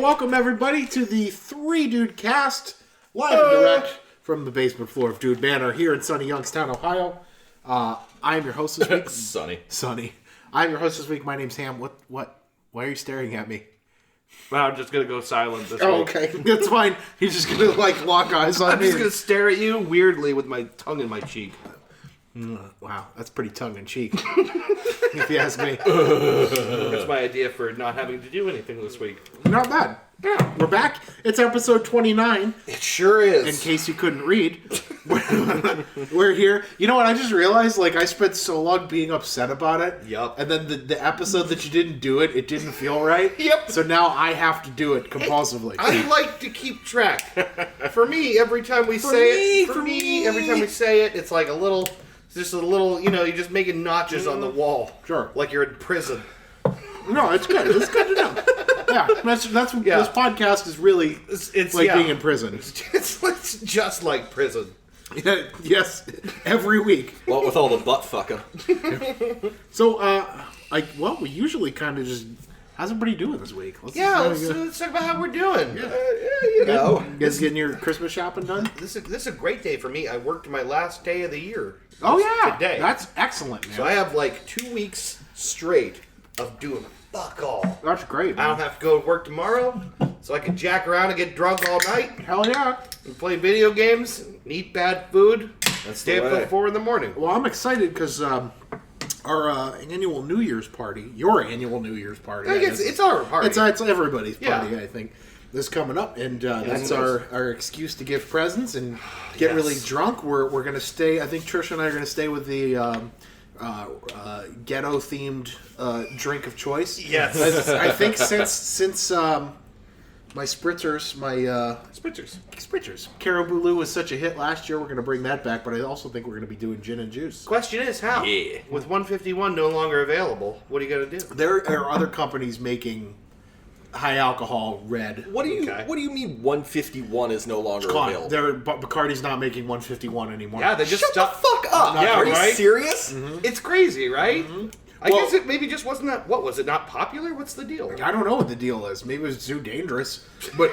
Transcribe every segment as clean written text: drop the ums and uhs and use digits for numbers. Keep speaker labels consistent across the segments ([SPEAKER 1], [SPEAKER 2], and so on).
[SPEAKER 1] welcome everybody to the Three Dude Cast, live and direct from the basement floor of Dude Manor here in sunny Youngstown, Ohio. I am your host this week. Sunny. I'm your host this week. My name's Ham. What? Why are you staring at me?
[SPEAKER 2] Well, I'm just going to go silent this week.
[SPEAKER 1] Oh, okay. That's fine. He's just going to, lock eyes on me.
[SPEAKER 2] I'm just going to stare at you weirdly with my tongue in my cheek.
[SPEAKER 1] Wow, that's pretty tongue-in-cheek, if you ask me.
[SPEAKER 2] That's my idea for not having to do anything this week.
[SPEAKER 1] Not bad. Yeah, we're back. It's episode 29.
[SPEAKER 3] It sure is.
[SPEAKER 1] In case you couldn't read. We're here. You know what? I just realized, I spent so long being upset about it.
[SPEAKER 3] Yep.
[SPEAKER 1] And then the episode that you didn't do it, it didn't feel right.
[SPEAKER 3] Yep.
[SPEAKER 1] So now I have to do it compulsively.
[SPEAKER 2] I like to keep track. For me, every time we say it, it's like a little, you're just making notches on the wall.
[SPEAKER 1] Sure.
[SPEAKER 2] Like you're in prison.
[SPEAKER 1] No, it's good. It's good to know. Yeah, that's this podcast is really
[SPEAKER 2] it's
[SPEAKER 1] being in prison.
[SPEAKER 2] It's just like prison.
[SPEAKER 1] Yeah, yes, every week.
[SPEAKER 3] Well, with all the butt fucking.
[SPEAKER 1] So, we usually kind of just... How's everybody doing this week?
[SPEAKER 2] Let's talk about how we're doing.
[SPEAKER 1] Yeah.
[SPEAKER 3] You
[SPEAKER 1] guys getting your Christmas shopping done?
[SPEAKER 2] This is a great day for me. I worked my last day of the year.
[SPEAKER 1] Today. That's excellent, man.
[SPEAKER 2] So I have 2 weeks straight of doing fuck all.
[SPEAKER 1] That's great, man.
[SPEAKER 2] I don't have to go to work tomorrow, so I can jack around and get drunk all night.
[SPEAKER 1] Hell yeah.
[SPEAKER 2] And play video games, and eat bad food, and stay up till 4 in the morning.
[SPEAKER 1] Well, I'm excited because our annual New Year's party, your annual New Year's party.
[SPEAKER 2] It's our party.
[SPEAKER 1] It's everybody's party, I think. This is coming up, and that's our excuse to give presents and get really drunk. We're going to stay, I think Trisha and I are going to stay with the ghetto-themed drink of choice.
[SPEAKER 2] Yes.
[SPEAKER 1] I think since my Spritzers, Caribou was such a hit last year, we're going to bring that back, but I also think we're going to be doing gin and juice.
[SPEAKER 2] Question is, how?
[SPEAKER 3] Yeah.
[SPEAKER 2] With 151 no longer available, what are you going to do?
[SPEAKER 1] There are other companies making high alcohol red.
[SPEAKER 3] What do you mean 151 is no longer available?
[SPEAKER 1] Bacardi's not making 151 anymore.
[SPEAKER 2] Yeah, they just
[SPEAKER 3] Shut
[SPEAKER 2] stopped.
[SPEAKER 3] the fuck up. Are you serious?
[SPEAKER 1] Mm-hmm.
[SPEAKER 2] It's crazy, right? Mm-hmm. I guess it maybe just wasn't that. What was it? Not popular? What's the deal?
[SPEAKER 1] I don't know what the deal is. Maybe it was too dangerous. But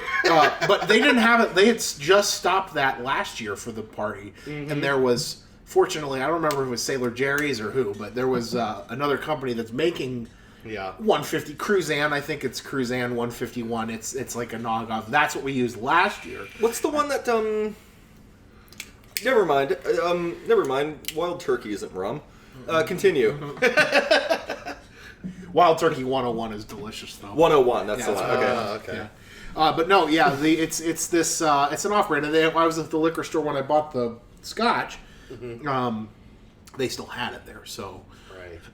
[SPEAKER 1] they didn't have it. They had just stopped that last year for the party, and there was, fortunately, I don't remember if it was Sailor Jerry's or who, but there was another company that's making 150 Cruzan. I think it's Cruzan 151. It's like a knockoff. That's what we used last year.
[SPEAKER 3] What's the one that Never mind. Wild Turkey isn't rum. Continue.
[SPEAKER 1] Wild Turkey 101 is delicious, though.
[SPEAKER 3] 101, that's the one.
[SPEAKER 2] Okay.
[SPEAKER 1] Yeah. But no, it's this it's an off-brand, and I was at the liquor store when I bought the scotch. Mm-hmm. They still had it there, so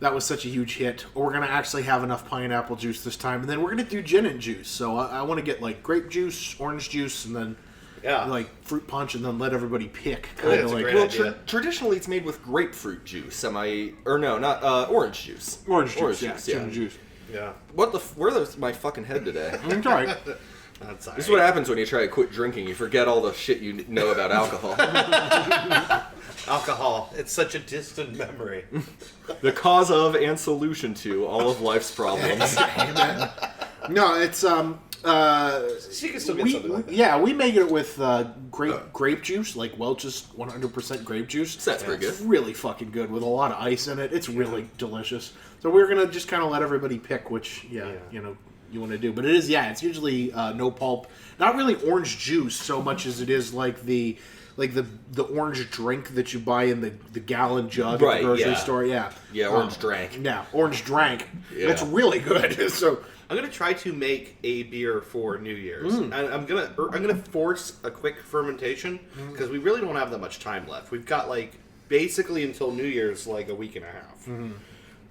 [SPEAKER 1] that was such a huge hit. We're gonna actually have enough pineapple juice this time, and then we're gonna do gin and juice. So I want to get grape juice, orange juice, and then fruit punch, and then let everybody pick.
[SPEAKER 3] Traditionally it's made with grapefruit juice. Orange juice.
[SPEAKER 1] Orange juice, gin and juice.
[SPEAKER 3] Yeah. Where's my fucking head today?
[SPEAKER 1] I'm sorry.
[SPEAKER 3] This is what happens when you try to quit drinking. You forget all the shit you know about alcohol.
[SPEAKER 2] Alcohol. It's such a distant memory.
[SPEAKER 3] The cause of and solution to all of life's problems.
[SPEAKER 1] Amen. No, it's
[SPEAKER 2] you can still get something like that.
[SPEAKER 1] Yeah, we make it with grape juice, like Welch's 100% grape juice.
[SPEAKER 3] That's pretty good.
[SPEAKER 1] It's really fucking good with a lot of ice in it. It's really delicious. So we're gonna just kind of let everybody pick which you want to do. But it is it's usually no pulp, not really orange juice so much as it is like the orange drink that you buy in the gallon jug at the grocery store. Yeah,
[SPEAKER 3] orange drank.
[SPEAKER 1] Yeah, orange drank. Yeah. It's really good. So
[SPEAKER 2] I'm gonna try to make a beer for New Year's, and I'm gonna force a quick fermentation because we really don't have that much time left. We've got basically until New Year's a week and a half. Mm-hmm.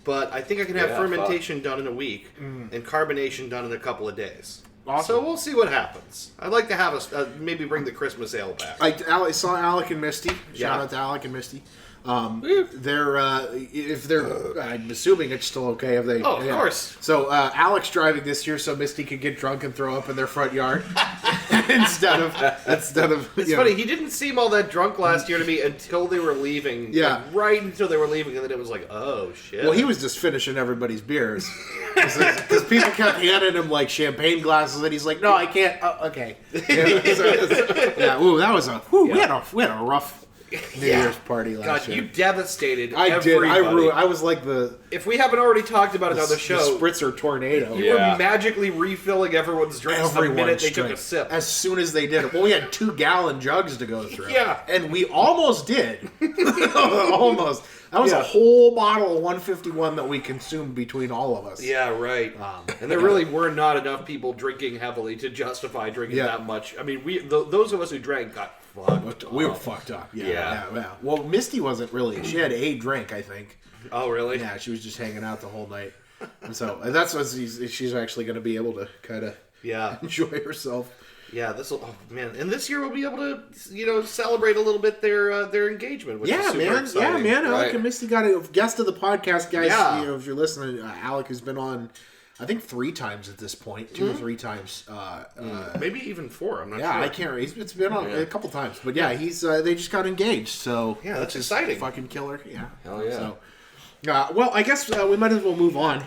[SPEAKER 2] But I think I can have fermentation done in a week and carbonation done in a couple of days. Awesome. So we'll see what happens. I'd like to have maybe bring the Christmas ale back.
[SPEAKER 1] I saw Alec and Misty. Shout out to Alec and Misty. I'm assuming it's still okay if they.
[SPEAKER 2] Oh, of course.
[SPEAKER 1] So Alec's driving this year, so Misty could get drunk and throw up in their front yard. instead of
[SPEAKER 2] It's funny. He didn't seem all that drunk last year to me until they were leaving.
[SPEAKER 1] Yeah,
[SPEAKER 2] right until they were leaving, and then it was like, oh shit.
[SPEAKER 1] Well, he was just finishing everybody's beers because people kept handing him like champagne glasses, and he's like, "No, I can't." Okay. Yeah. Ooh, that was we had a rough New Year's party last year.
[SPEAKER 2] You devastated.
[SPEAKER 1] I did. I was like the.
[SPEAKER 2] If we haven't already talked about it on the show,
[SPEAKER 1] the spritzer tornado.
[SPEAKER 2] You were magically refilling everomes drinks the minute they took a sip.
[SPEAKER 1] As soon as they did it. Well, we had 2-gallon jugs to go through.
[SPEAKER 2] Yeah.
[SPEAKER 1] And we almost did. Almost. That was a whole bottle of 151 that we consumed between all of us.
[SPEAKER 2] Yeah, right. And there really were not enough people drinking heavily to justify drinking that much. I mean, those of us who drank got fucked up.
[SPEAKER 1] We were fucked up. Yeah. Well, Misty wasn't really. She had a drink, I think.
[SPEAKER 2] Oh, really?
[SPEAKER 1] Yeah, she was just hanging out the whole night. And so that's what she's actually going to be able to kind of enjoy herself.
[SPEAKER 2] Yeah, man, and this year we'll be able to, celebrate a little bit their engagement. Which is super exciting.
[SPEAKER 1] Yeah, man. Alec and Misty got a guest of the podcast, guys. Yeah. If you're listening, Alec has been on, I think 3 times at this point, 2 or 3 times.
[SPEAKER 2] Maybe even 4. I'm not sure.
[SPEAKER 1] Yeah, I can't. It's been on a couple times, but he's they just got engaged, so
[SPEAKER 2] that's exciting.
[SPEAKER 1] Fucking killer. Yeah.
[SPEAKER 3] Hell yeah.
[SPEAKER 1] So, well, I guess we might as well move on.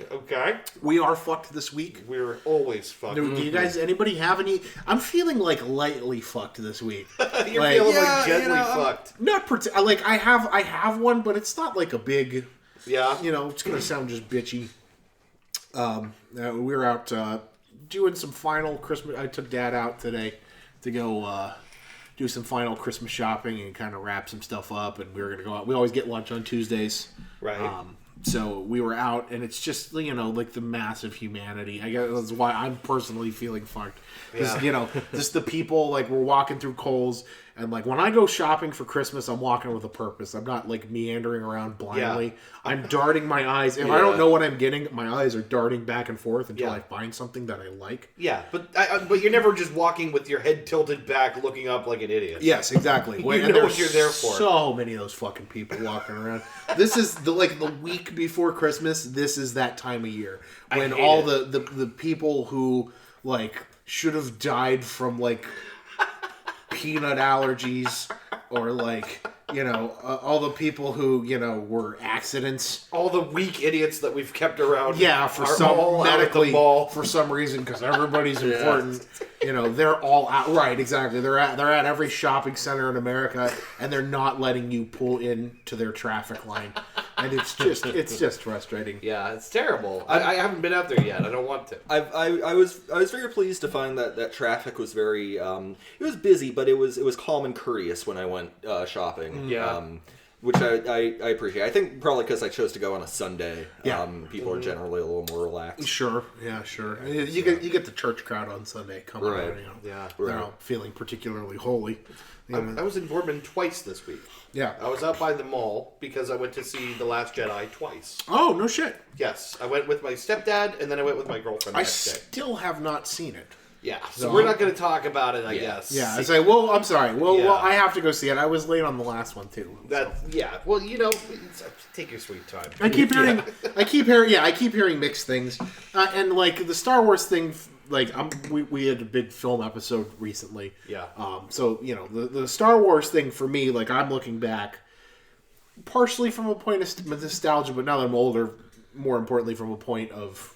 [SPEAKER 2] Okay.
[SPEAKER 1] We are fucked this week.
[SPEAKER 2] We're always fucked.
[SPEAKER 1] Do you guys, anybody have any? I'm feeling like lightly fucked this week.
[SPEAKER 2] You're feeling like gently fucked.
[SPEAKER 1] Not like I have one, but it's not like a big.
[SPEAKER 2] Yeah.
[SPEAKER 1] It's gonna sound just bitchy. We were out doing some final Christmas. I took Dad out today to go do some final Christmas shopping and kind of wrap some stuff up, and we were gonna go out. We always get lunch on Tuesdays,
[SPEAKER 2] right?
[SPEAKER 1] So we were out, and it's just like the massive humanity. I guess that's why I'm personally feeling fucked. Because just the people, like, we're walking through Kohl's, and like when I go shopping for Christmas, I'm walking with a purpose. I'm not like meandering around blindly. Yeah. I'm darting my eyes. If I don't know what I'm getting, my eyes are darting back and forth until I find something that I like.
[SPEAKER 2] Yeah, but you're never just walking with your head tilted back, looking up like an idiot.
[SPEAKER 1] Yes, exactly.
[SPEAKER 2] You know what you're there for.
[SPEAKER 1] So many of those fucking people walking around. This is the week before Christmas. This is that time of year when all the people who like should have died from like peanut allergies or like all the people who were accidents,
[SPEAKER 2] all the weak idiots that we've kept around,
[SPEAKER 1] for some medically for some reason because everybody's important. They're all out. Right, exactly. They're at every shopping center in America, and they're not letting you pull into their traffic line, and it's just frustrating.
[SPEAKER 2] Yeah, it's terrible. I haven't been out there yet. I don't want to.
[SPEAKER 3] I was very pleased to find that traffic was very it was busy, but it was calm and courteous when I went shopping.
[SPEAKER 2] Yeah.
[SPEAKER 3] Which I appreciate. I think probably because I chose to go on a Sunday. Yeah. People are generally a little more relaxed.
[SPEAKER 1] Sure. Yeah, sure. You get the church crowd on Sunday coming out. They're not feeling particularly holy.
[SPEAKER 2] I was in Boardman twice this week.
[SPEAKER 1] Yeah.
[SPEAKER 2] I was out by the mall because I went to see The Last Jedi twice.
[SPEAKER 1] Oh, no shit.
[SPEAKER 2] Yes. I went with my stepdad, and then I went with my girlfriend the next day.
[SPEAKER 1] I still have not seen it.
[SPEAKER 2] Yeah, so we're not going to talk about it, I guess.
[SPEAKER 1] Yeah, I say, well, I'm sorry. Well, I have to go see it. I was late on the last one too.
[SPEAKER 2] Yeah. Well, take your sweet time.
[SPEAKER 1] I keep hearing mixed things, and like the Star Wars thing. Like we had a big film episode recently.
[SPEAKER 2] Yeah.
[SPEAKER 1] So the Star Wars thing for me, like I'm looking back, partially from a point of nostalgia, but now that I'm older, more importantly from a point of.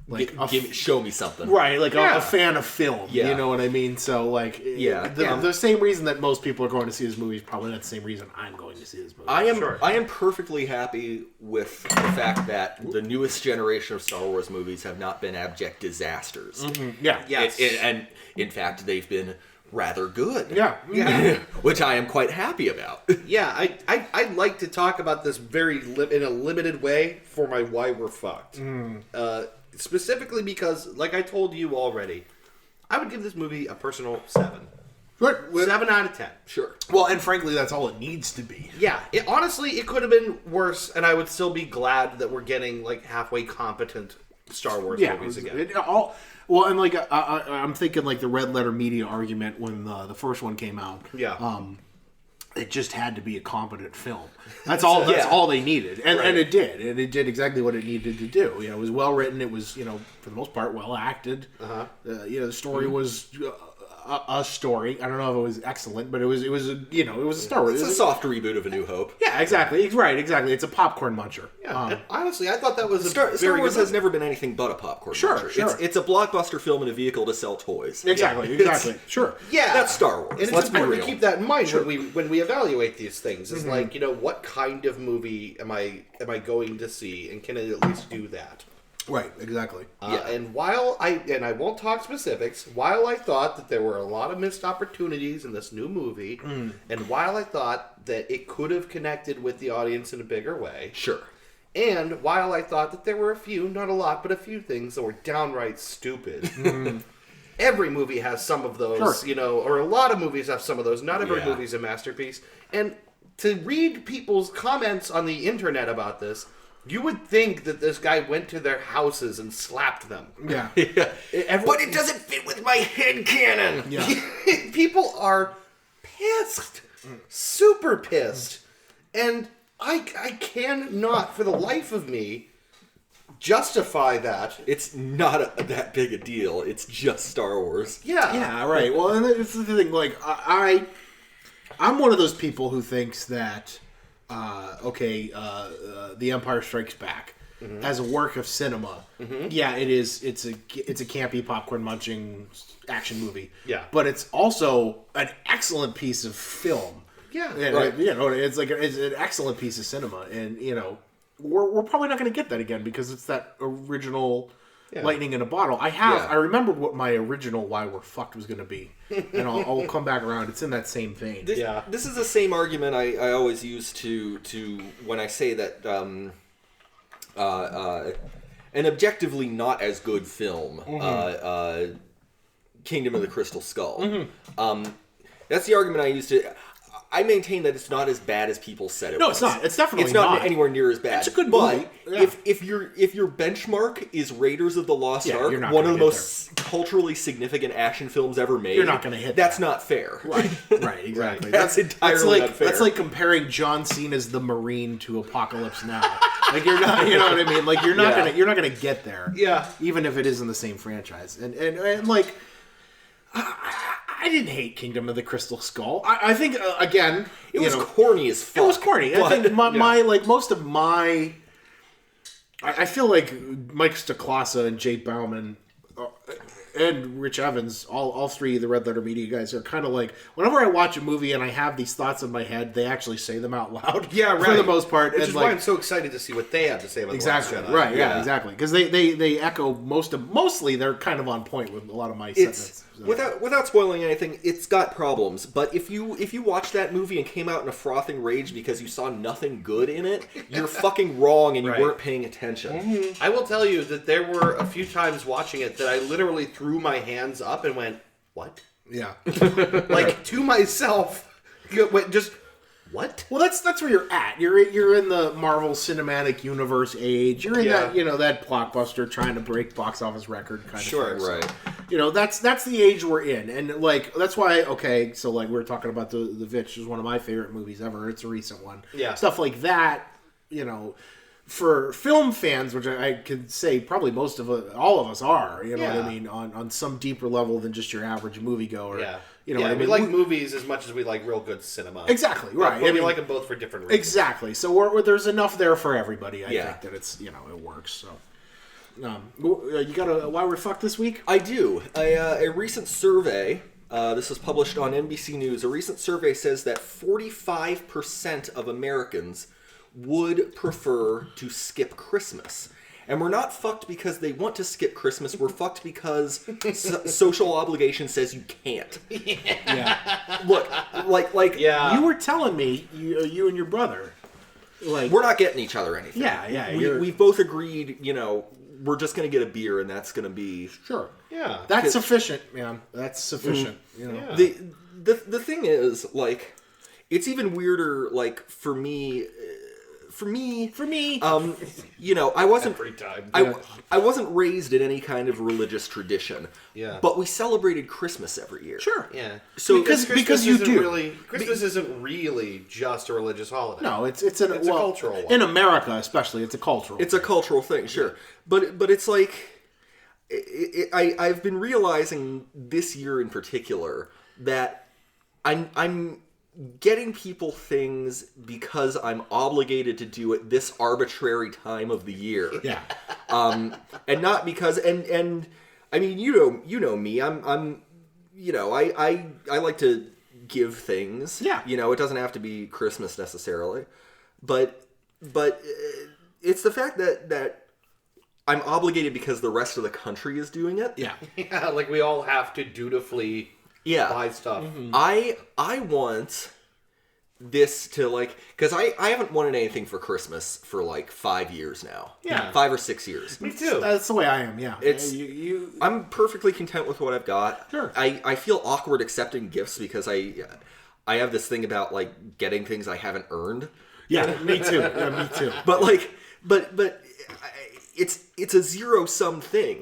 [SPEAKER 1] Like
[SPEAKER 3] show me something,
[SPEAKER 1] right? Like a fan of film, you know what I mean. So like, the same reason that most people are going to see this movie is probably not the same reason I'm going to see this movie.
[SPEAKER 3] I am perfectly happy with the fact that the newest generation of Star Wars movies have not been abject disasters.
[SPEAKER 1] Mm-hmm. Yeah,
[SPEAKER 2] yes,
[SPEAKER 3] and in fact they've been rather good.
[SPEAKER 1] Yeah.
[SPEAKER 3] Which I am quite happy about.
[SPEAKER 2] Yeah, I'd like to talk about this in a limited way for my why we're fucked. Specifically because, like I told you already, I would give this movie a personal 7.
[SPEAKER 1] Right.
[SPEAKER 2] 7 out of 10.
[SPEAKER 3] Sure.
[SPEAKER 1] Well, and frankly, that's all it needs to be.
[SPEAKER 2] Yeah. Honestly, it could have been worse, and I would still be glad that we're getting, like, halfway competent Star Wars movies again.
[SPEAKER 1] Well, and, like, I'm thinking, like, the Red Letter Media argument when the first one came out.
[SPEAKER 2] Yeah.
[SPEAKER 1] It just had to be a competent film. That's all. That's all they needed, and it did. And it did exactly what it needed to do. It was well written. It was, for the most part, well acted.
[SPEAKER 2] Uh-huh.
[SPEAKER 1] The story was a story. I don't know if it was excellent, but it was a Star Wars.
[SPEAKER 3] It's a soft reboot of A New Hope.
[SPEAKER 1] Yeah, exactly. Right, exactly. It's a popcorn muncher.
[SPEAKER 2] Yeah. And honestly, I thought that was
[SPEAKER 3] Star Wars has never been anything but a popcorn muncher.
[SPEAKER 1] Sure.
[SPEAKER 3] It's a blockbuster film in a vehicle to sell toys.
[SPEAKER 1] Exactly. Sure.
[SPEAKER 2] Yeah,
[SPEAKER 3] that's Star Wars.
[SPEAKER 2] And it's
[SPEAKER 3] Let's be
[SPEAKER 2] important
[SPEAKER 3] real.
[SPEAKER 2] to keep that in mind when we evaluate these things. Is like, what kind of movie am I going to see, and can it at least do that?
[SPEAKER 1] Right, exactly.
[SPEAKER 2] And while I won't talk specifics, while I thought that there were a lot of missed opportunities in this new movie, and while I thought that it could have connected with the audience in a bigger way,
[SPEAKER 3] Sure.
[SPEAKER 2] and while I thought that there were a few, not a lot, but a few things that were downright stupid. Every movie has some of those, or a lot of movies have some of those. Not every movie's a masterpiece. And to read people's comments on the internet about this, you would think that this guy went to their houses and slapped them.
[SPEAKER 1] Yeah.
[SPEAKER 3] But it doesn't fit with my headcanon.
[SPEAKER 1] Yeah.
[SPEAKER 2] People are pissed. Super pissed. And I cannot, for the life of me, justify that.
[SPEAKER 3] It's not that big a deal. It's just Star Wars.
[SPEAKER 1] Yeah, right. Well, and it's the thing, like, I'm one of those people who thinks that, The Empire Strikes Back, as a work of cinema, yeah, it's a campy, popcorn munching action movie.
[SPEAKER 2] Yeah.
[SPEAKER 1] But it's also an excellent piece of film.
[SPEAKER 2] Yeah.
[SPEAKER 1] And,
[SPEAKER 3] Right.
[SPEAKER 1] it's an excellent piece of cinema, and we're probably not going to get that again because it's that original lightning in a bottle. I remembered what my original Why We're Fucked was going to be, and I'll come back around. It's in that same vein.
[SPEAKER 3] This is the same argument I always use to when I say that an objectively not as good film, Kingdom of the Crystal Skull. That's the argument I use to. I maintain that it's not as bad as people said it was.
[SPEAKER 1] No, it's not. It's definitely
[SPEAKER 3] It's not
[SPEAKER 1] not.
[SPEAKER 3] anywhere near as bad.
[SPEAKER 1] It's a good
[SPEAKER 3] but
[SPEAKER 1] movie. Yeah.
[SPEAKER 3] if your benchmark is Raiders of the Lost Ark,
[SPEAKER 1] you're not
[SPEAKER 3] one of
[SPEAKER 1] gonna
[SPEAKER 3] the
[SPEAKER 1] get
[SPEAKER 3] most culturally significant action films ever made,
[SPEAKER 1] You're not gonna hit
[SPEAKER 3] That's
[SPEAKER 1] that.
[SPEAKER 3] not fair.
[SPEAKER 1] Right, exactly.
[SPEAKER 3] That's entirely unfair.
[SPEAKER 1] That's like comparing John Cena's The Marine to Apocalypse Now. Like you're not, you know what I mean? Like you're not gonna get there.
[SPEAKER 2] Yeah.
[SPEAKER 1] Even if it is in the same franchise, and like. I didn't hate Kingdom of the Crystal Skull. I think again,
[SPEAKER 3] It was corny as fuck.
[SPEAKER 1] It was corny.
[SPEAKER 3] But,
[SPEAKER 1] I think most of my. I feel like Mike Stoklasa and Jay Bauman and Rich Evans, all three of the Red Letter Media guys, are kind of like, whenever I watch a movie and I have these thoughts in my head, they actually say them out loud.
[SPEAKER 2] Yeah, right.
[SPEAKER 1] For the most part.
[SPEAKER 2] Which is why I'm so excited to see what they have to say about
[SPEAKER 1] Exactly.
[SPEAKER 2] The Last Jedi.
[SPEAKER 1] Right. Yeah. Exactly. Because they echo mostly they're kind of on point with a lot of my sentiments. So.
[SPEAKER 3] Without spoiling anything, it's got problems. But if you watched that movie and came out in a frothing rage because you saw nothing good in it, you're fucking wrong and you weren't paying attention.
[SPEAKER 2] I will tell you that there were a few times watching it that I literally threw my hands up and went, "What?"
[SPEAKER 1] Yeah.
[SPEAKER 2] Like to myself, just what?
[SPEAKER 1] Well, that's where you're at. You're in the Marvel Cinematic Universe age. You're in that that blockbuster trying to break box office record kind of thing.
[SPEAKER 3] Right.
[SPEAKER 1] So, that's the age we're in, and like that's why. Okay, so like we were talking about the Vitch is one of my favorite movies ever. It's a recent one.
[SPEAKER 2] Yeah.
[SPEAKER 1] Stuff like that. For film fans, which I could say probably all of us are, what I mean, on some deeper level than just your average moviegoer.
[SPEAKER 2] Yeah.
[SPEAKER 1] What I mean?
[SPEAKER 2] We like movies as much as we like real good cinema.
[SPEAKER 1] Exactly, right.
[SPEAKER 2] But we like them both for different reasons.
[SPEAKER 1] Exactly. So there's enough there for everybody, I think, that it's, it works. So, you got a Why We're Fucked this week?
[SPEAKER 3] I do. A recent survey, this was published on NBC News, a recent survey says that 45% of Americans would prefer to skip Christmas. And we're not fucked because they want to skip Christmas. We're fucked because social obligation says you can't.
[SPEAKER 1] Yeah.
[SPEAKER 3] Look, like
[SPEAKER 1] You were telling me, you and your brother, like
[SPEAKER 3] we're not getting each other anything.
[SPEAKER 1] Yeah.
[SPEAKER 3] We've both agreed, we're just going to get a beer and that's going to be...
[SPEAKER 1] Sure.
[SPEAKER 2] Yeah.
[SPEAKER 1] That's sufficient, man. That's sufficient.
[SPEAKER 2] Yeah.
[SPEAKER 3] The thing is, like, it's even weirder, like, for me, I wasn't
[SPEAKER 2] Every time.
[SPEAKER 3] I wasn't raised in any kind of religious tradition.
[SPEAKER 2] Yeah.
[SPEAKER 3] But we celebrated Christmas every year.
[SPEAKER 1] Sure.
[SPEAKER 2] Yeah.
[SPEAKER 3] So
[SPEAKER 1] because you do.
[SPEAKER 2] Christmas isn't really just a religious holiday.
[SPEAKER 1] No, it's a
[SPEAKER 2] cultural one.
[SPEAKER 1] In America, especially, it's a cultural.
[SPEAKER 3] It's a cultural thing, sure. But it's like I've been realizing this year in particular that I'm getting people things because I'm obligated to do it this arbitrary time of the year.
[SPEAKER 1] Yeah.
[SPEAKER 3] And not because and I mean you know me. I'm I like to give things.
[SPEAKER 1] Yeah.
[SPEAKER 3] It doesn't have to be Christmas necessarily. But it's the fact that I'm obligated because the rest of the country is doing it.
[SPEAKER 1] Yeah.
[SPEAKER 2] Yeah, like we all have to dutifully buy stuff.
[SPEAKER 1] Mm-hmm.
[SPEAKER 3] I want this to because I haven't wanted anything for Christmas for 5 years now.
[SPEAKER 1] Yeah.
[SPEAKER 3] 5 or 6 years.
[SPEAKER 2] Me too.
[SPEAKER 1] That's the way I am. Yeah.
[SPEAKER 3] It's I'm perfectly content with what I've got.
[SPEAKER 1] Sure.
[SPEAKER 3] I feel awkward accepting gifts because I have this thing about getting things I haven't earned.
[SPEAKER 1] Yeah, me too. Yeah, me too.
[SPEAKER 3] But it's a zero-sum thing.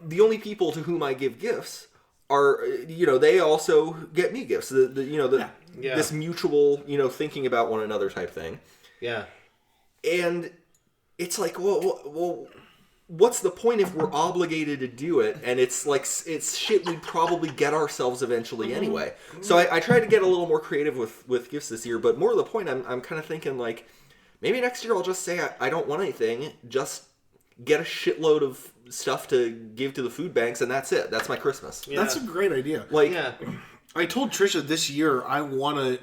[SPEAKER 3] The only people to whom I give gifts are they also get me gifts. This mutual thinking about one another type thing.
[SPEAKER 2] Yeah.
[SPEAKER 3] And it's well, what's the point if we're obligated to do it? And it's shit we'd probably get ourselves eventually anyway. So I tried to get a little more creative with gifts this year. But more to the point, I'm kind of thinking maybe next year I'll just say I don't want anything. Just get a shitload of stuff to give to the food banks, and that's it. That's my Christmas.
[SPEAKER 1] Yeah. That's a great idea. I told Trisha this year I wanna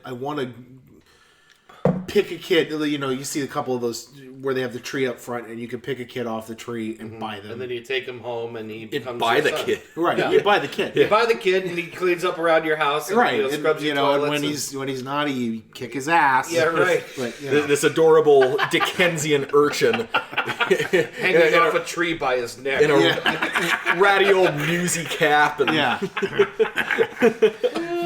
[SPEAKER 1] pick a kid. You see a couple of those where they have the tree up front, and you can pick a kid off the tree and buy them.
[SPEAKER 2] And then you take him home, and he becomes
[SPEAKER 3] buy
[SPEAKER 2] your
[SPEAKER 3] the
[SPEAKER 2] son.
[SPEAKER 3] kid.
[SPEAKER 1] Right,
[SPEAKER 2] Yeah.
[SPEAKER 1] you buy the kid.
[SPEAKER 2] You buy the kid, and he cleans up around your house. And,
[SPEAKER 1] Right,
[SPEAKER 2] scrubs your
[SPEAKER 1] and
[SPEAKER 2] toilets.
[SPEAKER 1] when he's naughty, you kick his ass.
[SPEAKER 2] Yeah, right.
[SPEAKER 1] But,
[SPEAKER 3] This adorable Dickensian urchin
[SPEAKER 2] Hanging off a tree by his neck.
[SPEAKER 3] in a ratty old newsy cap. And
[SPEAKER 1] yeah.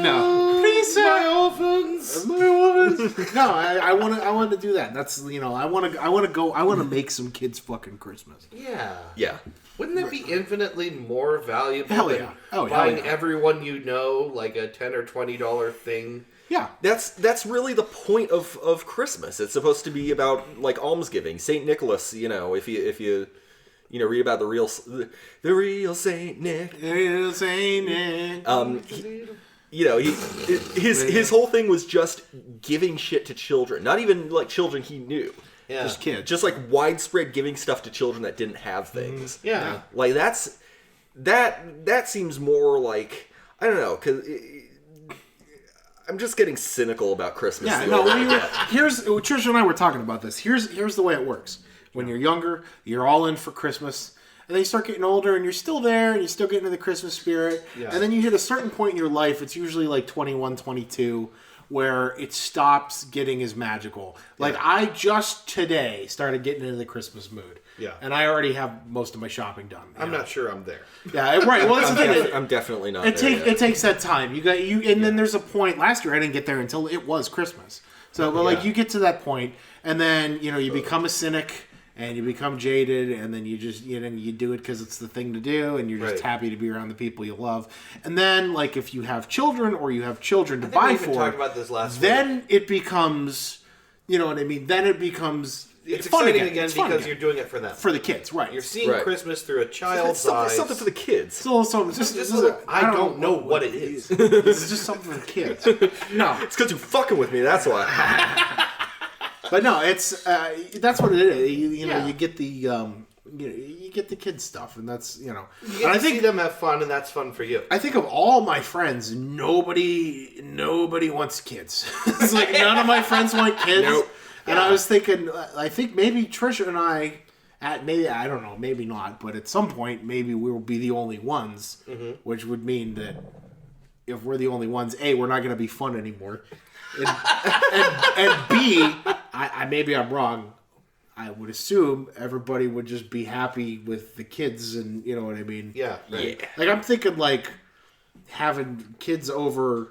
[SPEAKER 1] No, please, sir.
[SPEAKER 2] My orphans.
[SPEAKER 1] My orphans. No, I want to do that. That's I want to make some kids fucking Christmas.
[SPEAKER 2] Yeah.
[SPEAKER 3] Yeah.
[SPEAKER 2] Wouldn't that be infinitely more valuable
[SPEAKER 1] Hell
[SPEAKER 2] than
[SPEAKER 1] yeah. Oh, hell
[SPEAKER 2] buying
[SPEAKER 1] yeah.
[SPEAKER 2] everyone a $10 or $20 thing?
[SPEAKER 1] Yeah.
[SPEAKER 3] That's really the point of Christmas. It's supposed to be about almsgiving. Saint Nicholas, if you read about the real Saint Nick.
[SPEAKER 1] Saint Nick.
[SPEAKER 3] His whole thing was just giving shit to children. Not even children he knew.
[SPEAKER 2] Yeah.
[SPEAKER 1] Just kids.
[SPEAKER 3] Just widespread giving stuff to children that didn't have things.
[SPEAKER 2] Yeah.
[SPEAKER 3] That seems more I don't know, because I'm just getting cynical about Christmas.
[SPEAKER 1] Yeah, no, Trisha and I were talking about this. Here's the way it works. When you're younger, you're all in for Christmas. And then you start getting older and you're still there and you still get into the Christmas spirit.
[SPEAKER 2] Yeah.
[SPEAKER 1] And then you hit a certain point in your life, it's usually 21, 22, where it stops getting as magical. I just today started getting into the Christmas mood.
[SPEAKER 2] Yeah.
[SPEAKER 1] And I already have most of my shopping done.
[SPEAKER 2] I'm not sure I'm there.
[SPEAKER 1] Yeah, right. Well, that's the thing.
[SPEAKER 3] I'm definitely not.
[SPEAKER 1] It takes that time. And then there's a point. Last year I didn't get there until it was Christmas. So, but you get to that point, and then you become a cynic, and you become jaded, and then you just you do it because it's the thing to do, and you're just happy to be around the people you love. And then if you have children or you have children to buy for,
[SPEAKER 2] talked about this last
[SPEAKER 1] then
[SPEAKER 2] week.
[SPEAKER 1] it becomes, you know what I mean. Then it becomes.
[SPEAKER 2] It's
[SPEAKER 1] fun
[SPEAKER 2] exciting again
[SPEAKER 1] It's fun
[SPEAKER 2] because you're doing it for them.
[SPEAKER 1] for the kids, right?
[SPEAKER 2] You're seeing
[SPEAKER 3] Right.
[SPEAKER 2] Christmas through a child's
[SPEAKER 3] something,
[SPEAKER 2] eyes.
[SPEAKER 3] something for the kids.
[SPEAKER 1] So
[SPEAKER 2] I don't know what it is.
[SPEAKER 1] This is just something for the kids. No,
[SPEAKER 3] It's because you're fucking with me. That's why.
[SPEAKER 1] but no, it's that's what it is. You know,
[SPEAKER 2] Yeah.
[SPEAKER 1] you get the you get the kids stuff, and that's
[SPEAKER 2] You
[SPEAKER 1] And
[SPEAKER 2] get
[SPEAKER 1] I
[SPEAKER 2] to see
[SPEAKER 1] think
[SPEAKER 2] them have fun, and that's fun for you.
[SPEAKER 1] I think of all my friends, nobody wants kids. It's none of my friends want kids.
[SPEAKER 3] Nope.
[SPEAKER 1] And I was thinking, I think maybe Trisha and I, maybe I don't know, maybe not, but at some point maybe we will be the only ones, which would mean that if we're the only ones, A, we're not going to be fun anymore, and B, maybe I'm wrong. I would assume everybody would just be happy with the kids, and you know what I mean.
[SPEAKER 2] Yeah. Right.
[SPEAKER 1] I'm thinking having kids over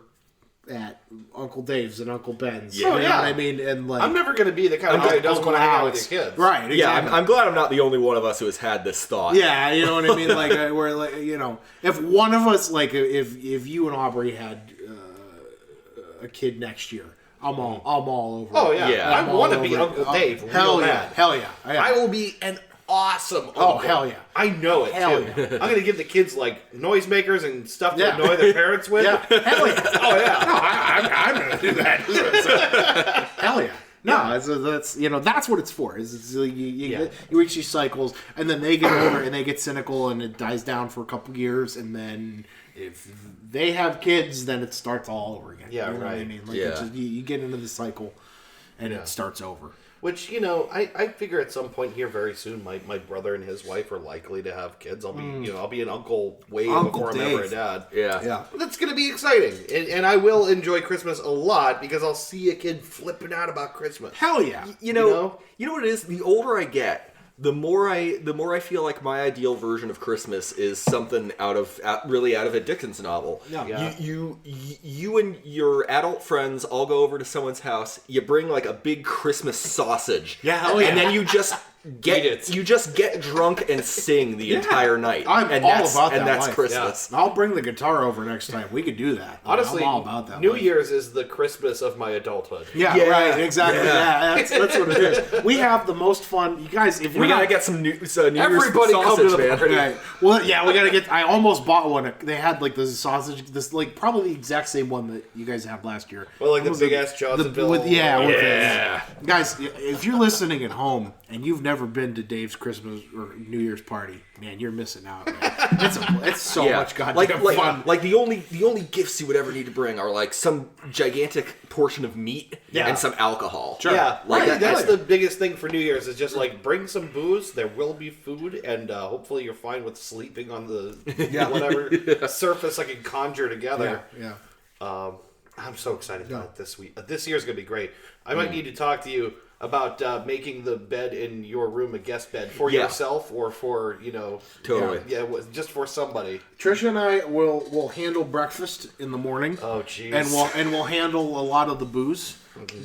[SPEAKER 1] at Uncle Dave's and Uncle Ben's.
[SPEAKER 3] Yeah.
[SPEAKER 1] You know
[SPEAKER 2] Yeah.
[SPEAKER 1] what I mean? And
[SPEAKER 2] I'm never going to be the kind of guy who doesn't want to hang out with your kids.
[SPEAKER 1] Right, exactly.
[SPEAKER 3] Yeah, I'm glad I'm not the only one of us who has had this thought.
[SPEAKER 1] Yeah, you know what I mean? Where if one of us, if you and Aubrey had a kid next year, I'm all over.
[SPEAKER 2] Oh
[SPEAKER 1] it.
[SPEAKER 2] yeah.
[SPEAKER 3] Yeah.
[SPEAKER 2] I
[SPEAKER 1] I'm all
[SPEAKER 2] want to be
[SPEAKER 1] over it.
[SPEAKER 2] Uncle Dave.
[SPEAKER 1] Hell
[SPEAKER 2] real
[SPEAKER 1] yeah,
[SPEAKER 2] bad.
[SPEAKER 1] hell yeah.
[SPEAKER 2] I will be an awesome.
[SPEAKER 1] Oh, hell yeah.
[SPEAKER 2] I know it,
[SPEAKER 1] Hell
[SPEAKER 2] too.
[SPEAKER 1] yeah.
[SPEAKER 2] I'm going to give the kids, like, noisemakers and stuff to annoy their parents with.
[SPEAKER 1] Yeah, hell yeah.
[SPEAKER 2] Oh, yeah.
[SPEAKER 1] No, I'm going to do that. Hell yeah. No, that's that's what it's for. Is you reach these cycles, and then they get older and they get cynical, and it dies down for a couple years, and then if they have kids, then it starts all over again.
[SPEAKER 2] Yeah,
[SPEAKER 1] you know
[SPEAKER 2] right.
[SPEAKER 1] what I mean? Like it's just, you get into the cycle, and it starts over.
[SPEAKER 2] Which, I figure at some point here very soon, my brother and his wife are likely to have kids. I'll be, I'll be an uncle way before I'm ever a dad.
[SPEAKER 3] Yeah.
[SPEAKER 2] That's going to be exciting. And I will enjoy Christmas a lot because I'll see a kid flipping out about Christmas.
[SPEAKER 1] Hell yeah.
[SPEAKER 3] You know what it is? The older I get, the more I feel like my ideal version of Christmas is something out of a Dickens novel.
[SPEAKER 1] Yeah.
[SPEAKER 3] You and your adult friends all go over to someone's house. You bring like a big Christmas sausage.
[SPEAKER 1] Yeah, hell yeah.
[SPEAKER 3] And then you just get drunk and sing the entire night.
[SPEAKER 1] I'm all about that.
[SPEAKER 3] And that's
[SPEAKER 1] life.
[SPEAKER 3] Christmas.
[SPEAKER 1] Yeah. I'll bring the guitar over next time. We could do that.
[SPEAKER 2] Honestly,
[SPEAKER 1] I'm all about that.
[SPEAKER 2] New
[SPEAKER 1] life.
[SPEAKER 2] Year's is the Christmas of my adulthood.
[SPEAKER 1] Yeah, right, exactly. Yeah, that's what it is. We have the most fun. You guys, if
[SPEAKER 3] We gotta get some New Year's
[SPEAKER 2] Everybody come to the
[SPEAKER 3] sausage, man.
[SPEAKER 2] party.
[SPEAKER 1] Right. Well, yeah, we gotta get. I almost bought one. They had like this sausage, this like probably the exact same one that you guys had last year.
[SPEAKER 2] Well, like the big ass Johnsonville.
[SPEAKER 1] Guys, if you're listening at home and you've never been to Dave's Christmas or New Year's party, man, you're missing out. Man. It's so much goddamn fun.
[SPEAKER 3] Like the only gifts you would ever need to bring are like some gigantic portion of meat and some alcohol.
[SPEAKER 1] Sure.
[SPEAKER 2] Yeah,
[SPEAKER 3] Like
[SPEAKER 2] that's the biggest thing for New Year's is just like bring some booze. There will be food, and hopefully you're fine with sleeping on the whatever surface I can conjure together.
[SPEAKER 1] Yeah.
[SPEAKER 2] I'm so excited about it this week. This year's gonna be great. I might need to talk to you about making the bed in your room a guest bed for yourself or for
[SPEAKER 3] Totally.
[SPEAKER 2] just for somebody.
[SPEAKER 1] Trisha and I will handle breakfast in the morning.
[SPEAKER 2] Oh, jeez.
[SPEAKER 1] And we'll handle a lot of the booze.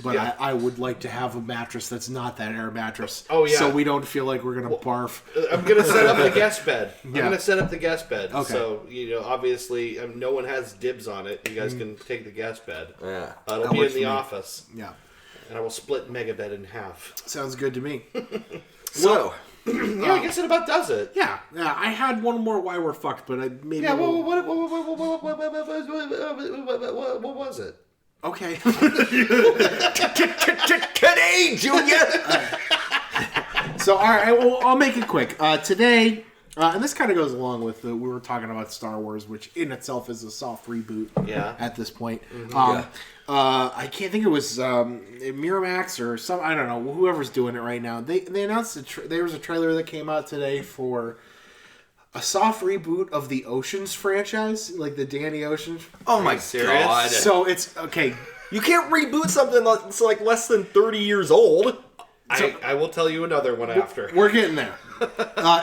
[SPEAKER 1] But
[SPEAKER 2] Yeah.
[SPEAKER 1] I would like to have a mattress that's not that air mattress.
[SPEAKER 2] Oh, yeah.
[SPEAKER 1] So we don't feel like we're gonna barf.
[SPEAKER 2] I'm going to set up the guest bed. I'm
[SPEAKER 1] Yeah.
[SPEAKER 2] going to set up the guest bed.
[SPEAKER 1] Okay.
[SPEAKER 2] So, obviously, no one has dibs on it. You guys can take the guest bed.
[SPEAKER 3] Yeah.
[SPEAKER 2] It'll be in the office.
[SPEAKER 1] Yeah.
[SPEAKER 2] And I will split Megabed in half.
[SPEAKER 1] Sounds good to me.
[SPEAKER 3] So,
[SPEAKER 2] Yeah, I guess it about does it.
[SPEAKER 1] Yeah. I had one more why we're fucked, but I maybe.
[SPEAKER 2] Yeah, what was it?
[SPEAKER 1] Okay.
[SPEAKER 3] today, Junior.
[SPEAKER 1] So, all right, I'll make it quick. Today, and this kind of goes along with we were talking about Star Wars, which in itself is a soft reboot.
[SPEAKER 2] Yeah.
[SPEAKER 1] At this point, I can't think it was Miramax or some. I don't know whoever's doing it right now. They announced there was a trailer that came out today for a soft reboot of the Oceans franchise, like the Danny Ocean.
[SPEAKER 3] Oh my
[SPEAKER 2] serious?
[SPEAKER 3] god.
[SPEAKER 1] So it's okay.
[SPEAKER 3] You can't reboot something that's like less than 30 years old.
[SPEAKER 2] I will tell you another one after.
[SPEAKER 1] We're getting there.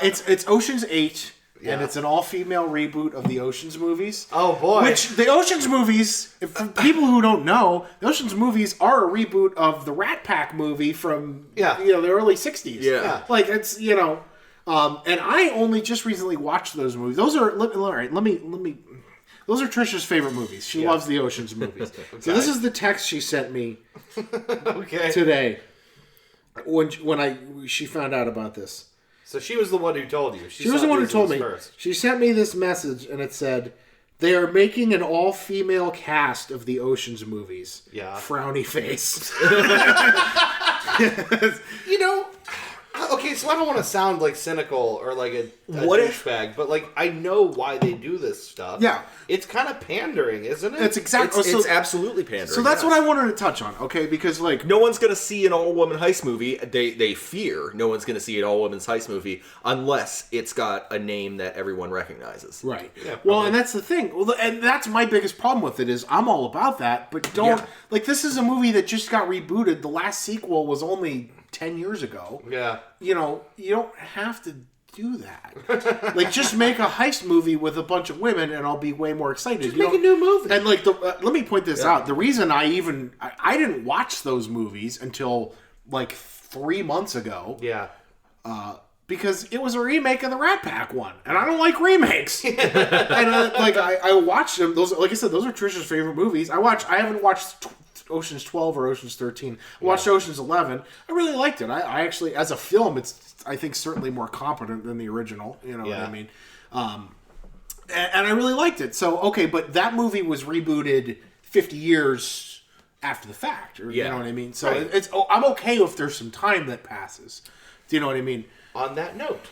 [SPEAKER 1] It's Ocean's 8, and it's an all-female reboot of the Ocean's movies.
[SPEAKER 2] Oh, boy.
[SPEAKER 1] Which, the Ocean's movies, for people who don't know, the Ocean's movies are a reboot of the Rat Pack movie from the early 60s.
[SPEAKER 3] Yeah.
[SPEAKER 1] Like, it's, and I only just recently watched those movies. Those are, let me those are Trisha's favorite movies. She loves the Ocean's movies. Okay. So this is the text she sent me today when she found out about this.
[SPEAKER 2] So she was the one who told you.
[SPEAKER 1] She was the one who told me.
[SPEAKER 2] First.
[SPEAKER 1] She sent me this message, and it said, "They are making an all-female cast of the Ocean's movies."
[SPEAKER 2] Yeah.
[SPEAKER 1] Frowny face.
[SPEAKER 2] Okay, so I don't want to sound like cynical or like a douchebag, but like I know why they do this stuff.
[SPEAKER 1] Yeah.
[SPEAKER 2] It's kind of pandering, isn't it?
[SPEAKER 1] It's exactly.
[SPEAKER 3] It's absolutely pandering.
[SPEAKER 1] So that's what I wanted to touch on, okay? Because like
[SPEAKER 3] no one's gonna see an all-woman heist movie. They fear no one's gonna see an all-women's heist movie unless it's got a name that everyone recognizes.
[SPEAKER 1] Right.
[SPEAKER 2] Yeah,
[SPEAKER 1] well, and that's the thing. Well, and that's my biggest problem with it is I'm all about that, but don't like this is a movie that just got rebooted. The last sequel was only 10 years ago.
[SPEAKER 2] Yeah.
[SPEAKER 1] You don't have to do that. Like, just make a heist movie with a bunch of women, and I'll be way more excited.
[SPEAKER 2] Just make a new movie.
[SPEAKER 1] And like, let me point this out. The reason I didn't watch those movies until like 3 months ago.
[SPEAKER 2] Yeah.
[SPEAKER 1] Because it was a remake of the Rat Pack one, and I don't like remakes. And I watched them. Those, like I said, those are Trisha's favorite movies. I haven't watched Ocean's 12 or Ocean's 13. I watched Ocean's 11. I really liked it. I actually, as a film, it's, I think, certainly more competent than the original. You know what I mean? And I really liked it. So, okay, but that movie was rebooted 50 years after the fact. Or, you know what I mean? So I'm okay if there's some time that passes. Do you know what I mean?
[SPEAKER 2] On that note,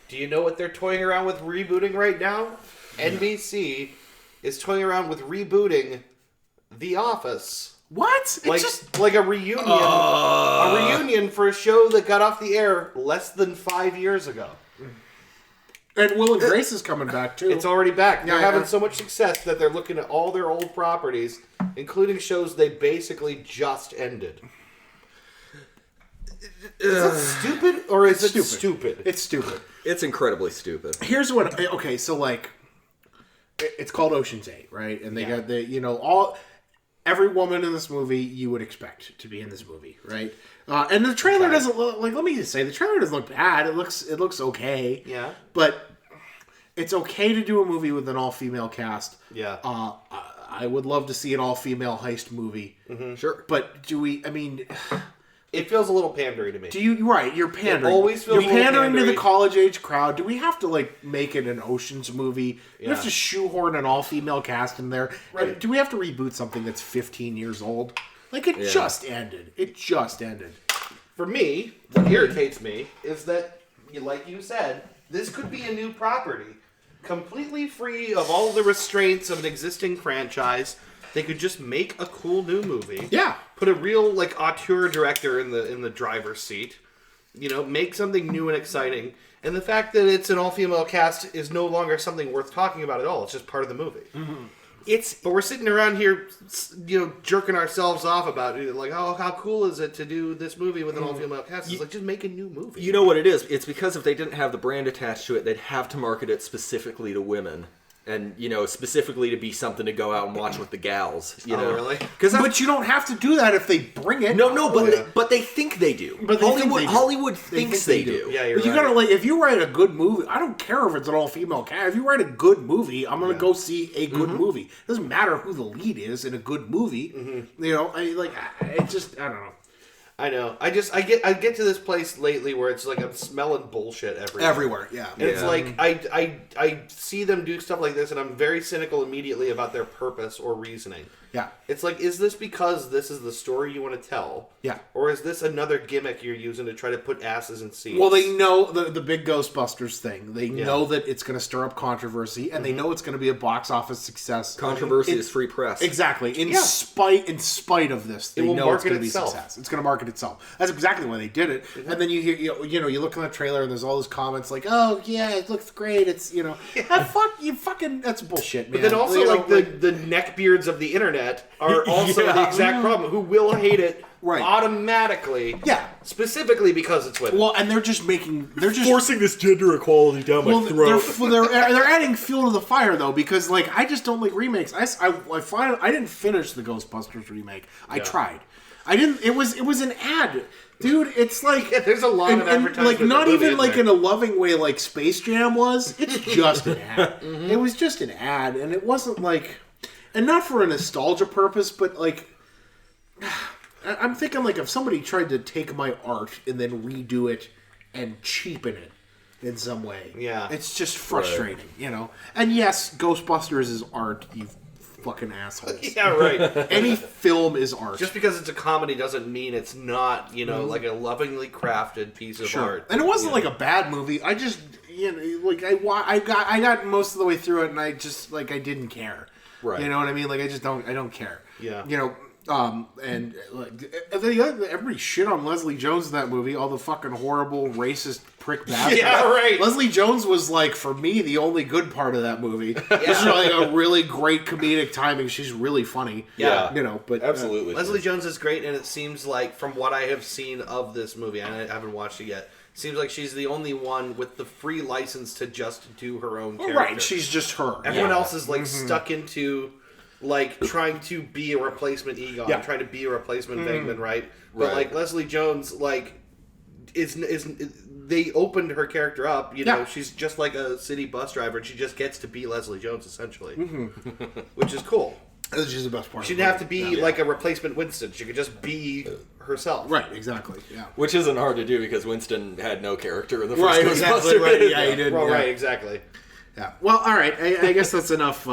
[SPEAKER 2] do you know what they're toying around with rebooting right now? NBC is toying around with rebooting The Office.
[SPEAKER 1] What?
[SPEAKER 2] Like a reunion. A reunion for a show that got off the air less than 5 years ago.
[SPEAKER 1] And Will and Grace is coming back, too.
[SPEAKER 2] It's already back. They're having so much success that they're looking at all their old properties, including shows they basically just ended. Is that stupid, or is it stupid?
[SPEAKER 1] It's stupid.
[SPEAKER 3] It's incredibly stupid.
[SPEAKER 1] Here's what... Okay, so, like... It's called Ocean's 8, right? And they got the... You know, all... Every woman in this movie you would expect to be in this movie, right? And the trailer doesn't look... Like, let me just say, the trailer doesn't look bad. It looks okay.
[SPEAKER 2] Yeah.
[SPEAKER 1] But it's okay to do a movie with an all-female cast.
[SPEAKER 2] Yeah.
[SPEAKER 1] I would love to see an all-female heist movie.
[SPEAKER 3] Mm-hmm. Sure.
[SPEAKER 1] But do we... I mean...
[SPEAKER 2] It feels a little pandery to me.
[SPEAKER 1] You're pandering.
[SPEAKER 2] It always feels
[SPEAKER 1] You're pandering to the
[SPEAKER 2] pandery.
[SPEAKER 1] college-age crowd. Do we have to, like, make it an Ocean's movie? Do we have to shoehorn an all-female cast in there?
[SPEAKER 2] Right.
[SPEAKER 1] And do we have to reboot something that's 15 years old? Like, it just ended. It just ended.
[SPEAKER 2] For me, what irritates me is that, like you said, this could be a new property. Completely free of all the restraints of an existing franchise. They could just make a cool new movie.
[SPEAKER 1] Yeah.
[SPEAKER 2] Put a real, like, auteur director in the driver's seat. You know, make something new and exciting. And the fact that it's an all-female cast is no longer something worth talking about at all. It's just part of the movie.
[SPEAKER 1] Mm-hmm.
[SPEAKER 2] But we're sitting around here, you know, jerking ourselves off about it. Like, oh, how cool is it to do this movie with an all-female cast? It's like, just make a new movie.
[SPEAKER 3] You know what it is? It's because if they didn't have the brand attached to it, they'd have to market it specifically to women. And, you know, specifically to be something to go out and watch with the gals. You know?
[SPEAKER 2] Really?
[SPEAKER 1] But you don't have to do that if they bring it.
[SPEAKER 3] But they think they do.
[SPEAKER 1] But they think they do.
[SPEAKER 3] Hollywood thinks they do.
[SPEAKER 2] Yeah, you're
[SPEAKER 1] But you
[SPEAKER 2] right.
[SPEAKER 1] gotta, like, if you write a good movie, I don't care if it's an all-female cast. If you write a good movie, I'm gonna go see a good movie. It doesn't matter who the lead is in a good movie. You know, I don't know.
[SPEAKER 2] I know. I get to this place lately where it's like I'm smelling bullshit everywhere.
[SPEAKER 1] Yeah.
[SPEAKER 2] And it's like I see them do stuff like this, and I'm very cynical immediately about their purpose or reasoning.
[SPEAKER 1] Yeah.
[SPEAKER 2] It's like, is this because this is the story you want to tell?
[SPEAKER 1] Yeah.
[SPEAKER 2] Or is this another gimmick you're using to try to put asses in seats?
[SPEAKER 1] Well, they know the big Ghostbusters thing. They know that it's going to stir up controversy, and they know it's going to be a box office success.
[SPEAKER 3] Controversy is free press.
[SPEAKER 1] Exactly. In spite of this, they know it's going to be a success. It's going to market itself. That's exactly why they did it. And then you hear, you look in the trailer, and there's all those comments like, "Oh yeah, it looks great." It's that's bullshit, man.
[SPEAKER 2] But then also, the neckbeards of the internet are also the exact problem, who will hate it automatically.
[SPEAKER 1] Yeah.
[SPEAKER 2] Specifically because it's women.
[SPEAKER 1] Well, and they're just
[SPEAKER 3] forcing this gender equality down my throat.
[SPEAKER 1] They're adding fuel to the fire though, because like I just don't like remakes. I didn't finish the Ghostbusters remake. I tried. I didn't. It was an ad, dude. It's like
[SPEAKER 2] there's a lot of advertising.
[SPEAKER 1] Like not even like in a loving way like Space Jam was. It's just an ad. It was just an ad, and it wasn't like, and not for a nostalgia purpose, but like. I'm thinking like if somebody tried to take my art and then redo it and cheapen it in some way.
[SPEAKER 2] Yeah.
[SPEAKER 1] It's just frustrating, you know? And yes, Ghostbusters is art, you fucking assholes.
[SPEAKER 2] Yeah, right.
[SPEAKER 1] Any film is art.
[SPEAKER 2] Just because it's a comedy doesn't mean it's not, like a lovingly crafted piece of art.
[SPEAKER 1] And it wasn't like a bad movie. I just, like I got most of the way through it and I just, like, I didn't care.
[SPEAKER 3] Right.
[SPEAKER 1] You know what I mean? Like, I don't care.
[SPEAKER 2] Yeah.
[SPEAKER 1] You know, and like everybody shit on Leslie Jones in that movie. All the fucking horrible racist prick bastard.
[SPEAKER 2] Yeah, right.
[SPEAKER 1] Leslie Jones was like, for me, the only good part of that movie. This is like a really great comedic timing. She's really funny.
[SPEAKER 2] Yeah.
[SPEAKER 1] You know, but
[SPEAKER 3] absolutely.
[SPEAKER 2] Leslie Jones is great, and it seems like from what I have seen of this movie, and I haven't watched it yet, seems like she's the only one with the free license to just do her own character.
[SPEAKER 1] Right, she's just her.
[SPEAKER 2] Everyone else is like stuck into like trying to be a replacement Egon, trying to be a replacement Venkman, right? But like Leslie Jones, like is they opened her character up. You know, she's just like a city bus driver, and she just gets to be Leslie Jones essentially, which is cool.
[SPEAKER 1] That's just the best part.
[SPEAKER 2] She didn't have to be like a replacement Winston. She could just be herself.
[SPEAKER 1] Right, exactly. Yeah.
[SPEAKER 3] Which isn't hard to do because Winston had no character in the first
[SPEAKER 1] Right, exactly. Right. Yeah, he did.
[SPEAKER 2] Well, right, exactly.
[SPEAKER 1] Yeah. Well, all right. I guess that's enough.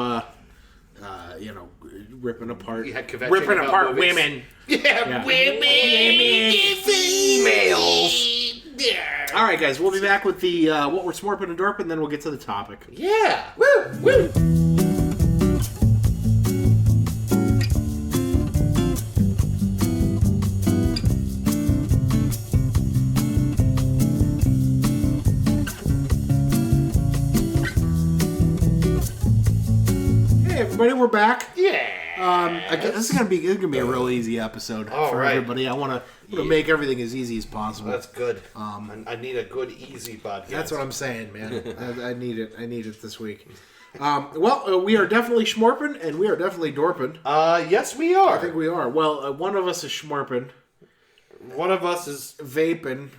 [SPEAKER 1] Ripping apart.
[SPEAKER 2] You had kvetching
[SPEAKER 1] ripping
[SPEAKER 2] about
[SPEAKER 1] apart
[SPEAKER 2] movies.
[SPEAKER 1] women.
[SPEAKER 2] Yeah, women, females. Yeah.
[SPEAKER 1] All right, guys. We'll be back with the what we're smorping and dorping, then we'll get to the topic.
[SPEAKER 2] Yeah. Woo, woo.
[SPEAKER 1] Everybody, we're back.
[SPEAKER 2] Yeah.
[SPEAKER 1] This is gonna be a real easy episode for everybody. I want to make everything as easy as possible.
[SPEAKER 2] That's good. I need a good, easy podcast.
[SPEAKER 1] That's what I'm saying, man. I need it. I need it this week. We are definitely schmorping and we are definitely dorping.
[SPEAKER 2] Yes, we are.
[SPEAKER 1] I think we are. Well, one of us is schmorping.
[SPEAKER 2] One of us is
[SPEAKER 1] vaping.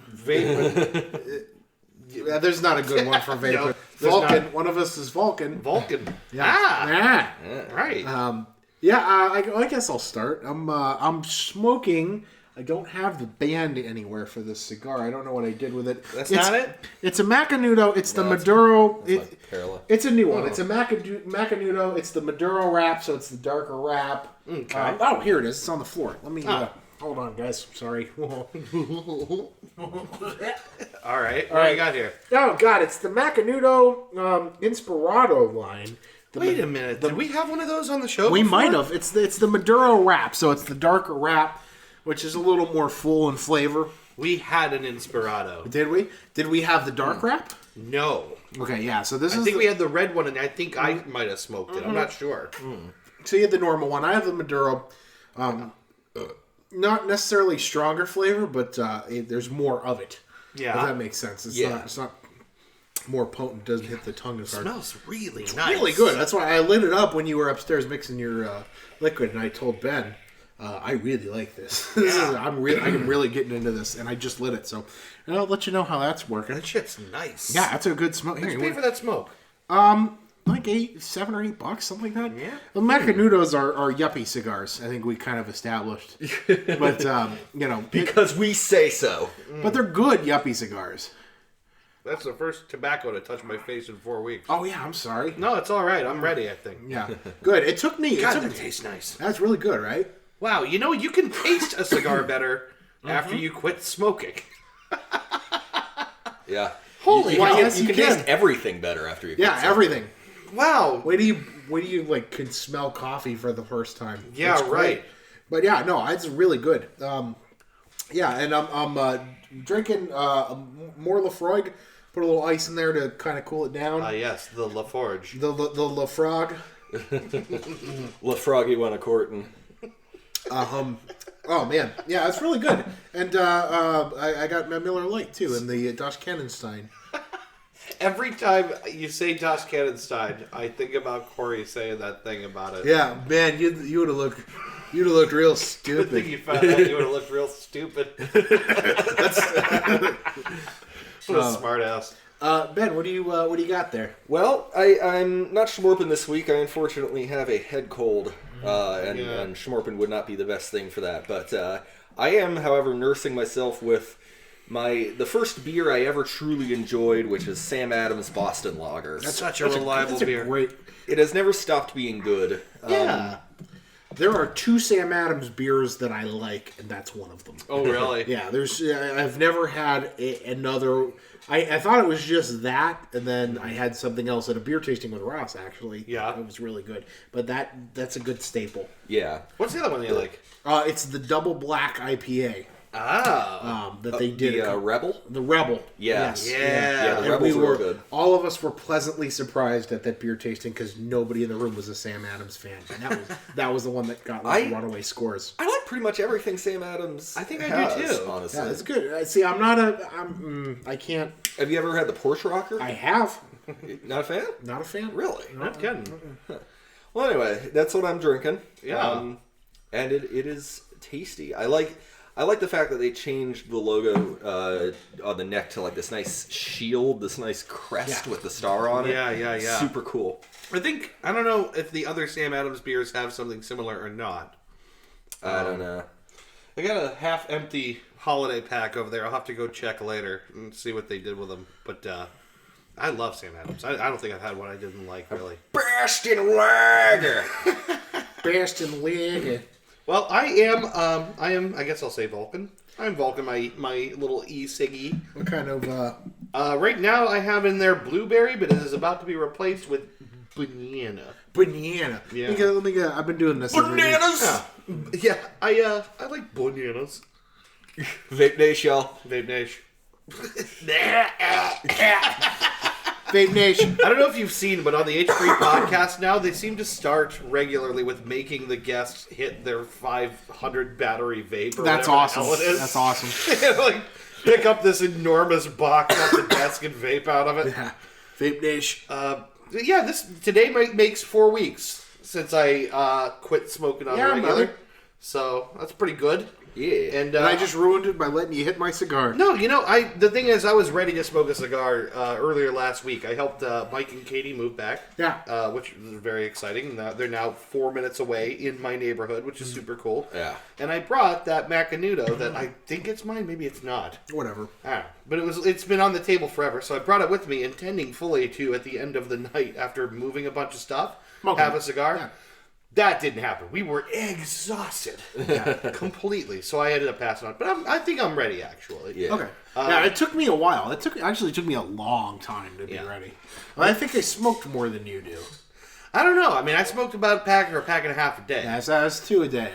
[SPEAKER 1] There's not a good one for vaping.
[SPEAKER 2] No,
[SPEAKER 1] Vulcan.
[SPEAKER 2] not.
[SPEAKER 1] One of us is Vulcan.
[SPEAKER 2] Vulcan.
[SPEAKER 1] Yeah.
[SPEAKER 2] Right.
[SPEAKER 1] I guess I'll start. I'm smoking. I don't have the band anywhere for this cigar. I don't know what I did with it.
[SPEAKER 2] That's not it?
[SPEAKER 1] It's a Macanudo. It's the Maduro.
[SPEAKER 3] It's
[SPEAKER 1] a new one. It's a Macanudo. It's the Maduro wrap, so it's the darker wrap.
[SPEAKER 2] Okay.
[SPEAKER 1] Here it is. It's on the floor. Let me... hold on, guys. Sorry.
[SPEAKER 2] All right. What do you got here?
[SPEAKER 1] Oh, God. It's the Macanudo Inspirado line.
[SPEAKER 2] Wait a minute. Did we have one of those on the show
[SPEAKER 1] We
[SPEAKER 2] before?
[SPEAKER 1] might have. It's the Maduro wrap, so it's the darker wrap, which is a little more full in flavor.
[SPEAKER 2] We had an Inspirado.
[SPEAKER 1] Did we? Did we have the dark wrap?
[SPEAKER 2] No.
[SPEAKER 1] Okay, yeah. So this
[SPEAKER 2] I
[SPEAKER 1] is.
[SPEAKER 2] think we had the red one, and I think I might have smoked it. I'm not sure.
[SPEAKER 1] So you had the normal one. I have the Maduro. Not necessarily stronger flavor, but there's more of it.
[SPEAKER 2] Yeah.
[SPEAKER 1] If that makes sense. It's not more potent. Doesn't hit the tongue as hard.
[SPEAKER 2] Smells really nice.
[SPEAKER 1] Really good. That's why I lit it up when you were upstairs mixing your liquid, and I told Ben, I really like this. I'm really getting into this, and I just lit it. So I'll let you know how that's working.
[SPEAKER 2] That shit's nice.
[SPEAKER 1] Yeah, that's a good smoke.
[SPEAKER 2] How much you pay for that smoke?
[SPEAKER 1] Like $7 or $8, something like that.
[SPEAKER 2] Yeah.
[SPEAKER 1] The Macanudos are yuppie cigars. I think we kind of established, but
[SPEAKER 3] because we say so.
[SPEAKER 1] But they're good yuppie cigars.
[SPEAKER 2] That's the first tobacco to touch my face in 4 weeks.
[SPEAKER 1] Oh yeah, I'm sorry.
[SPEAKER 2] No, it's all right. I'm ready, I think.
[SPEAKER 1] Yeah, good. It took me.
[SPEAKER 2] God, that tastes nice.
[SPEAKER 1] That's really good, right?
[SPEAKER 2] Wow, you can taste a cigar better after you quit smoking.
[SPEAKER 3] Yeah.
[SPEAKER 2] Holy hell.
[SPEAKER 3] You can taste everything better after you quit
[SPEAKER 1] Yeah, everything.
[SPEAKER 2] Wow.
[SPEAKER 1] Wait do you like can smell coffee for the first time?
[SPEAKER 2] Yeah,
[SPEAKER 1] It's great.
[SPEAKER 2] right.
[SPEAKER 1] But yeah, no, it's really good. And I'm drinking more Lafroig. Put a little ice in there to kind of cool it down.
[SPEAKER 2] Yes, the Laforge.
[SPEAKER 1] The Lafrog.
[SPEAKER 3] LaFroggy won a courtin'.
[SPEAKER 1] Oh man, yeah, it's really good. And I got my Miller Lite too, and the Dosh Cannonstein.
[SPEAKER 2] Every time you say Dosh Cannonstein, I think about Corey saying that thing about it.
[SPEAKER 1] Yeah, man, you would have looked real
[SPEAKER 2] Good
[SPEAKER 1] stupid.
[SPEAKER 2] thing you found out. You would have looked real stupid. What a smart ass.
[SPEAKER 1] Ben, what do you got there?
[SPEAKER 3] Well, I'm not schmorping this week. I unfortunately have a head cold, and schmorping would not be the best thing for that. But I am, however, nursing myself with the first beer I ever truly enjoyed, which is Sam Adams Boston Lager.
[SPEAKER 2] That's such a reliable beer.
[SPEAKER 1] Great.
[SPEAKER 3] It has never stopped being good.
[SPEAKER 2] Yeah.
[SPEAKER 1] There are 2 Sam Adams beers that I like, and that's one of them.
[SPEAKER 2] Oh, really?
[SPEAKER 1] Yeah, I've never had another. I thought it was just that, and then I had something else at a beer tasting with Ross, actually.
[SPEAKER 2] Yeah.
[SPEAKER 1] It was really good. But that's a good staple.
[SPEAKER 3] Yeah.
[SPEAKER 2] What's the other one you like?
[SPEAKER 1] It's the Double Black IPA. That they did.
[SPEAKER 3] The Rebel?
[SPEAKER 1] The Rebel.
[SPEAKER 3] Yes.
[SPEAKER 2] Yeah.
[SPEAKER 3] Yeah, the
[SPEAKER 1] And
[SPEAKER 3] Rebels were good.
[SPEAKER 1] all of us were pleasantly surprised at that beer tasting because nobody in the room was a Sam Adams fan. And that was the one that got runaway scores.
[SPEAKER 3] I like pretty much everything Sam Adams
[SPEAKER 2] I think I
[SPEAKER 3] has,
[SPEAKER 2] do too.
[SPEAKER 3] honestly.
[SPEAKER 1] Yeah, it's good. See, I can't.
[SPEAKER 3] Have you ever had the Porsche Rocker?
[SPEAKER 1] I have.
[SPEAKER 3] Not a fan?
[SPEAKER 1] Not a fan.
[SPEAKER 3] Really?
[SPEAKER 2] Not kidding.
[SPEAKER 3] Well, anyway, that's what I'm drinking.
[SPEAKER 2] Yeah.
[SPEAKER 3] And it is tasty. I like I like the fact that they changed the logo on the neck to like this nice shield, this nice crest with the star on it.
[SPEAKER 2] Yeah.
[SPEAKER 3] Super cool.
[SPEAKER 2] I don't know if the other Sam Adams beers have something similar or not.
[SPEAKER 3] I don't know.
[SPEAKER 2] I got a half-empty holiday pack over there. I'll have to go check later and see what they did with them. But I love Sam Adams. I don't think I've had one I didn't like, really.
[SPEAKER 3] Best in lager.
[SPEAKER 1] Best in lager.
[SPEAKER 2] Well, I am, I guess I'll say Vulcan. I'm Vulcan, my little Siggy.
[SPEAKER 1] What kind of,
[SPEAKER 2] Right now I have in there blueberry, but it is about to be replaced with banana.
[SPEAKER 1] Banana.
[SPEAKER 2] Yeah.
[SPEAKER 1] Let me get, I've been doing this.
[SPEAKER 3] Bananas!
[SPEAKER 2] Yeah, I like bananas.
[SPEAKER 3] Vape Nation, y'all.
[SPEAKER 2] Vape Nation.
[SPEAKER 1] Vape Nation.
[SPEAKER 2] I don't know if you've seen, but on the H3 podcast now, they seem to start regularly with making the guests hit their 500 battery vape. Or
[SPEAKER 1] That's
[SPEAKER 2] whatever
[SPEAKER 1] awesome.
[SPEAKER 2] The hell it is.
[SPEAKER 1] That's awesome.
[SPEAKER 2] And, like, pick up this enormous box off the desk and vape out of it.
[SPEAKER 1] Yeah. Vape Nation.
[SPEAKER 2] Yeah, today makes 4 weeks since I quit smoking on the regular.
[SPEAKER 1] brother.
[SPEAKER 2] So that's pretty good.
[SPEAKER 3] Yeah.
[SPEAKER 2] And
[SPEAKER 1] I just ruined it by letting you hit my cigar.
[SPEAKER 2] No, the thing is, I was ready to smoke a cigar earlier last week. I helped Mike and Katie move back.
[SPEAKER 1] Yeah.
[SPEAKER 2] Which is very exciting. They're now 4 minutes away in my neighborhood, which is super cool.
[SPEAKER 3] Yeah.
[SPEAKER 2] And I brought that Macanudo that I think it's mine, maybe it's not.
[SPEAKER 1] Whatever.
[SPEAKER 2] But it's been on the table forever, so I brought it with me, intending fully to, at the end of the night, after moving a bunch of stuff, have a cigar.
[SPEAKER 1] Yeah.
[SPEAKER 2] That didn't happen. We were exhausted. Completely. So I ended up passing on. But I think I'm ready, actually.
[SPEAKER 3] Yeah.
[SPEAKER 1] Okay. Yeah, it took me a while. It actually took me a long time to be ready. I think I smoked more than you do.
[SPEAKER 2] I don't know. I mean, I smoked about a pack or a pack and a half a day.
[SPEAKER 1] Yeah, I was 2 a day.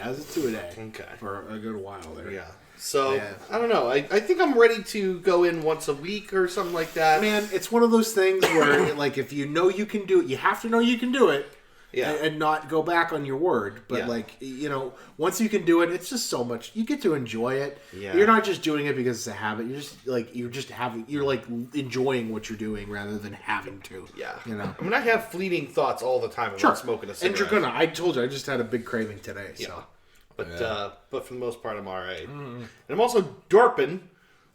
[SPEAKER 2] Okay.
[SPEAKER 1] For a good while there.
[SPEAKER 2] Yeah. So, I don't know. I think I'm ready to go in once a week or something like that.
[SPEAKER 1] Man, it's one of those things where, like, if you know you can do it, you have to know you can do it.
[SPEAKER 2] Yeah.
[SPEAKER 1] And not go back on your word. But, once you can do it, it's just so much. You get to enjoy it.
[SPEAKER 2] Yeah.
[SPEAKER 1] You're not just doing it because it's a habit. You're enjoying what you're doing rather than having to.
[SPEAKER 2] Yeah.
[SPEAKER 1] I
[SPEAKER 2] mean, I have fleeting thoughts all the time about smoking a cigarette.
[SPEAKER 1] And you're gonna. I told you, I just had a big craving today. So.
[SPEAKER 2] Yeah. But for the most part, I'm all right. And I'm also dorping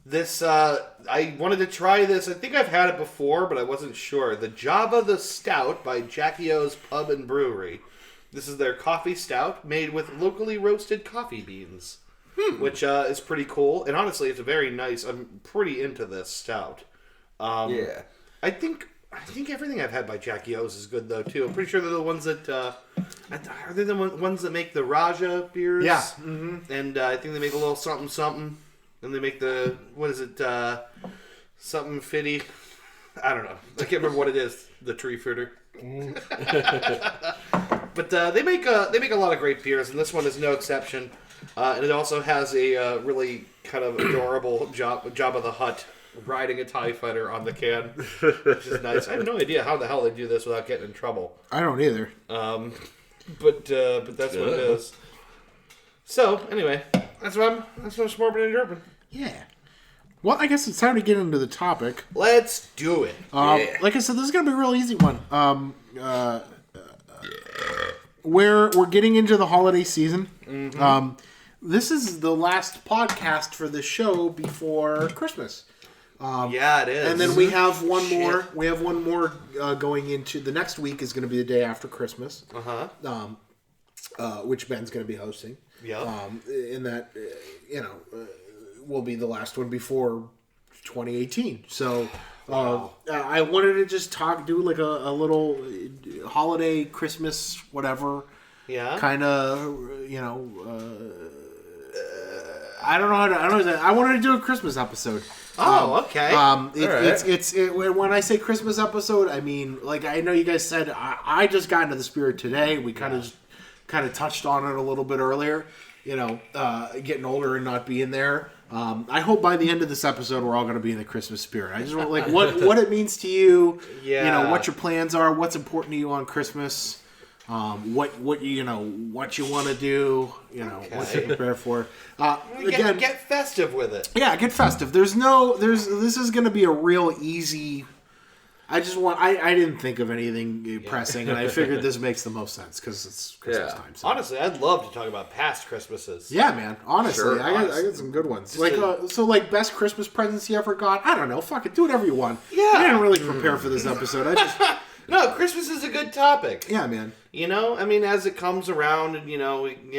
[SPEAKER 2] this. I wanted to try this. I think I've had it before, but I wasn't sure. The Java the Stout by Jackie O's Pub and Brewery. This is their coffee stout made with locally roasted coffee beans, which is pretty cool. And honestly, it's a very nice. I'm pretty into this stout.
[SPEAKER 3] Yeah.
[SPEAKER 2] I think everything I've had by Jackie O's is good though too. I'm pretty sure they're the ones that are they the ones that make the Raja beers?
[SPEAKER 1] Yeah. Mm-hmm.
[SPEAKER 2] And I think they make a little something, and they make the something Figgy. I don't know. I can't remember what it is. The tree fruiter. But they make a lot of great beers, and this one is no exception. And it also has a really kind of adorable Jabba the Hutt riding a TIE fighter on the can, which is nice. I have no idea how the hell they do this without getting in trouble.
[SPEAKER 1] I don't either.
[SPEAKER 2] But that's what it is. So anyway, that's what I'm smorping and derping.
[SPEAKER 1] Yeah. Well, I guess it's time to get into the topic.
[SPEAKER 2] Let's do it.
[SPEAKER 1] Like I said, this is gonna be a real easy one. We're getting into the holiday season. Mm-hmm. This is the last podcast for the show before Christmas.
[SPEAKER 2] Yeah, it is.
[SPEAKER 1] And then we have one more. We have one more going into the next week. Is going to be the day after Christmas. Which Ben's going to be hosting.
[SPEAKER 2] Yeah.
[SPEAKER 1] In that, will be the last one before 2018. So. I wanted to just do like a little holiday, Christmas, whatever.
[SPEAKER 2] Yeah.
[SPEAKER 1] Kind of, I don't know how to. I wanted to do a Christmas episode.
[SPEAKER 2] Oh, okay.
[SPEAKER 1] It's when I say Christmas episode, I mean, like, I know you guys said I just got into the spirit today. We kind of touched on it a little bit earlier. Getting older and not being there. I hope by the end of this episode we're all going to be in the Christmas spirit. I just want what it means to you.
[SPEAKER 2] Yeah.
[SPEAKER 1] What your plans are, what's important to you on Christmas. What you want to do. What to prepare for. Again,
[SPEAKER 2] get festive with it.
[SPEAKER 1] Yeah, get festive. This is going to be a real easy. I didn't think of anything pressing, and I figured this makes the most sense because it's Christmas time. So.
[SPEAKER 2] Honestly, I'd love to talk about past Christmases.
[SPEAKER 1] Yeah, man. Honestly,
[SPEAKER 3] Sure,
[SPEAKER 1] I got some good ones. Like best Christmas presents you ever got? I don't know. Fuck it. Do whatever you want.
[SPEAKER 2] Yeah.
[SPEAKER 1] I didn't really prepare for this episode. I just...
[SPEAKER 2] No, Christmas is a good topic.
[SPEAKER 1] Yeah, man.
[SPEAKER 2] You know, I mean, as it comes around and, you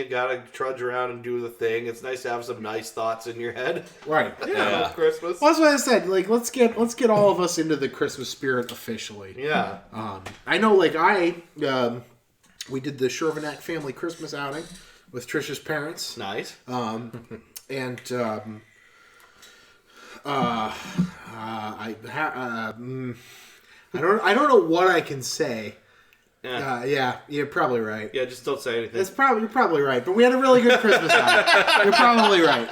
[SPEAKER 2] gotta trudge around and do the thing, it's nice to have some nice thoughts in your head.
[SPEAKER 1] Right.
[SPEAKER 2] Yeah. Christmas.
[SPEAKER 1] Well, that's what I said. Like, let's get all of us into the Christmas spirit officially.
[SPEAKER 2] Yeah.
[SPEAKER 1] I know, like, we did the Shervanack family Christmas outing with Trisha's parents.
[SPEAKER 2] Nice.
[SPEAKER 1] I don't know what I can say.
[SPEAKER 2] Yeah.
[SPEAKER 1] You're probably right.
[SPEAKER 2] Yeah, just don't say anything.
[SPEAKER 1] You're probably right. But we had a really good Christmas outing. You're probably right.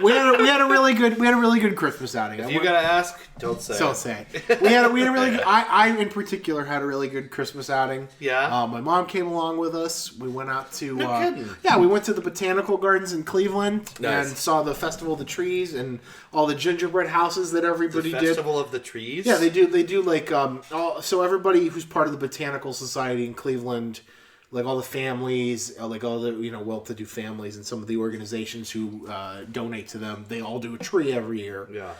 [SPEAKER 1] We had a really good Christmas outing.
[SPEAKER 2] If you gotta ask, don't say.
[SPEAKER 1] Don't say it. We had a really good. I in particular had a really good Christmas outing.
[SPEAKER 2] Yeah.
[SPEAKER 1] My mom came along with us. We went out to.
[SPEAKER 2] No kidding.
[SPEAKER 1] Yeah, we went to the botanical gardens in Cleveland
[SPEAKER 3] Nice.
[SPEAKER 1] and saw the Festival of the Trees and all the gingerbread houses that everybody
[SPEAKER 2] The
[SPEAKER 1] did.
[SPEAKER 2] Festival of the Trees?
[SPEAKER 1] Yeah, they do like so everybody who's part of the Botanical Society in Cleveland, like all the families, like all the well-to-do families and some of the organizations who donate to them, they all do a tree every year.
[SPEAKER 2] Yeah.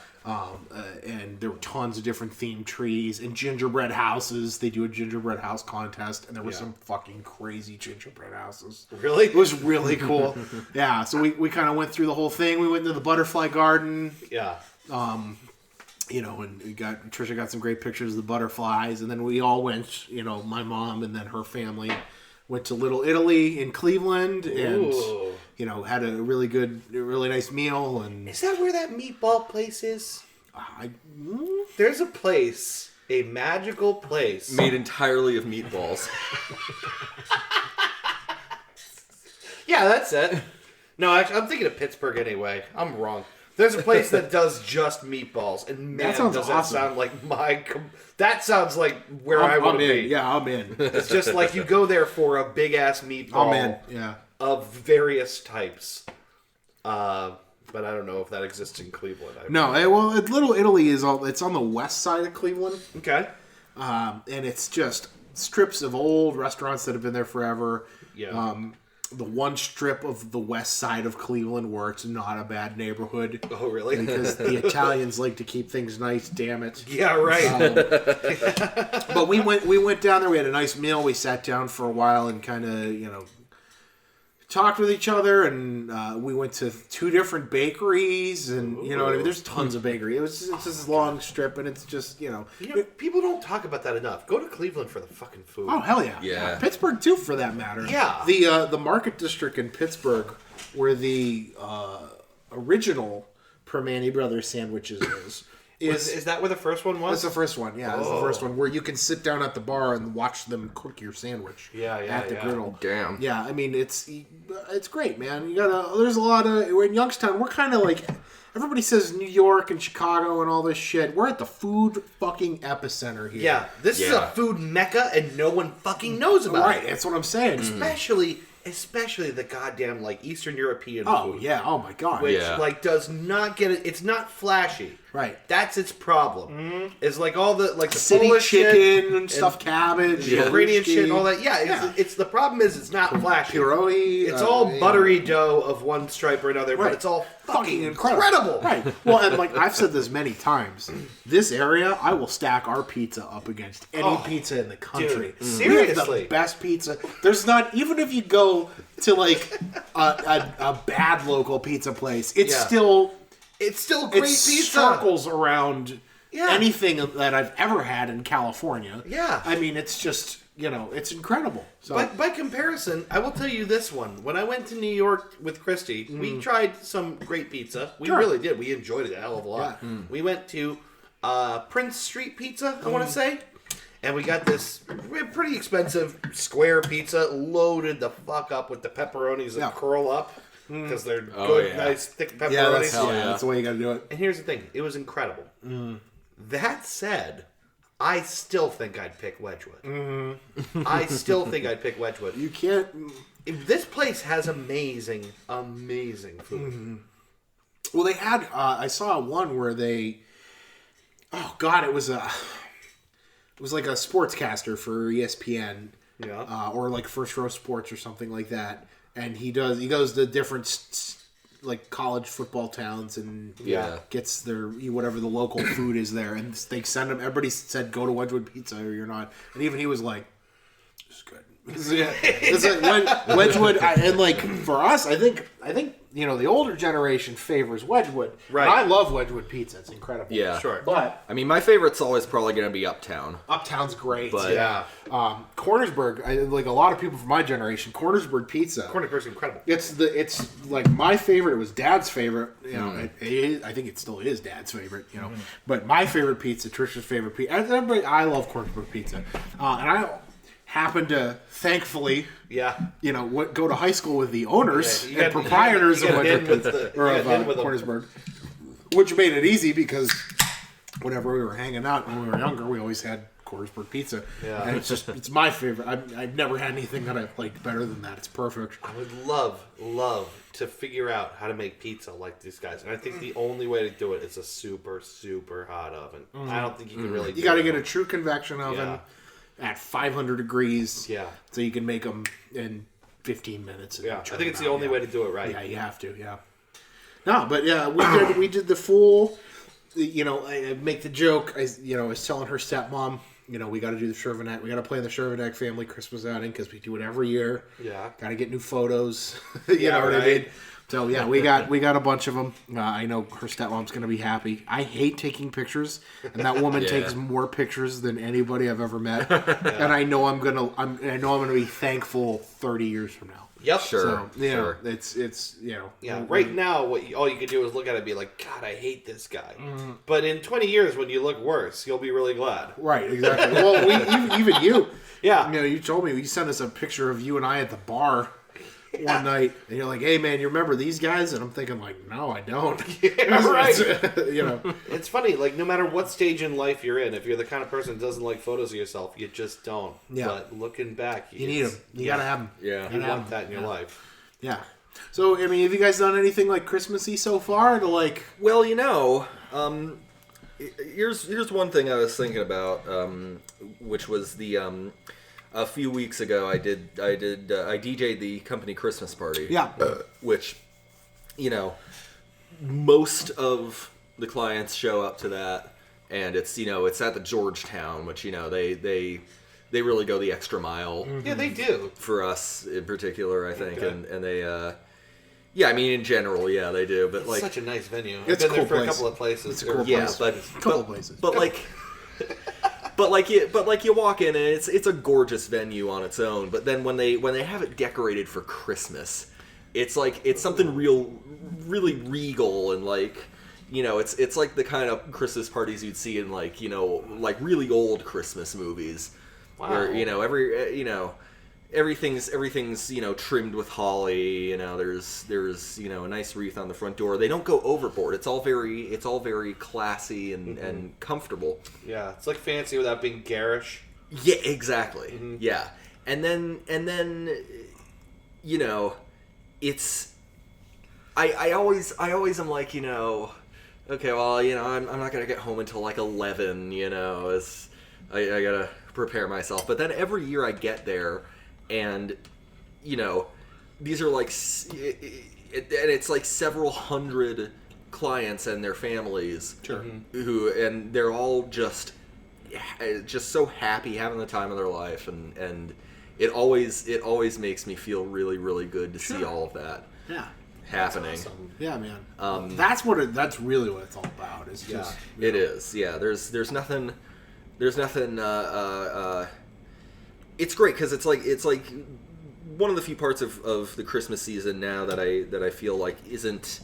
[SPEAKER 1] And there were tons of different themed trees and gingerbread houses. They do a gingerbread house contest, and there were some fucking crazy gingerbread houses.
[SPEAKER 2] Really?
[SPEAKER 1] It was really cool. Yeah, so we kind of went through the whole thing. We went into the butterfly garden.
[SPEAKER 2] Yeah.
[SPEAKER 1] And Trisha got some great pictures of the butterflies, and then we all went, my mom and then her family went to Little Italy in Cleveland and, had a really nice meal. And
[SPEAKER 2] Is that where that meatball place is?
[SPEAKER 1] I
[SPEAKER 2] There's a place, a magical place.
[SPEAKER 3] Made entirely of meatballs.
[SPEAKER 2] Yeah, that's it. No, actually, I'm thinking of Pittsburgh anyway. I'm wrong. There's a place that does just meatballs, and man,
[SPEAKER 1] That sounds
[SPEAKER 2] does
[SPEAKER 1] awesome.
[SPEAKER 2] that sound like that sounds like where I want to be.
[SPEAKER 1] Yeah, I'm in.
[SPEAKER 2] It's just like you go there for a big ass meatball.
[SPEAKER 1] I'm in. Yeah.
[SPEAKER 2] Of various types. But I don't know if that exists in Cleveland.
[SPEAKER 1] Little Italy it's on the west side of Cleveland.
[SPEAKER 2] Okay.
[SPEAKER 1] And it's just strips of old restaurants that have been there forever.
[SPEAKER 2] Yeah.
[SPEAKER 1] The one strip of the west side of Cleveland where it's not a bad neighborhood.
[SPEAKER 2] Oh, really?
[SPEAKER 1] Because the Italians like to keep things nice, damn it.
[SPEAKER 2] Yeah, right.
[SPEAKER 1] But we went down there, we had a nice meal, we sat down for a while and kind of, talked with each other, and we went to 2 different bakeries, and what I mean, there's tons of bakery. It's just this long strip, and it's just
[SPEAKER 2] People don't talk about that enough. Go to Cleveland for the fucking food.
[SPEAKER 1] oh hell yeah.
[SPEAKER 3] Yeah.
[SPEAKER 1] Pittsburgh too, for that matter.
[SPEAKER 2] Yeah.
[SPEAKER 1] The Market District in Pittsburgh, where the original Permane Brothers sandwiches
[SPEAKER 2] Is that where the first one was?
[SPEAKER 1] That's the first one, yeah. That's the first one where you can sit down at the bar and watch them cook your sandwich. At the griddle.
[SPEAKER 3] Damn.
[SPEAKER 1] Yeah, I mean it's great, man. There's a lot of we're in Youngstown. We're kind of like everybody says New York and Chicago and all this shit. We're at the food fucking epicenter here.
[SPEAKER 2] Yeah, this is a food mecca, and no one fucking knows about
[SPEAKER 1] right.
[SPEAKER 2] it.
[SPEAKER 1] That's what I'm saying.
[SPEAKER 2] Especially the goddamn Eastern European
[SPEAKER 1] Oh
[SPEAKER 2] food.
[SPEAKER 1] yeah. Oh my god.
[SPEAKER 2] Which does not get it. It's not flashy.
[SPEAKER 1] Right.
[SPEAKER 2] That's its problem. It's like all the the
[SPEAKER 1] City
[SPEAKER 2] Polish
[SPEAKER 1] chicken
[SPEAKER 2] shit
[SPEAKER 1] and stuffed cabbage,
[SPEAKER 2] Ukrainian
[SPEAKER 1] Ruski.
[SPEAKER 2] shit, all that. Yeah, it's the problem is it's not flashy.
[SPEAKER 1] Pierogi.
[SPEAKER 2] It's all buttery dough of one stripe or another, but it's all fucking incredible.
[SPEAKER 1] Right. Well, and I've said this many times, this area, I will stack our pizza up against any pizza in the country.
[SPEAKER 2] Dude, seriously.
[SPEAKER 1] We have the best pizza. There's not, even if you go to a bad local pizza place, it's still
[SPEAKER 2] great pizza.
[SPEAKER 1] Circles around anything that I've ever had in California.
[SPEAKER 2] Yeah.
[SPEAKER 1] I mean, it's just, it's incredible. So
[SPEAKER 2] By comparison, I will tell you this one. When I went to New York with Christy, we tried some great pizza. We really did. We enjoyed it a hell of a lot.
[SPEAKER 1] Yeah.
[SPEAKER 2] We went to Prince Street Pizza, I want to say. And we got this pretty expensive square pizza, loaded the fuck up with the pepperonis that curl up. Because they're good, nice, thick pepperonis.
[SPEAKER 1] That's the way you gotta do it.
[SPEAKER 2] And here's the thing. It was incredible. That said, I still think I'd pick Wedgwood. I still think I'd pick Wedgwood.
[SPEAKER 1] You can't...
[SPEAKER 2] This place has amazing, amazing food.
[SPEAKER 1] Well, they had... I saw one where they... Oh, God, it was a... was like a sportscaster for ESPN,
[SPEAKER 2] or
[SPEAKER 1] like First Row Sports or something like that. And he goes to different like college football towns and gets their whatever the local food is there, and they send him. Everybody said go to Wedgwood Pizza or you're not, and even he was like, "It's good." It's like Wedgwood, and like for us, I think the older generation favors Wedgwood.
[SPEAKER 2] Right.
[SPEAKER 1] And I love Wedgwood Pizza; it's incredible.
[SPEAKER 3] Yeah,
[SPEAKER 2] sure.
[SPEAKER 1] But
[SPEAKER 3] I mean, my favorite's always probably going to be Uptown.
[SPEAKER 1] Uptown's great.
[SPEAKER 3] But
[SPEAKER 1] Cornersburg, like a lot of people from my generation, Cornersburg Pizza.
[SPEAKER 2] Cornersburg's incredible.
[SPEAKER 1] It's like my favorite. It was Dad's favorite. You know, I think it still is Dad's favorite. You know, but my favorite pizza, Trisha's favorite pizza. I love Cornersburg Pizza, and I happen to thankfully, go to high school with the owners and proprietors of Cornersburg, which made it easy because whenever we were hanging out when we were younger, we always had Cornersburg Pizza. Yeah. And it's my favorite. I've never had anything that I've liked better than that. It's perfect.
[SPEAKER 2] I would love to figure out how to make pizza like these guys. And I think the only way to do it is a super, super hot oven. I don't think you can really do it.
[SPEAKER 1] You got to get a true convection oven at 500 degrees.
[SPEAKER 2] Yeah.
[SPEAKER 1] So you can make them in 15 minutes.
[SPEAKER 2] I think it's the only way to do it right.
[SPEAKER 1] Yeah, you have to, No, but we did the full, I make the joke, I was telling her stepmom, we got to do the Shervanek. We got to play the Shervanek family Christmas outing because we do it every year.
[SPEAKER 2] Yeah.
[SPEAKER 1] Got to get new photos. You know what I mean? So we got a bunch of them. I know her stepmom's gonna be happy. I hate taking pictures, and that woman takes more pictures than anybody I've ever met. And I know I'm gonna be thankful 30 years from now.
[SPEAKER 2] Yep.
[SPEAKER 3] Sure.
[SPEAKER 1] So,
[SPEAKER 3] sure.
[SPEAKER 1] It's
[SPEAKER 2] Right now, all you can do is look at it and be like, God, I hate this guy. Mm-hmm. But in 20 years, when you look worse, you'll be really glad.
[SPEAKER 1] Right. Exactly. Well, even you.
[SPEAKER 2] Yeah.
[SPEAKER 1] You told me you sent us a picture of you and I at the bar. One night, and you're like, "Hey, man, you remember these guys?" And I'm thinking, like, "No, I don't."
[SPEAKER 2] Right.
[SPEAKER 1] It's
[SPEAKER 2] funny. Like, no matter what stage in life you're in, if you're the kind of person that doesn't like photos of yourself, you just don't. Yeah. But looking back,
[SPEAKER 1] you need them. You gotta have them.
[SPEAKER 2] Yeah. You want that in your life.
[SPEAKER 1] Yeah. So, I mean, have you guys done anything like Christmassy so far? To like,
[SPEAKER 3] well, here's one thing I was thinking about, which was the. A few weeks ago, I DJ'd the company Christmas party.
[SPEAKER 1] Yeah.
[SPEAKER 3] Which, most of the clients show up to that, and it's at the Georgetown, which they really go the extra mile.
[SPEAKER 2] Mm-hmm. Yeah, they do.
[SPEAKER 3] For us in particular, I think, and they. I mean, in general, they do. But
[SPEAKER 2] it's such a nice venue.
[SPEAKER 1] It's
[SPEAKER 2] I've been there for
[SPEAKER 1] place.
[SPEAKER 2] a couple of places.
[SPEAKER 1] It's a cool place.
[SPEAKER 3] But
[SPEAKER 1] a couple of places.
[SPEAKER 3] But like. But you walk in and it's a gorgeous venue on its own. But then when they have it decorated for Christmas, it's something really regal and it's like the kind of Christmas parties you'd see in like really old Christmas movies. Wow. Where everything's trimmed with holly. There's a nice wreath on the front door. They don't go overboard. It's all very classy and comfortable.
[SPEAKER 2] Yeah, it's like fancy without being garish.
[SPEAKER 3] Yeah, exactly. Mm-hmm. Yeah, and then it's I always am like okay, well I'm not gonna get home until like 11. As I gotta prepare myself. But then every year I get there. And, these are like, and it's like several hundred clients and their families.
[SPEAKER 1] Sure.
[SPEAKER 3] And they're all just so happy, having the time of their life, and it always makes me feel really, really good to see all of that.
[SPEAKER 1] Yeah.
[SPEAKER 3] Happening.
[SPEAKER 2] Awesome.
[SPEAKER 1] Yeah, man. That's really what it's all about. It's just
[SPEAKER 3] it is. Yeah. There's nothing. It's great because it's like one of the few parts of the Christmas season now that I feel like isn't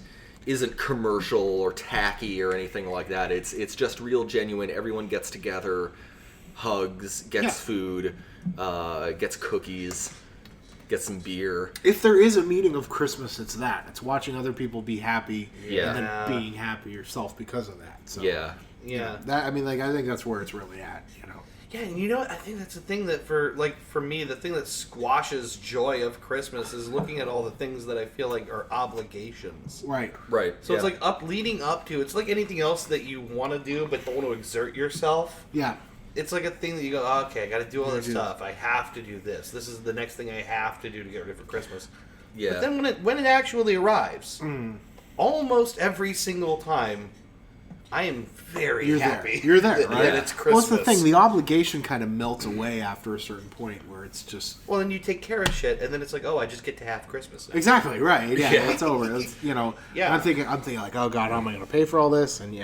[SPEAKER 3] commercial or tacky or anything like that. It's just real genuine. Everyone gets together, hugs, gets food, gets cookies, gets some beer.
[SPEAKER 1] If there is a meaning of Christmas, it's that. It's watching other people be happy and then being happy yourself because of that. So,
[SPEAKER 2] yeah.
[SPEAKER 1] That I think that's where it's really at.
[SPEAKER 2] Yeah, and I think that's the thing that for me, the thing that squashes joy of Christmas is looking at all the things that I feel like are obligations.
[SPEAKER 1] Right.
[SPEAKER 2] So it's like leading up to, it's like anything else that you want to do but don't want to exert yourself.
[SPEAKER 1] Yeah.
[SPEAKER 2] it's like a thing that you go, oh, okay, I got to do all this stuff. I have to do this. This is the next thing I have to do to get ready for Christmas.
[SPEAKER 3] Yeah.
[SPEAKER 2] But then when it actually arrives, almost every single time, I am very happy.
[SPEAKER 1] You're there, right?
[SPEAKER 2] That it's Christmas.
[SPEAKER 1] Well, that's the thing. The obligation kind of melts away after a certain point where it's just...
[SPEAKER 2] Well, then you take care of shit, and then it's like, oh, I just get to have Christmas now.
[SPEAKER 1] Exactly, right. Yeah, it's over. It's,
[SPEAKER 2] Yeah.
[SPEAKER 1] I'm thinking like, oh, God, how am I going to pay for all this? And,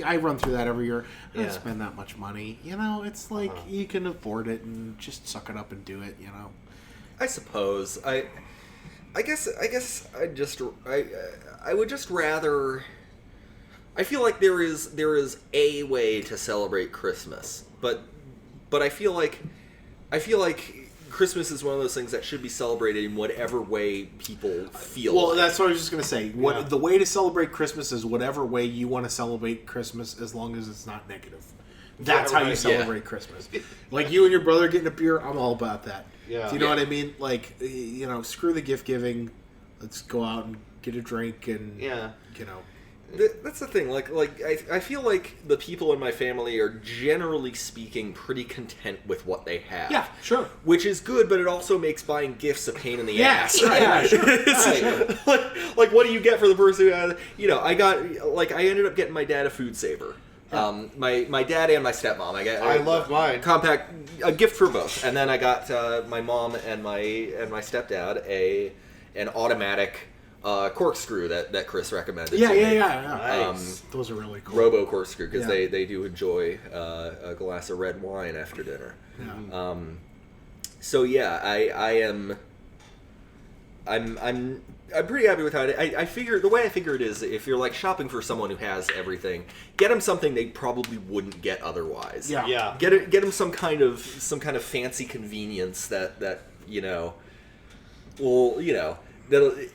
[SPEAKER 1] I run through that every year. I don't spend that much money. It's like you can afford it and just suck it up and do it,
[SPEAKER 3] I suppose. I guess I would just rather... I feel like there is a way to celebrate Christmas, but I feel like Christmas is one of those things that should be celebrated in whatever way people feel.
[SPEAKER 1] Well,
[SPEAKER 3] like.
[SPEAKER 1] that's what I was just going to say. The way to celebrate Christmas is whatever way you want to celebrate Christmas, as long as it's not negative. That's how you celebrate Christmas. Like you and your brother getting a beer, I'm all about that.
[SPEAKER 2] Yeah.
[SPEAKER 1] Do you know what I mean? Like, screw the gift giving. Let's go out and get a drink and
[SPEAKER 3] That's the thing. Like I feel like the people in my family are generally speaking pretty content with what they have.
[SPEAKER 1] Yeah, sure.
[SPEAKER 3] Which is good, but it also makes buying gifts a pain in the ass.
[SPEAKER 1] Right. Yeah, sure.
[SPEAKER 3] Like, what do you get for the person who has? I ended up getting my dad a food saver. My dad and my stepmom.
[SPEAKER 2] I love mine.
[SPEAKER 3] A gift for both, and then I got my mom and my stepdad an automatic. Corkscrew that Chris recommended.
[SPEAKER 1] Yeah. Nice. Those are really cool.
[SPEAKER 3] Robo corkscrew, because they do enjoy a glass of red wine after dinner.
[SPEAKER 1] Yeah.
[SPEAKER 3] So yeah, I'm pretty happy with how I figure. The way I figure it is, if you're like shopping for someone who has everything, get them something they probably wouldn't get otherwise.
[SPEAKER 2] Yeah.
[SPEAKER 3] Get them some kind of fancy convenience that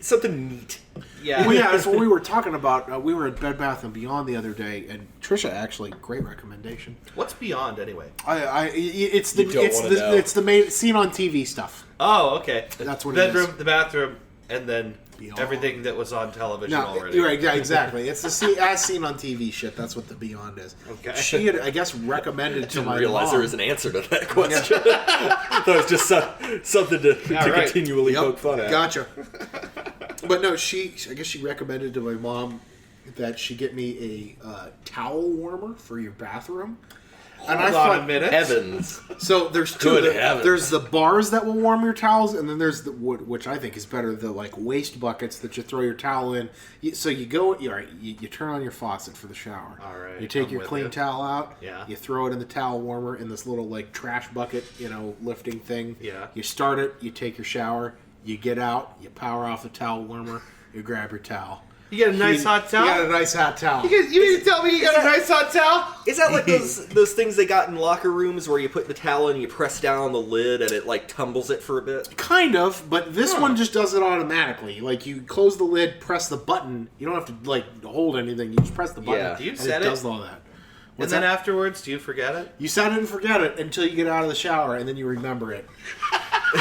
[SPEAKER 3] something neat.
[SPEAKER 1] Yeah. Well, yeah, that's what we were talking about. We were at Bed Bath & Beyond the other day, and Trisha actually, great recommendation.
[SPEAKER 2] What's Beyond anyway?
[SPEAKER 1] It's the main scene on TV stuff.
[SPEAKER 2] Oh, okay.
[SPEAKER 1] That's what
[SPEAKER 2] bedroom,
[SPEAKER 1] it is.
[SPEAKER 2] The bathroom, and then
[SPEAKER 1] Beyond.
[SPEAKER 2] Everything that was on television already.
[SPEAKER 1] Right, yeah, exactly. It's the as seen on TV shit. That's what the Beyond is.
[SPEAKER 2] Okay.
[SPEAKER 1] She had, I guess, recommended to my mom.
[SPEAKER 3] I didn't realize there was an answer to that question. That was just something to continually poke fun at.
[SPEAKER 1] Gotcha. But no, I guess she recommended to my mom that she get me a towel warmer for your bathroom. And
[SPEAKER 2] Hold on a minute.
[SPEAKER 3] Heavens.
[SPEAKER 1] So there's two.
[SPEAKER 3] Heavens.
[SPEAKER 1] There's the bars that will warm your towels, and then there's the wood, which I think is better. The waste buckets that you throw your towel in. So you go, you turn on your faucet for the shower.
[SPEAKER 2] All right.
[SPEAKER 1] You take your clean towel out.
[SPEAKER 2] Yeah.
[SPEAKER 1] You throw it in the towel warmer in this little trash bucket, lifting thing.
[SPEAKER 2] Yeah.
[SPEAKER 1] You start it. You take your shower. You get out. You power off the towel warmer. You grab your towel.
[SPEAKER 2] You get a nice hot towel?
[SPEAKER 1] You got a nice hot towel.
[SPEAKER 2] You mean to tell me you got a nice hot towel?
[SPEAKER 3] Is that like those things they got in locker rooms where you put the towel and you press down on the lid and it tumbles it for a bit?
[SPEAKER 1] Kind of, but this one just does it automatically. You close the lid, press the button. You don't have to hold anything. You just press the button.
[SPEAKER 3] Yeah.
[SPEAKER 2] Do you
[SPEAKER 1] and
[SPEAKER 2] set
[SPEAKER 1] it does all that.
[SPEAKER 2] And then afterwards, do you forget it?
[SPEAKER 1] You set it and forget it until you get out of the shower, and then you remember it.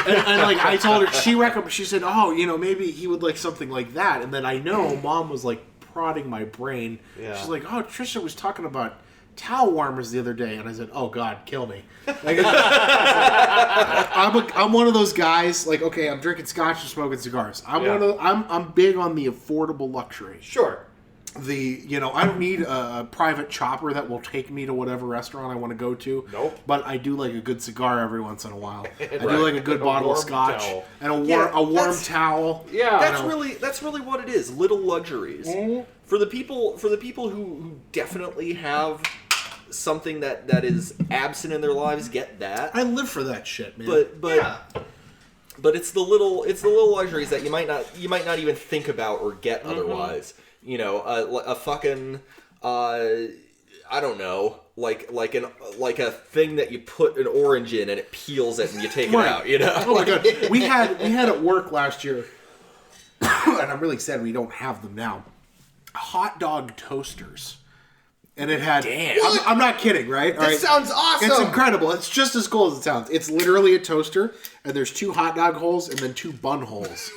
[SPEAKER 1] and I told her, she said, oh, maybe he would like something like that. And then I know Mom was prodding my brain.
[SPEAKER 2] Yeah.
[SPEAKER 1] She's like, oh, Trisha was talking about towel warmers the other day, and I said, oh God, kill me. I'm one of those guys. Okay, I'm drinking scotch and smoking cigars. I'm big on the affordable luxury.
[SPEAKER 2] Sure.
[SPEAKER 1] I don't need a private chopper that will take me to whatever restaurant I want to go to.
[SPEAKER 2] Nope.
[SPEAKER 1] But I do like a good cigar every once in a while. I do like a good bottle of scotch
[SPEAKER 2] towel.
[SPEAKER 1] and a warm towel.
[SPEAKER 2] Yeah.
[SPEAKER 3] That's really what it is. Little luxuries. Mm-hmm. For the people who definitely have something that is absent in their lives, get that.
[SPEAKER 1] I live for that shit, man.
[SPEAKER 3] But it's the little luxuries that you might not even think about or get otherwise. A fucking I don't know, like a thing that you put an orange in and it peels it and you take it out.
[SPEAKER 1] Oh my God, we had at work last year, and I'm really sad we don't have them now. Hot dog toasters. And it had...
[SPEAKER 3] Damn.
[SPEAKER 1] I'm not kidding, right?
[SPEAKER 2] This sounds awesome!
[SPEAKER 1] It's incredible. It's just as cool as it sounds. It's literally a toaster, and there's 2 hot dog holes and then 2 bun holes.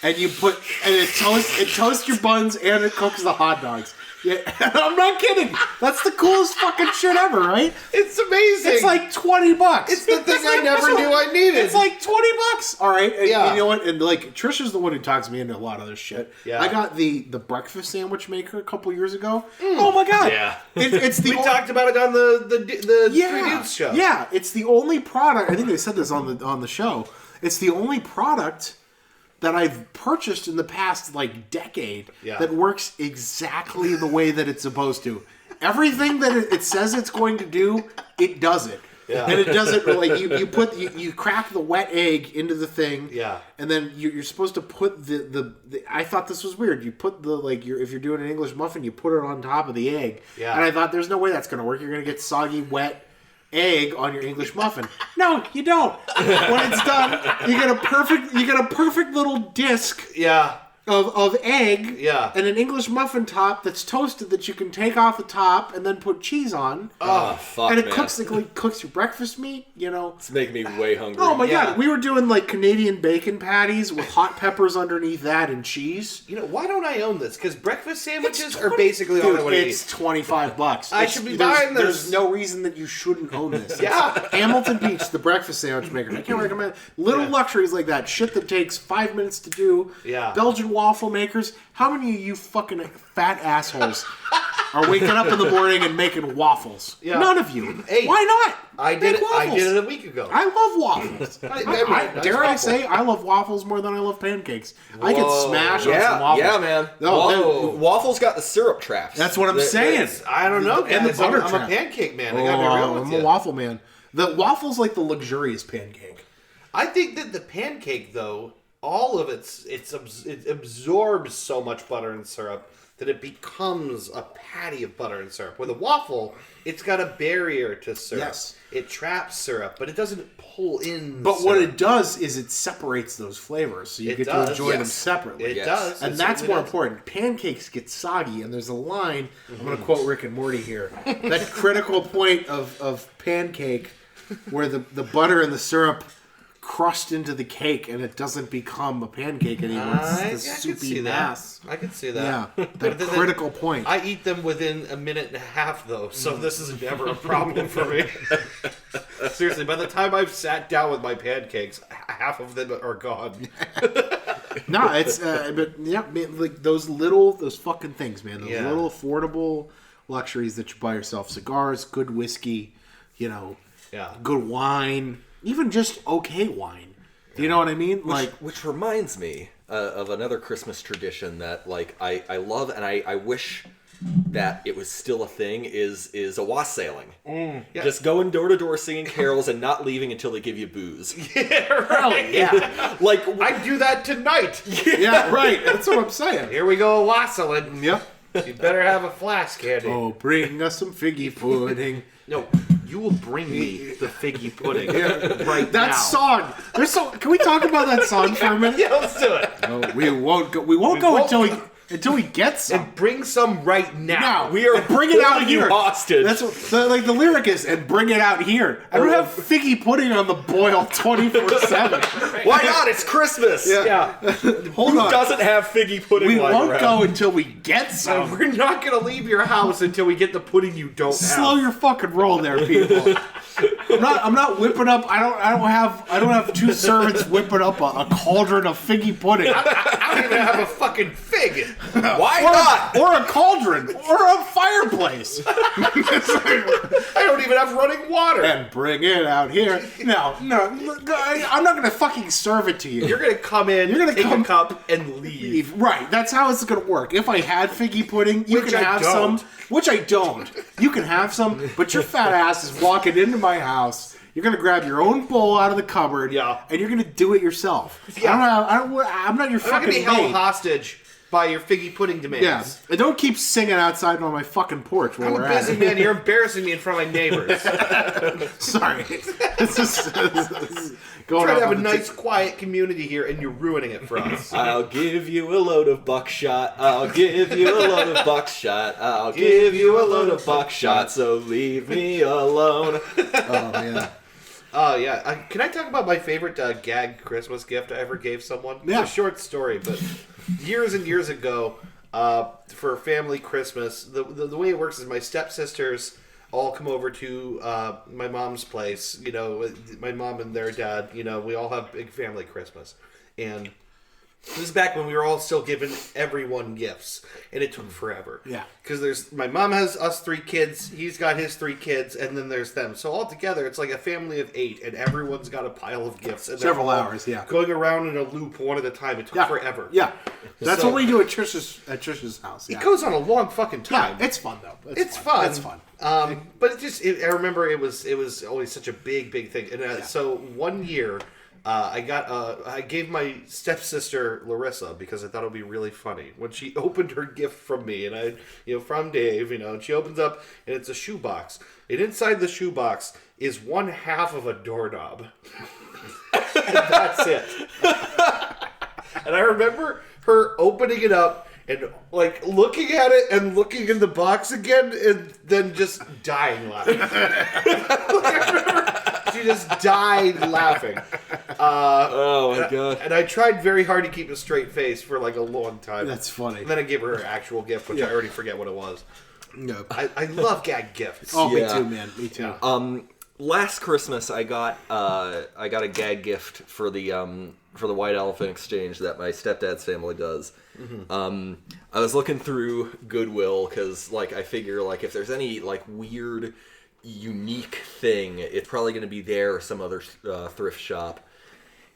[SPEAKER 1] and it toasts your buns and it cooks the hot dogs. Yeah, I'm not kidding. That's the coolest fucking shit ever, right?
[SPEAKER 2] It's amazing.
[SPEAKER 1] It's like $20.
[SPEAKER 2] It's the thing I never knew I needed.
[SPEAKER 1] It's like $20. All right. And
[SPEAKER 2] Yeah.
[SPEAKER 1] you know what? And like Trisha's the one who talks me into a lot of this shit.
[SPEAKER 2] Yeah.
[SPEAKER 1] I got the breakfast sandwich maker a couple years ago. Oh my god.
[SPEAKER 2] Yeah.
[SPEAKER 1] It's the
[SPEAKER 2] we talked about it on the Three Dudes show.
[SPEAKER 1] Yeah. It's the only product. I think they said this on the show. It's the only product that I've purchased in the past like decade that works exactly the way that it's supposed to. Everything that it says it's going to do, it does it. Yeah. And it does it like you crack the wet egg into the thing.
[SPEAKER 2] Yeah.
[SPEAKER 1] And then you're supposed to put the I thought this was weird. You put the if you're doing an English muffin, you put it on top of the egg.
[SPEAKER 2] Yeah.
[SPEAKER 1] And I thought there's no way that's gonna work. You're gonna get soggy, wet egg on your English muffin. No, you don't. When it's done, you get a perfect little disc of egg and an English muffin top that's toasted that you can take off the top and then put cheese on.
[SPEAKER 3] Oh, fuck,
[SPEAKER 1] and it
[SPEAKER 3] man.
[SPEAKER 1] cooks your breakfast meat,
[SPEAKER 3] It's making me way hungry.
[SPEAKER 1] Oh my god, we were doing like Canadian bacon patties with hot peppers underneath that and cheese.
[SPEAKER 2] Why don't I own this? Because breakfast sandwiches are basically all I want to eat.
[SPEAKER 1] It's $25.
[SPEAKER 2] I should be buying this.
[SPEAKER 1] There's no reason that you shouldn't own this.
[SPEAKER 2] Yeah.
[SPEAKER 1] Hamilton Beach, the breakfast sandwich maker. I can't recommend little luxuries like that. Shit that takes 5 minutes to do.
[SPEAKER 2] Yeah.
[SPEAKER 1] Belgian waffle makers. How many of you fucking fat assholes are waking up in the morning and making waffles? Yeah. None of you.
[SPEAKER 2] Hey,
[SPEAKER 1] why not?
[SPEAKER 2] I did it a week ago.
[SPEAKER 1] I love waffles. Dare I say, I love waffles more than I love pancakes. Whoa. I can smash on some waffles.
[SPEAKER 3] Yeah, man. No, waffles got the syrup traps.
[SPEAKER 1] That's what I'm saying.
[SPEAKER 2] I don't know,
[SPEAKER 1] and the butter
[SPEAKER 2] I'm
[SPEAKER 1] trap.
[SPEAKER 2] a pancake man. I gotta be real with
[SPEAKER 1] I'm
[SPEAKER 2] you.
[SPEAKER 1] a waffle man. The waffle's like the luxurious pancake.
[SPEAKER 2] I think that the pancake, though, all of it absorbs so much butter and syrup that it becomes a patty of butter and syrup. With a waffle, it's got a barrier to syrup.
[SPEAKER 1] Yes.
[SPEAKER 2] It traps syrup, but it doesn't pull in
[SPEAKER 1] But
[SPEAKER 2] syrup.
[SPEAKER 1] what it does is it separates those flavors, so you get to enjoy them separately.
[SPEAKER 2] It does.
[SPEAKER 1] And that's more important. Pancakes get soggy, and there's a line, I'm going to quote Rick and Morty here, that critical point of pancake where the butter and the syrup crushed into the cake and it doesn't become a pancake anymore. It's the soupy mass.
[SPEAKER 2] I can see that.
[SPEAKER 1] Yeah, that critical point.
[SPEAKER 2] I eat them within a minute and a half, though, so this is never a problem for me. Seriously, by the time I've sat down with my pancakes, half of them are gone.
[SPEAKER 1] No, it's but yeah, like those fucking things, man. Those little affordable luxuries that you buy yourself: cigars, good whiskey, good wine. Even just okay wine. Do you know what I mean?
[SPEAKER 3] Which reminds me of another Christmas tradition that I love and I wish that it was still a thing is a wassailing. Yeah. Just going door to door singing carols and not leaving until they give you booze.
[SPEAKER 2] Yeah, right. Yeah. I do that tonight.
[SPEAKER 1] Yeah, right. That's what I'm saying.
[SPEAKER 2] Here we go, wassailing.
[SPEAKER 1] Yep.
[SPEAKER 2] You better have a flask handy.
[SPEAKER 1] Oh, bring us some figgy pudding.
[SPEAKER 2] No, you will bring me the figgy pudding right
[SPEAKER 1] that
[SPEAKER 2] now.
[SPEAKER 1] song. Can we talk about that song for a minute?
[SPEAKER 2] Yeah, let's do it.
[SPEAKER 1] No, we won't go until we get some.
[SPEAKER 2] And bring some right now.
[SPEAKER 3] We are
[SPEAKER 1] bring it out here.
[SPEAKER 3] Hostage.
[SPEAKER 1] That's what the lyric is. And bring it out here. I don't have figgy pudding on the boil 24/7.
[SPEAKER 3] Why not? It's Christmas.
[SPEAKER 2] Yeah.
[SPEAKER 1] Hold on.
[SPEAKER 3] Who doesn't have figgy pudding?
[SPEAKER 1] We
[SPEAKER 3] lying
[SPEAKER 1] won't
[SPEAKER 3] around?
[SPEAKER 1] go until we get some.
[SPEAKER 2] We're not going to leave your house until we get the pudding you don't have.
[SPEAKER 1] Slow your fucking roll there, people. I'm not whipping up. I don't have two servants whipping up a cauldron of figgy pudding.
[SPEAKER 2] I don't even have a fucking fig.
[SPEAKER 3] Why not?
[SPEAKER 1] Or a cauldron or a fireplace.
[SPEAKER 2] I don't even have running water.
[SPEAKER 1] And bring it out here. No, I'm not gonna fucking serve it to you.
[SPEAKER 2] You're gonna come in, take a cup, and leave.
[SPEAKER 1] Right, that's how it's gonna work. If I had figgy pudding, you
[SPEAKER 2] Which
[SPEAKER 1] can
[SPEAKER 2] I
[SPEAKER 1] have
[SPEAKER 2] don't.
[SPEAKER 1] some. Which I don't. You can have some, but your fat ass is walking into my house. You're gonna grab your own bowl out of the cupboard, and you're gonna do it yourself.
[SPEAKER 2] Yeah.
[SPEAKER 1] I'm not your
[SPEAKER 2] I'm not
[SPEAKER 1] fucking
[SPEAKER 2] gonna be held
[SPEAKER 1] maid.
[SPEAKER 2] hostage by your figgy pudding demands.
[SPEAKER 1] Yeah, and don't keep singing outside on my fucking porch where
[SPEAKER 2] I'm
[SPEAKER 1] we're
[SPEAKER 2] a busy
[SPEAKER 1] at.
[SPEAKER 2] man. You're embarrassing me in front of my neighbors.
[SPEAKER 1] Sorry, it's just going
[SPEAKER 2] Trying to have a
[SPEAKER 1] on
[SPEAKER 2] nice, quiet community here, and you're ruining it for us.
[SPEAKER 3] I'll give you a load of buckshot. I'll give you a load of buckshot. I'll give you a load of buckshot. So leave me alone.
[SPEAKER 1] Oh man.
[SPEAKER 2] Oh, yeah. Can I talk about my favorite gag Christmas gift I ever gave someone?
[SPEAKER 1] Yeah.
[SPEAKER 2] It's a short story, but years and years ago, for family Christmas, the way it works is my stepsisters all come over to my mom's place. You know, my mom and their dad, you know, we all have big family Christmas. And this is back when we were all still giving everyone gifts, and it took forever.
[SPEAKER 1] Yeah.
[SPEAKER 2] Because my mom has us 3 kids, he's got his 3 kids, and then there's them. So all together, it's like a family of 8, and everyone's got a pile of gifts. And
[SPEAKER 1] Several hours, yeah.
[SPEAKER 2] Going around in a loop one at a time. It took forever.
[SPEAKER 1] Yeah. That's what we do at Trish's house. Yeah.
[SPEAKER 2] It goes on a long fucking time.
[SPEAKER 1] Yeah, it's fun though.
[SPEAKER 2] It's fun.
[SPEAKER 1] It's fun.
[SPEAKER 2] But I remember it was always such a big thing. And so one year, I gave my stepsister Larissa because I thought it would be really funny when she opened her gift from me, and from Dave, and she opens up and it's a shoebox, and inside the shoebox is 1/2 of a doorknob, and that's it. And I remember her opening it up and like looking at it and looking in the box again, and then just dying laughing. She just died laughing.
[SPEAKER 3] Oh my god!
[SPEAKER 2] And I tried very hard to keep a straight face for like a long time.
[SPEAKER 1] That's funny.
[SPEAKER 2] And then I gave her her actual gift, which I already forget what it was.
[SPEAKER 1] No.
[SPEAKER 2] I love gag gifts.
[SPEAKER 1] Oh, me too, man. Me too.
[SPEAKER 3] Last Christmas, I got a gag gift for the White Elephant Exchange that my stepdad's family does. Mm-hmm. I was looking through Goodwill because, like, I figure like if there's any like weird, unique thing, it's probably going to be there or some other thrift shop.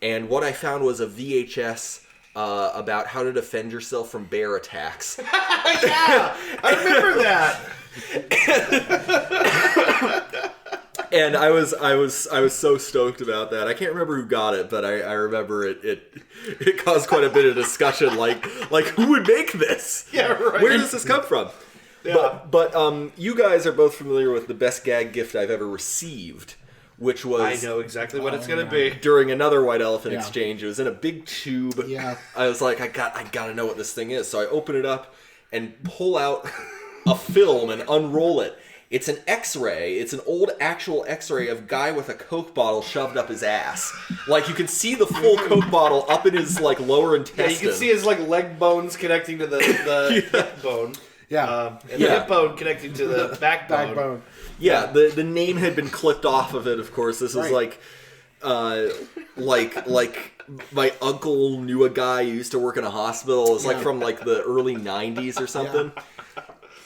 [SPEAKER 3] And what I found was a VHS about how to defend yourself from bear attacks.
[SPEAKER 2] Yeah, I remember that.
[SPEAKER 3] And I was so stoked about that. I can't remember who got it, but I remember it caused quite a bit of discussion. Like who would make this?
[SPEAKER 2] Yeah, right.
[SPEAKER 3] Where does this come from?
[SPEAKER 2] Yeah.
[SPEAKER 3] But you guys are both familiar with the best gag gift I've ever received, which was
[SPEAKER 2] I know exactly what it's gonna be.
[SPEAKER 3] During another White Elephant Exchange. It was in a big tube.
[SPEAKER 1] Yeah.
[SPEAKER 3] I was like, I gotta know what this thing is. So I open it up and pull out a film and unroll it. It's an X-ray. It's an old actual X-ray of guy with a Coke bottle shoved up his ass. Like you can see the full Coke bottle up in his like lower intestine.
[SPEAKER 2] Yeah, you can see his like leg bones connecting to the hip bone.
[SPEAKER 1] Yeah.
[SPEAKER 2] And the hip bone connecting to the backbone.
[SPEAKER 3] Yeah, the name had been clipped off of it, of course. This was like my uncle knew a guy who used to work in a hospital. It's like from like the early 90s or something. Yeah.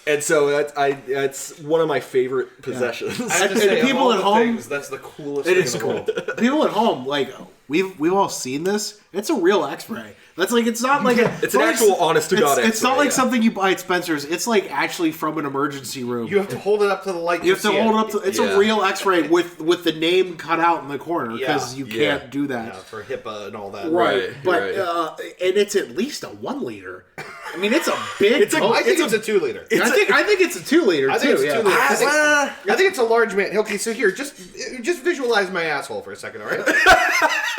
[SPEAKER 3] And so that's one of my favorite possessions.
[SPEAKER 2] I have to say,
[SPEAKER 1] people at home,
[SPEAKER 2] that's the coolest
[SPEAKER 1] it
[SPEAKER 2] thing
[SPEAKER 1] is
[SPEAKER 2] in the
[SPEAKER 1] cool.
[SPEAKER 2] world.
[SPEAKER 1] People at home, like we've all seen this. It's a real X-ray. That's like it's not like
[SPEAKER 3] it's an actual honest to god X-ray.
[SPEAKER 1] It's not like something you buy at Spencer's. It's like actually from an emergency room.
[SPEAKER 2] You have to hold it up to the light.
[SPEAKER 1] You have to hold it up to. It's a real X-ray with the name cut out in the corner because you can't do that
[SPEAKER 2] for HIPAA and all that.
[SPEAKER 1] Right, but and it's at least a 1 liter. I mean, it's a big.
[SPEAKER 2] I think it's a 2 liter.
[SPEAKER 1] I think it's a 2 liter.
[SPEAKER 2] I think it's 2 liter.
[SPEAKER 1] I
[SPEAKER 2] think it's a large man. Okay, so here, just visualize my asshole for a second, all right?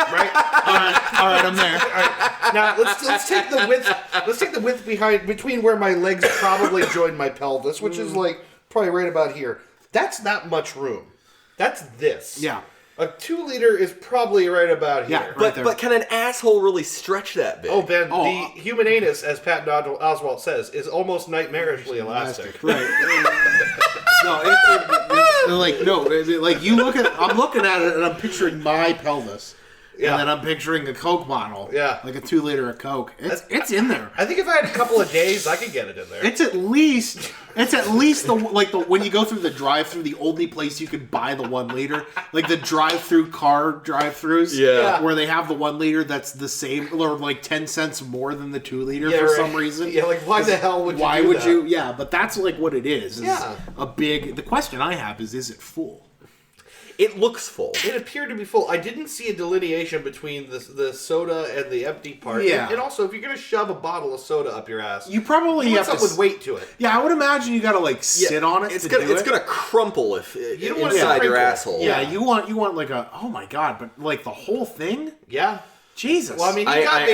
[SPEAKER 2] Right.
[SPEAKER 1] All right, I'm there.
[SPEAKER 2] All right. Now let's take the width. Let's take the width between where my legs probably join my pelvis, which is like probably right about here. That's not much room. That's this.
[SPEAKER 1] Yeah.
[SPEAKER 2] A 2 liter is probably right about here.
[SPEAKER 1] Yeah, right
[SPEAKER 3] but can an asshole really stretch that big?
[SPEAKER 2] Oh, Ben, the human anus, as Patton Oswalt says, is almost nightmarishly elastic.
[SPEAKER 1] Right. You look at. I'm looking at it and I'm picturing my pelvis. Yeah. And then I'm picturing a Coke bottle.
[SPEAKER 2] Yeah.
[SPEAKER 1] Like a 2 liter of Coke. It's in there.
[SPEAKER 2] I think if I had a couple of days, I could get it in there.
[SPEAKER 1] It's at least the when you go through the drive-through, the only place you can buy the 1 liter, like the drive-through car drive-throughs, where they have the 1 liter that's the same or like 10 cents more than the 2 liter for some reason.
[SPEAKER 2] Yeah, like why the hell would you?
[SPEAKER 1] Why would you? Yeah, but that's like what it is.
[SPEAKER 2] Yeah.
[SPEAKER 1] The question I have is it full?
[SPEAKER 3] It looks full.
[SPEAKER 2] It appeared to be full. I didn't see a delineation between the soda and the empty part.
[SPEAKER 1] Yeah.
[SPEAKER 2] And also, if you're going to shove a bottle of soda up your ass,
[SPEAKER 1] you probably have
[SPEAKER 2] something with weight to it.
[SPEAKER 1] Yeah, I would imagine you got to sit on it.
[SPEAKER 3] It's gonna crumple if
[SPEAKER 2] you don't
[SPEAKER 3] inside
[SPEAKER 2] want
[SPEAKER 3] your asshole.
[SPEAKER 1] Yeah, you want like a oh my god, but like the whole thing.
[SPEAKER 2] Yeah.
[SPEAKER 1] Jesus.
[SPEAKER 2] Well, I mean,
[SPEAKER 3] I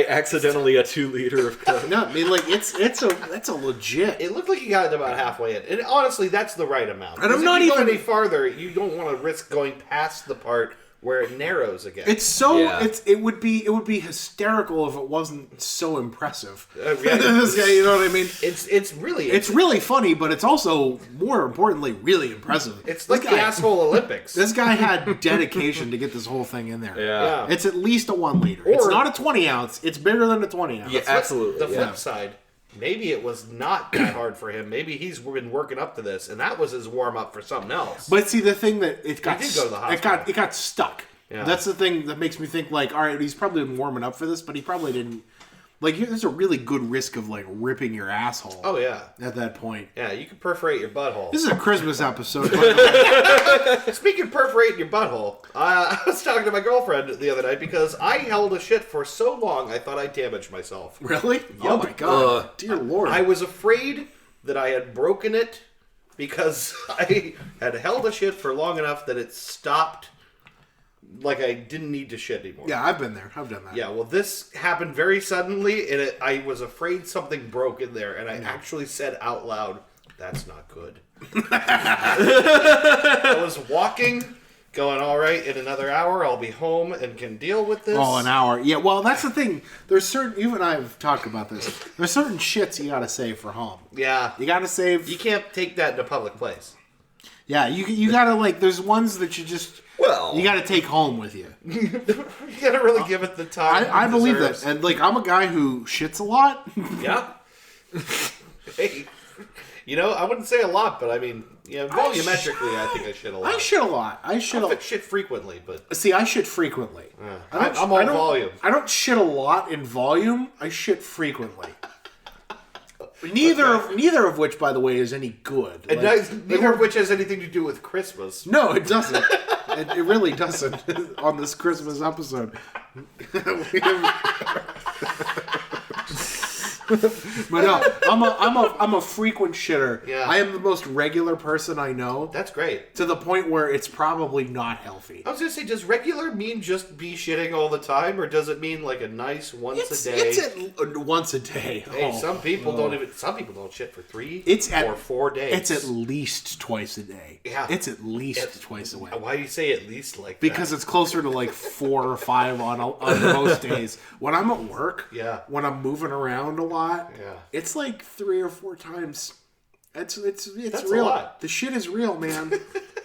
[SPEAKER 3] accidentally a 2-liter of Coke.
[SPEAKER 1] No, I mean, like that's a legit.
[SPEAKER 2] It looked like you got it about halfway in, and honestly, that's the right amount.
[SPEAKER 1] And I'm
[SPEAKER 2] if
[SPEAKER 1] not
[SPEAKER 2] you
[SPEAKER 1] even
[SPEAKER 2] go any farther. You don't want to risk going past the part where it narrows again.
[SPEAKER 1] It's so
[SPEAKER 3] Yeah.
[SPEAKER 1] it would be hysterical if it wasn't so impressive.
[SPEAKER 2] Yeah.
[SPEAKER 1] This guy, you know what I mean?
[SPEAKER 2] It's
[SPEAKER 1] really funny, but it's also more importantly really impressive.
[SPEAKER 2] It's like the asshole Olympics.
[SPEAKER 1] This guy had dedication to get this whole thing in there.
[SPEAKER 3] Yeah.
[SPEAKER 1] It's at least a 1 liter. It's not a 20 ounce. It's bigger than a 20 ounce.
[SPEAKER 3] Yeah, absolutely.
[SPEAKER 2] The flip side, maybe it was not that hard for him. Maybe he's been working up to this, and that was his warm up for something else.
[SPEAKER 1] But see, the thing that it got
[SPEAKER 2] did go to the hospital.
[SPEAKER 1] it got stuck.
[SPEAKER 2] Yeah.
[SPEAKER 1] That's the thing that makes me think like, all right, he's probably been warming up for this, but he probably didn't. Like, there's a really good risk of like ripping your asshole.
[SPEAKER 2] Oh yeah.
[SPEAKER 1] At that point.
[SPEAKER 2] Yeah, you could perforate your butthole.
[SPEAKER 1] This is a Christmas episode.
[SPEAKER 2] Speaking of perforating your butthole, I was talking to my girlfriend the other night because I held a shit for so long I thought I damaged myself.
[SPEAKER 1] Really? Oh my god. Dear Lord.
[SPEAKER 2] I was afraid that I had broken it because I had held a shit for long enough that it stopped. Like I didn't need to shit anymore.
[SPEAKER 1] Yeah, I've been there. I've done that.
[SPEAKER 2] Yeah, well, this happened very suddenly, and I was afraid something broke in there, and I actually said out loud, "That's not good." I was walking, going, "All right, in another hour, I'll be home and can deal with this."
[SPEAKER 1] Oh, an hour. Yeah, well, that's the thing. There's certain. You and I have talked about this. There's certain shits you gotta save for home.
[SPEAKER 2] Yeah,
[SPEAKER 1] You gotta save.
[SPEAKER 2] you can't take that in a public place.
[SPEAKER 1] Yeah, you gotta like. There's ones that you just.
[SPEAKER 3] Well,
[SPEAKER 1] You gotta take home with you.
[SPEAKER 2] You gotta really give it the time.
[SPEAKER 1] I
[SPEAKER 2] it
[SPEAKER 1] believe that,
[SPEAKER 2] deserves.
[SPEAKER 1] and like I'm a guy who shits a lot.
[SPEAKER 2] Yeah. Hey, I wouldn't say a lot, but I mean, volumetrically, I think I shit a lot.
[SPEAKER 1] I shit a lot. I shit.
[SPEAKER 2] I shit frequently, but
[SPEAKER 1] See, I shit frequently.
[SPEAKER 2] I'm all volume.
[SPEAKER 1] I don't shit a lot in volume. I shit frequently. Neither of which, by the way, is any good.
[SPEAKER 2] And neither of which has anything to do with Christmas.
[SPEAKER 1] No, it doesn't. It really doesn't. On this Christmas episode. But no, I'm a frequent shitter.
[SPEAKER 2] Yeah.
[SPEAKER 1] I am the most regular person I know.
[SPEAKER 2] That's great.
[SPEAKER 1] To the point where it's probably not healthy.
[SPEAKER 2] I was gonna say, does regular mean just be shitting all the time, or does it mean like a nice once a day?
[SPEAKER 1] It's once a day.
[SPEAKER 2] Hey, some people don't even. Some people don't shit for 3 or 4 days.
[SPEAKER 1] It's at least twice a day.
[SPEAKER 2] Yeah.
[SPEAKER 1] It's at least twice a week.
[SPEAKER 2] Why do you say at least like
[SPEAKER 1] Because
[SPEAKER 2] that?
[SPEAKER 1] it's closer to like 4 or 5 on most days. When I'm at work,
[SPEAKER 2] Yeah.
[SPEAKER 1] when I'm moving around a lot,
[SPEAKER 2] Yeah.
[SPEAKER 1] it's like 3 or 4 times. It's
[SPEAKER 2] That's
[SPEAKER 1] real.
[SPEAKER 2] a lot.
[SPEAKER 1] The shit is real, man.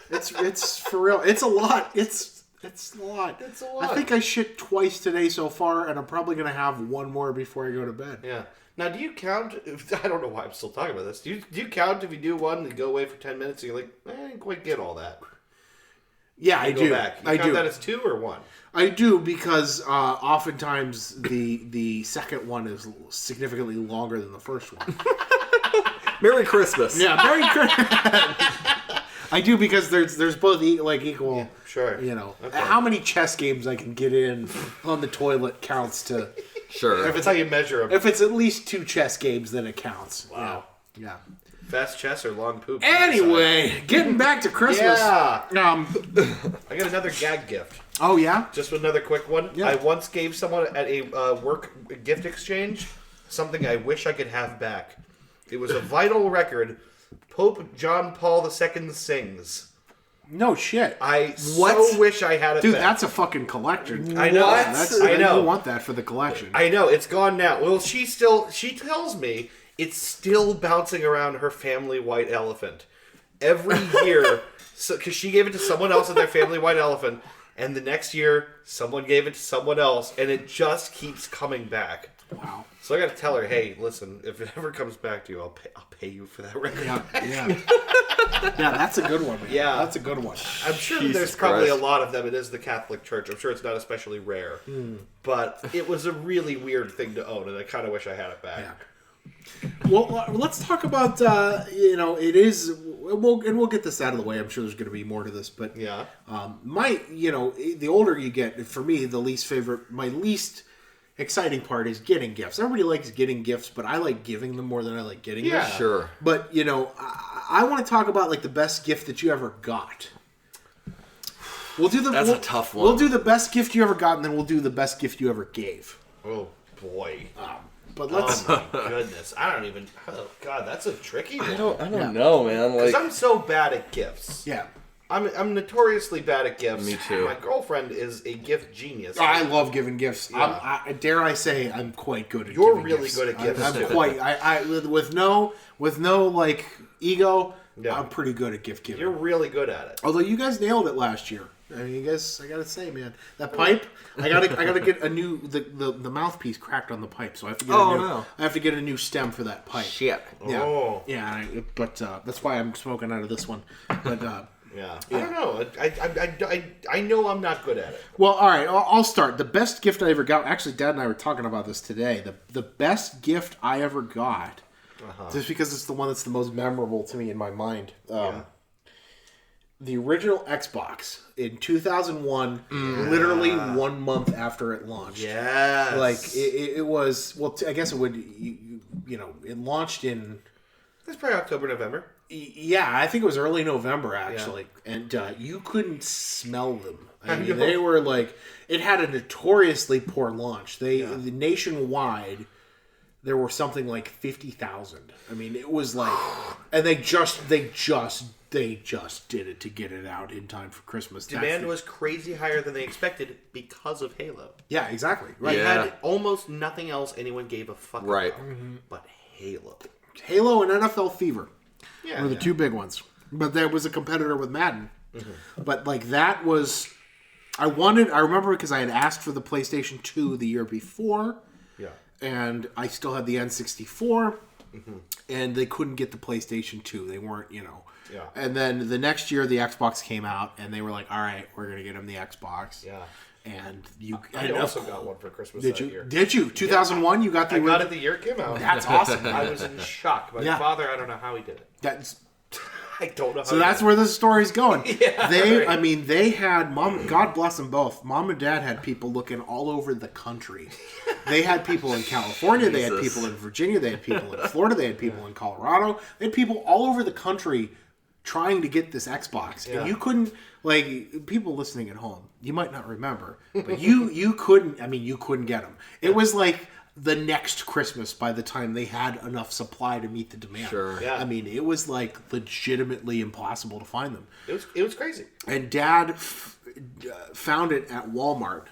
[SPEAKER 1] it's for real. It's a lot. It's a lot.
[SPEAKER 2] It's a lot.
[SPEAKER 1] I think I shit twice today so far, and I'm probably gonna have one more before I go to bed.
[SPEAKER 2] Yeah. Now, do you count? I don't know why I'm still talking about this. Do you count if you do one and go away for 10 minutes and you're like, I didn't quite get all that?
[SPEAKER 1] Yeah, I
[SPEAKER 2] Go
[SPEAKER 1] do.
[SPEAKER 2] back. You
[SPEAKER 1] I
[SPEAKER 2] count
[SPEAKER 1] do.
[SPEAKER 2] that as 2 or 1?
[SPEAKER 1] I do because oftentimes the second one is significantly longer than the first one.
[SPEAKER 3] Merry Christmas.
[SPEAKER 1] Yeah, Merry Christmas. I do because there's both equal.
[SPEAKER 2] Yeah, sure. Okay.
[SPEAKER 1] How many chess games I can get in on the toilet counts to.
[SPEAKER 3] Sure.
[SPEAKER 2] If it's how you measure them.
[SPEAKER 1] If it's at least 2 chess games, then it counts.
[SPEAKER 2] Wow.
[SPEAKER 1] Yeah.
[SPEAKER 2] Fast chess or long poop?
[SPEAKER 1] Anyway, getting back to Christmas.
[SPEAKER 2] Yeah.
[SPEAKER 1] I
[SPEAKER 2] got another gag gift.
[SPEAKER 1] Oh yeah.
[SPEAKER 2] Just another quick one.
[SPEAKER 1] Yeah.
[SPEAKER 2] I once gave someone at a work gift exchange something I wish I could have back. It was a vinyl record. Pope John Paul II sings.
[SPEAKER 1] No shit.
[SPEAKER 2] I
[SPEAKER 3] What?
[SPEAKER 2] so wish I had it
[SPEAKER 1] Dude,
[SPEAKER 2] back.
[SPEAKER 1] that's a fucking collection.
[SPEAKER 2] I know.
[SPEAKER 3] What?
[SPEAKER 2] I know.
[SPEAKER 1] You want that for the collection.
[SPEAKER 2] I know. It's gone now. Well, she tells me it's still bouncing around her family white elephant every year. Because she gave it to someone else in their family white elephant, and the next year someone gave it to someone else, and it just keeps coming back.
[SPEAKER 1] Wow.
[SPEAKER 2] So I got to tell her, hey, listen, if it ever comes back to you, I'll pay you for that record.
[SPEAKER 1] Yeah. Yeah, that's a good one, man.
[SPEAKER 2] Yeah.
[SPEAKER 1] That's a good one.
[SPEAKER 2] I'm sure
[SPEAKER 3] Jesus
[SPEAKER 2] there's probably
[SPEAKER 3] Christ.
[SPEAKER 2] a lot of them. It is the Catholic Church. I'm sure it's not especially rare. But it was a really weird thing to own, and I kind of wish I had it back.
[SPEAKER 1] Yeah. Well, let's talk about it is we'll get this out of the way. I'm sure there's going to be more to this, but
[SPEAKER 2] Yeah.
[SPEAKER 1] the older you get, for me, my least exciting part is getting gifts. Everybody likes getting gifts, but I like giving them more than I like getting them.
[SPEAKER 3] Sure.
[SPEAKER 1] But I want to talk about like the best gift that you ever got.
[SPEAKER 3] That's a tough one.
[SPEAKER 1] We'll do the best gift you ever got, and then we'll do the best gift you ever gave.
[SPEAKER 2] Oh boy.
[SPEAKER 1] But let's.
[SPEAKER 2] Oh my goodness, I don't even. Oh god, that's a tricky one.
[SPEAKER 3] I don't know, man.
[SPEAKER 2] Because I'm so bad at gifts.
[SPEAKER 1] Yeah.
[SPEAKER 2] I'm notoriously bad at gifts.
[SPEAKER 3] Me too.
[SPEAKER 2] My girlfriend is a gift genius.
[SPEAKER 1] I love giving gifts.
[SPEAKER 2] Yeah.
[SPEAKER 1] Dare I say, I'm quite good at.
[SPEAKER 2] You're
[SPEAKER 1] giving
[SPEAKER 2] really
[SPEAKER 1] gifts.
[SPEAKER 2] good at gifts.
[SPEAKER 1] I'm quite. I with no like ego.
[SPEAKER 2] Yeah.
[SPEAKER 1] I'm pretty good at gift giving.
[SPEAKER 2] You're really good at it.
[SPEAKER 1] Although you guys nailed it last year. I mean, you guys, I gotta say, man, that pipe. I gotta get a new the mouthpiece cracked on the pipe, so I have to get I have to get a new stem for that pipe.
[SPEAKER 3] Shit.
[SPEAKER 1] Yeah,
[SPEAKER 2] Oh.
[SPEAKER 1] yeah. But that's why I'm smoking out of this one. But
[SPEAKER 2] Yeah. I don't know. I know I'm not good at it.
[SPEAKER 1] well, all right. I'll start. The best gift I ever got. Actually, Dad and I were talking about this today. The best gift I ever got, just because it's the one that's the most memorable to me in my mind. The original Xbox in 2001, literally 1 month after it launched.
[SPEAKER 2] Yes.
[SPEAKER 1] Like it was. Well, I guess it would. It launched in.
[SPEAKER 2] It's probably October, November.
[SPEAKER 1] Yeah, I think it was early November actually, and you couldn't smell them. I mean, they were like, it had a notoriously poor launch. The nationwide, there were something like 50,000. I mean, it was like, and they just did it to get it out in time for Christmas.
[SPEAKER 2] Demand was crazy higher than they expected because of Halo.
[SPEAKER 1] Yeah, exactly. Right.
[SPEAKER 2] They had almost nothing else anyone gave a fuck about, but Halo.
[SPEAKER 1] Halo and NFL Fever.
[SPEAKER 2] Yeah,
[SPEAKER 1] were the two big ones. But there was a competitor with Madden. But like that was, I remember because I had asked for the PlayStation 2 the year before. Yeah. And I still had the N64. And they couldn't get the PlayStation 2. They weren't, Yeah. And then the next year the Xbox came out and they were like, all right, we're going to get him the Xbox.
[SPEAKER 2] Yeah.
[SPEAKER 1] And
[SPEAKER 2] I also got one for Christmas that year.
[SPEAKER 1] Did you? 2001? You got the
[SPEAKER 2] I got it the year it came out.
[SPEAKER 1] That's awesome.
[SPEAKER 2] I was in shock. My father, I don't know how he did it. I don't know how.
[SPEAKER 1] So that's where this story's going.
[SPEAKER 2] Yeah,
[SPEAKER 1] I mean, they had mom. God bless them both. Mom and Dad had people looking all over the country. They had people in California. They had people in Virginia. They had people in Florida. They had people in Colorado. They had people all over the country trying to get this Xbox, and you couldn't. Like people listening at home, you might not remember, but you couldn't. I mean, you couldn't get them. It was like the next Christmas by the time they had enough supply to meet the demand.
[SPEAKER 3] Sure.
[SPEAKER 2] Yeah.
[SPEAKER 1] I mean, it was like legitimately impossible to find them.
[SPEAKER 2] It was crazy.
[SPEAKER 1] And Dad found it at Walmart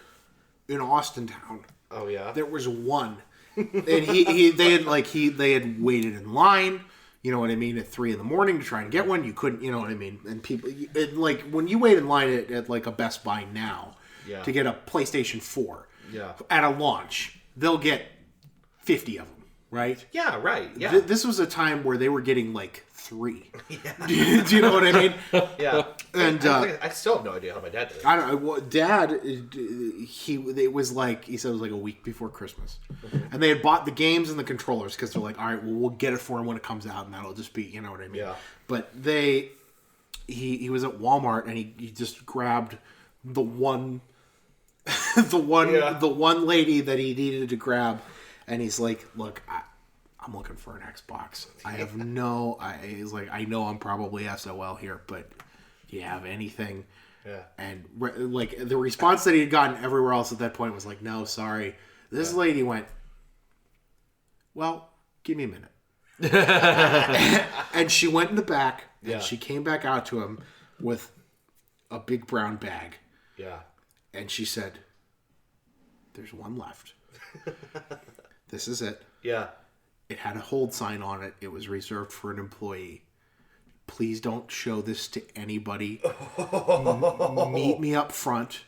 [SPEAKER 1] in Austintown.
[SPEAKER 2] Oh yeah.
[SPEAKER 1] There was one, and they had waited in line. You know what I mean? At 3 a.m. to try and get one, you couldn't. You know what I mean? And people, like when you wait in line at like a Best Buy now to get a PlayStation 4 at a launch, they'll get 50 of them, right?
[SPEAKER 2] Yeah, right. Yeah.
[SPEAKER 1] This was a time where they were getting like 3. Yeah. Do you know what I mean?
[SPEAKER 2] Yeah.
[SPEAKER 1] And
[SPEAKER 2] I still have no idea how my dad did it.
[SPEAKER 1] I don't know. Well, Dad, it was like, he said it was like a week before Christmas. And they had bought the games and the controllers because they're like, all right, well, we'll get it for him when it comes out and that'll just be, you know what I mean?
[SPEAKER 2] Yeah.
[SPEAKER 1] But he was at Walmart and he just grabbed the one lady that he needed to grab. And he's like, look, I'm looking for an Xbox. He's like, I know I'm probably SOL here, but do you have anything? Yeah. And like the response that he had gotten everywhere else at that point was like, no, sorry. This lady went, well, give me a minute. And she went in the back and she came back out to him with a big brown bag. Yeah. And she said, there's one left. This is it. Yeah. It had a hold sign on it. It was reserved for an employee. Please don't show this to anybody. Meet me up front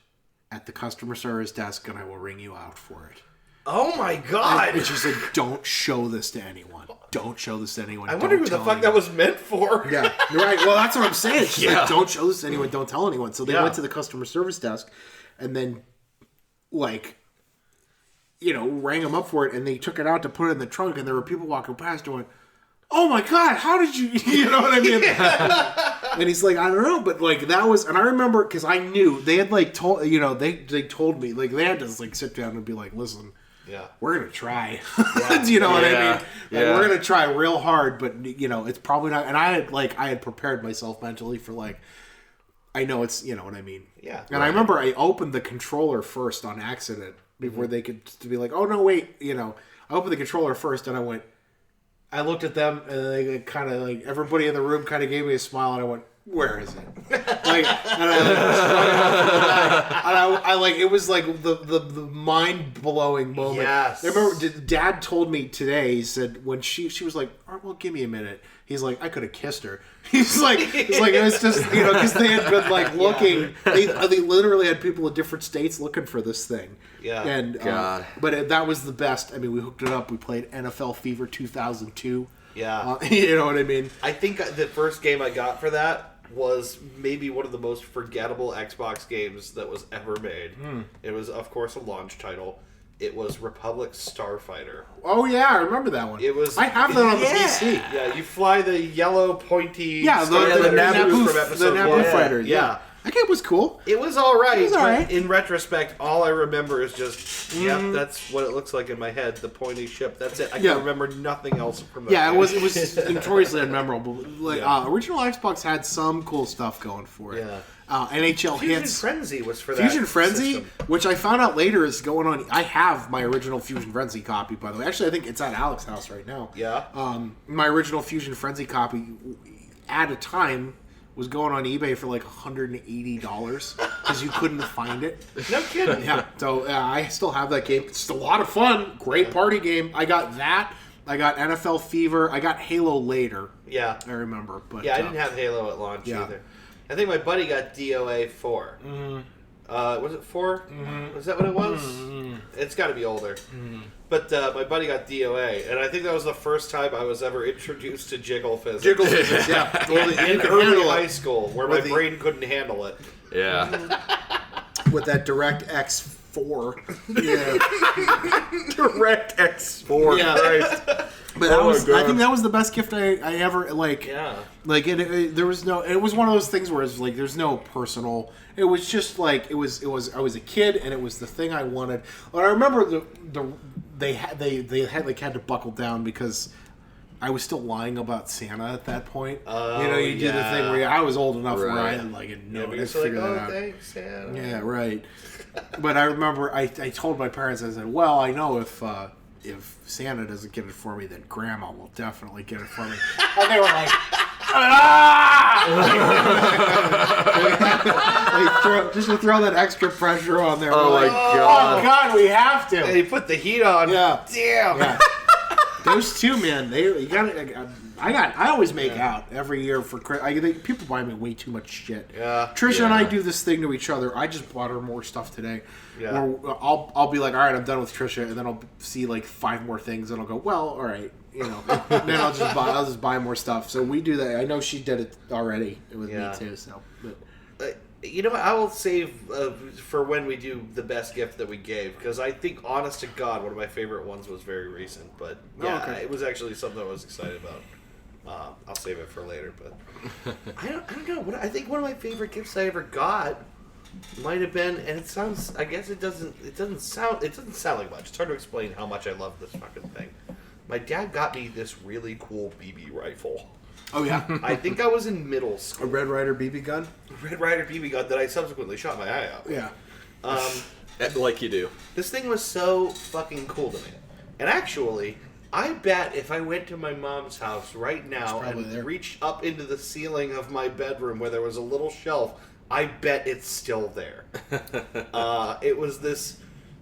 [SPEAKER 1] at the customer service desk and I will ring you out for it.
[SPEAKER 2] Oh my God.
[SPEAKER 1] And she's like, don't show this to anyone. Don't show this to anyone.
[SPEAKER 2] I wonder who the fuck that was meant for.
[SPEAKER 1] Yeah. Right. Well, that's what I'm saying. She's like, don't show this to anyone. Don't tell anyone. So they went to the customer service desk and then like, rang him up for it, and they took it out to put it in the trunk, and there were people walking past going, oh my God, how did you, you know what I mean? And he's like, I don't know, but like that was, and I remember, because I knew, they had like told, they told me, like they had to like sit down and be like, listen, we're going to try. Do you know what I mean? Like, we're going to try real hard, but it's probably not, and I had prepared myself mentally for like, I know it's, you know what I mean.
[SPEAKER 2] Yeah.
[SPEAKER 1] And I remember I opened the controller first on accident before they could to be like, oh no, wait, you know, I opened the controller first and I looked at them and they kind of like, everybody in the room kind of gave me a smile and I went, where is it? Like, and I like, it was like the mind blowing moment.
[SPEAKER 2] Yes.
[SPEAKER 1] I remember Dad told me today, he said, when she was like, all right, well, give me a minute. He's like, I could have kissed her. He's like, it was just, you know, because they had been like looking, they literally had people in different states looking for this thing.
[SPEAKER 2] Yeah.
[SPEAKER 1] And,
[SPEAKER 3] God.
[SPEAKER 1] But that was the best. I mean, we hooked it up. We played NFL Fever 2002.
[SPEAKER 2] Yeah.
[SPEAKER 1] You know what I mean?
[SPEAKER 2] I think the first game I got for that was maybe one of the most forgettable Xbox games that was ever made. It was, of course, a launch title. It was Republic Starfighter.
[SPEAKER 1] Oh yeah, I remember that one.
[SPEAKER 2] It was.
[SPEAKER 1] I have that on the PC.
[SPEAKER 2] Yeah, you fly the yellow pointy.
[SPEAKER 1] Yeah, the Naboo fighter.
[SPEAKER 2] Yeah.
[SPEAKER 1] That game was cool.
[SPEAKER 2] It was all right.
[SPEAKER 1] It was all right.
[SPEAKER 2] But in retrospect, all I remember is just, yep, that's what it looks like in my head. The pointy ship. That's it. I can remember nothing else from that.
[SPEAKER 1] Yeah,
[SPEAKER 2] game.
[SPEAKER 1] it was notoriously unmemorable. Like original Xbox had some cool stuff going for it.
[SPEAKER 2] Yeah.
[SPEAKER 1] NHL
[SPEAKER 2] Fusion
[SPEAKER 1] Hits.
[SPEAKER 2] Frenzy was for that.
[SPEAKER 1] Fusion Frenzy,
[SPEAKER 2] system.
[SPEAKER 1] which I found out later is going on. I have my original Fusion Frenzy copy, by the way. Actually, I think it's at Alex's house right now.
[SPEAKER 2] Yeah.
[SPEAKER 1] My original Fusion Frenzy copy, at a time, was going on eBay for like $180 because you couldn't find it.
[SPEAKER 2] No kidding.
[SPEAKER 1] Yeah. So I still have that game. It's a lot of fun. Great party game. I got that. I got NFL Fever. I got Halo later.
[SPEAKER 2] Yeah.
[SPEAKER 1] I remember. But
[SPEAKER 2] I didn't have Halo at launch either. I think my buddy got DOA 4. Was it 4? Was that what it was? It's got to be older. But my buddy got DOA, and I think that was the first time I was ever introduced to jiggle physics.
[SPEAKER 1] Jiggle physics, yeah. Well,
[SPEAKER 2] in early high school, where my brain couldn't handle it.
[SPEAKER 3] Yeah.
[SPEAKER 1] With that DirectX 4. Yeah.
[SPEAKER 3] DirectX 4.
[SPEAKER 1] Yeah.
[SPEAKER 3] Christ.
[SPEAKER 1] But I think that was the best gift I ever, like...
[SPEAKER 2] Yeah.
[SPEAKER 1] Like, there was no... It was one of those things where it's like, there's no personal... It was just like, it was. I was a kid, and it was the thing I wanted. But I remember they had to buckle down because I was still lying about Santa at that point.
[SPEAKER 2] Oh,
[SPEAKER 1] you know, you do the thing where I was old enough where I had like
[SPEAKER 2] to
[SPEAKER 1] figure that out.
[SPEAKER 2] Thanks, Santa.
[SPEAKER 1] Yeah, right. But I remember I told my parents, I said, well, I know if Santa doesn't get it for me, then Grandma will definitely get it for me. And they were like, just to throw that extra pressure on there.
[SPEAKER 3] Oh, my God.
[SPEAKER 1] Oh, God, we have to.
[SPEAKER 2] And he put the heat on.
[SPEAKER 1] Yeah.
[SPEAKER 2] Damn.
[SPEAKER 1] Yeah. Those two, man, I always make out every year for Christmas. People buy me way too much shit.
[SPEAKER 2] Yeah.
[SPEAKER 1] Trisha and I do this thing to each other. I just bought her more stuff today.
[SPEAKER 2] Yeah.
[SPEAKER 1] Where I'll be like, all right, I'm done with Trisha, and then I'll see like 5 more things, and I'll go, well, all right, you know. Then I'll just buy more stuff. So we do that. I know she did it already with me too. So, but.
[SPEAKER 2] You know what? I will save for when we do the best gift that we gave, because I think, honest to God, one of my favorite ones was very recent. But yeah, It was actually something I was excited about. I'll save it for later. But I don't know. I think one of my favorite gifts I ever got might have been, and it sounds. I guess it doesn't sound like much. It's hard to explain how much I love this fucking thing. My dad got me this really cool BB rifle.
[SPEAKER 1] Oh, yeah?
[SPEAKER 2] I think I was in middle school.
[SPEAKER 1] A Red Ryder BB gun?
[SPEAKER 2] Red Ryder BB gun that I subsequently shot my eye out.
[SPEAKER 1] Yeah.
[SPEAKER 3] Like you do.
[SPEAKER 2] This thing was so fucking cool to me. And actually, I bet if I went to my mom's house right now and reached up into the ceiling of my bedroom where there was a little shelf, I bet it's still there. It was this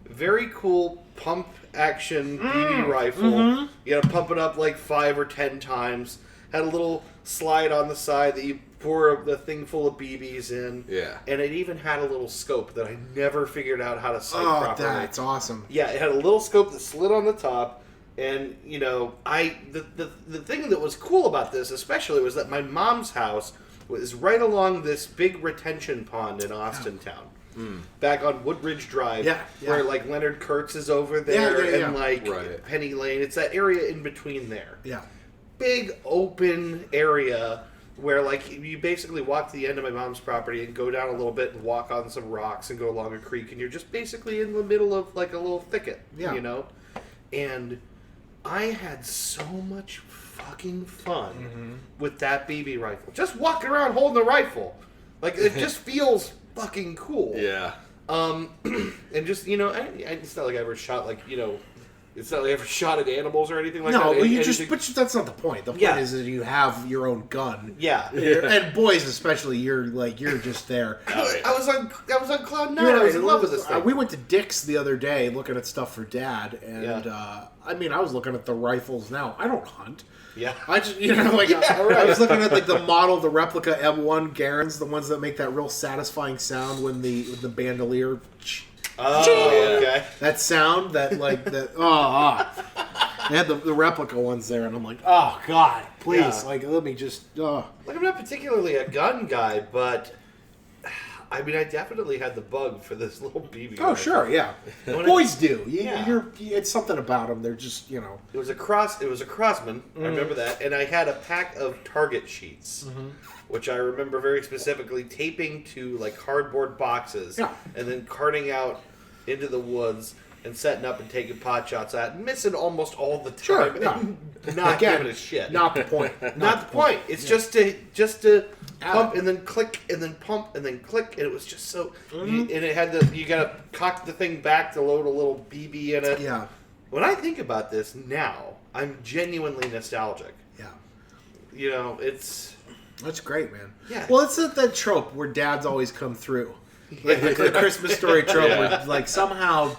[SPEAKER 2] very cool pump action BB rifle. Mm-hmm. You gotta pump it up like 5 or 10 times. Had a little slide on the side that you pour the thing full of BBs in. Yeah. And it even had a little scope that I never figured out how to sight properly. Oh,
[SPEAKER 1] that's awesome.
[SPEAKER 2] Yeah, it had a little scope that slid on the top. And, you know, the thing that was cool about this especially was that my mom's house was right along this big retention pond in Austintown. Back on Woodridge Drive, where, like, Leonard Kurtz is over there and, like, Penny Lane. It's that area in between there.
[SPEAKER 1] Yeah.
[SPEAKER 2] Big open area where, like, you basically walk to the end of my mom's property and go down a little bit and walk on some rocks and go along a creek, and you're just basically in the middle of, like, a little thicket, you know? And I had so much fucking fun with that BB rifle. Just walking around holding the rifle. Like, it just feels fucking cool.
[SPEAKER 3] Yeah.
[SPEAKER 2] And just, it's not like I ever shot, it's not like I ever shot at animals or anything like that.
[SPEAKER 1] No,
[SPEAKER 2] Anything-
[SPEAKER 1] but that's not the point. The point is that you have your own gun.
[SPEAKER 2] Yeah.
[SPEAKER 1] And boys especially, you're just there.
[SPEAKER 2] I was on cloud nine. I was in love with this thing.
[SPEAKER 1] We went to Dick's the other day looking at stuff for Dad, and I was looking at the rifles now. I don't hunt.
[SPEAKER 2] Yeah.
[SPEAKER 1] I just, I was looking at the model, the replica M1 Garens, the ones that make that real satisfying sound when the bandolier.
[SPEAKER 2] Oh, okay.
[SPEAKER 1] That sound, They had the replica ones there, and I'm like, oh God, please, let me just.
[SPEAKER 2] I'm not particularly a gun guy, but I definitely had the bug for this little BB.
[SPEAKER 1] Oh, sure, yeah. Boys do. It's something about them. They're just, It
[SPEAKER 2] was a Crossman. I remember that, and I had a pack of target sheets, which I remember very specifically taping to cardboard boxes, and then carting out into the woods and setting up and taking pot shots at, and missing almost all the time.
[SPEAKER 1] Sure,
[SPEAKER 2] and not giving a shit.
[SPEAKER 1] Not the point.
[SPEAKER 2] Not the point. It's just to pump and then click and then pump and then click, and it was just so. And it had you gotta cock the thing back to load a little BB in it.
[SPEAKER 1] Yeah.
[SPEAKER 2] When I think about this now, I'm genuinely nostalgic.
[SPEAKER 1] Yeah. That's great, man.
[SPEAKER 2] Yeah.
[SPEAKER 1] Well, it's that trope where dads always come through. The Christmas Story trope where somehow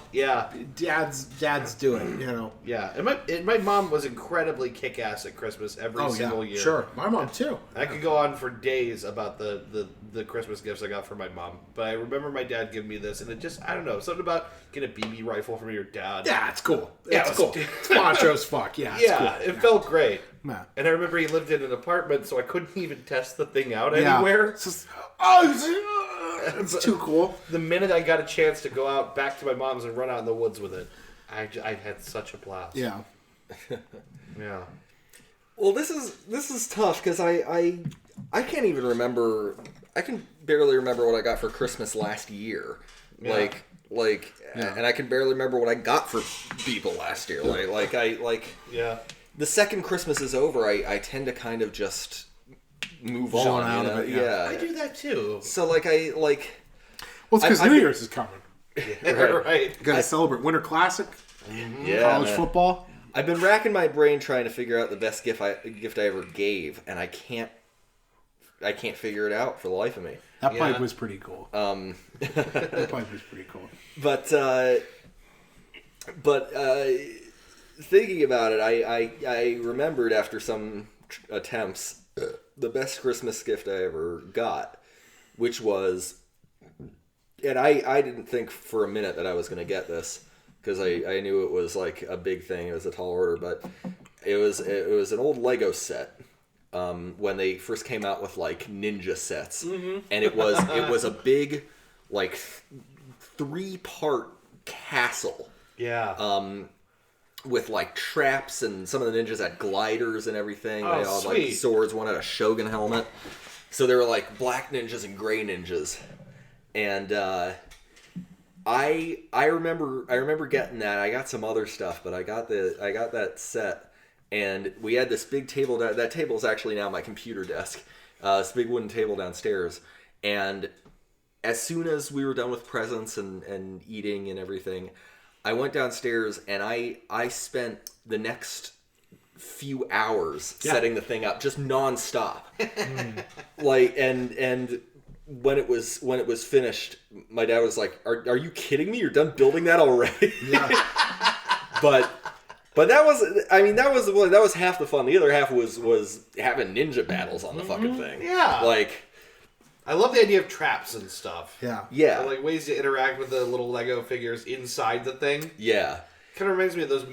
[SPEAKER 1] dads do it,
[SPEAKER 2] Yeah, and my mom was incredibly kick-ass at Christmas every single year.
[SPEAKER 1] Sure, my mom too.
[SPEAKER 2] I could go on for days about the Christmas gifts I got from my mom, but I remember my dad giving me this, and it just, I don't know, something about getting a BB rifle from your dad.
[SPEAKER 1] Yeah, it's cool. It's cool. It's macho as fuck. Yeah, it's cool.
[SPEAKER 2] It felt great.
[SPEAKER 1] Yeah.
[SPEAKER 2] And I remember he lived in an apartment, so I couldn't even test the thing out anywhere.
[SPEAKER 1] It's too cool.
[SPEAKER 2] The minute I got a chance to go out back to my mom's and run out in the woods with it, I had such a blast.
[SPEAKER 1] Yeah.
[SPEAKER 2] Yeah.
[SPEAKER 3] Well, this is tough because I can't even remember. I can barely remember what I got for Christmas last year.
[SPEAKER 2] Yeah.
[SPEAKER 3] And I can barely remember what I got for people last year.
[SPEAKER 2] Yeah.
[SPEAKER 3] The second Christmas is over, I tend to kind of just move
[SPEAKER 1] Zone
[SPEAKER 3] on.
[SPEAKER 1] out of it, yeah.
[SPEAKER 2] I do that too.
[SPEAKER 3] So
[SPEAKER 1] Well, it's because New Year's is coming.
[SPEAKER 2] Right.
[SPEAKER 1] You gotta celebrate Winter Classic, college football.
[SPEAKER 3] I've been racking my brain trying to figure out the best gift I ever gave, and I can't figure it out for the life of me.
[SPEAKER 1] That pipe was pretty cool. That pipe was pretty cool.
[SPEAKER 3] But thinking about it, I remembered after some attempts the best Christmas gift I ever got, which was, and I didn't think for a minute that I was going to get this because I knew it was a big thing. It was a tall order, but it was an old Lego set. When they first came out with ninja sets, and it was a big 3-part castle.
[SPEAKER 2] Yeah.
[SPEAKER 3] With traps, and some of the ninjas had gliders and everything.
[SPEAKER 2] Oh,
[SPEAKER 3] they all
[SPEAKER 2] sweet.
[SPEAKER 3] had swords. One had a shogun helmet. So there were black ninjas and gray ninjas, and I remember getting that. I got some other stuff, but I got that set, and we had this big table. That table is actually now my computer desk. This big wooden table downstairs, and as soon as we were done with presents and eating and everything, I went downstairs and I spent the next few hours setting the thing up just nonstop. And when it was finished, my dad was like, "Are you kidding me? You're done building that already?" Yeah. But that was half the fun. The other half was having ninja battles on the fucking thing.
[SPEAKER 2] Yeah. I love the idea of traps and stuff.
[SPEAKER 1] Yeah.
[SPEAKER 3] Yeah.
[SPEAKER 2] Or, ways to interact with the little Lego figures inside the thing.
[SPEAKER 3] Yeah.
[SPEAKER 2] Kind of reminds me of those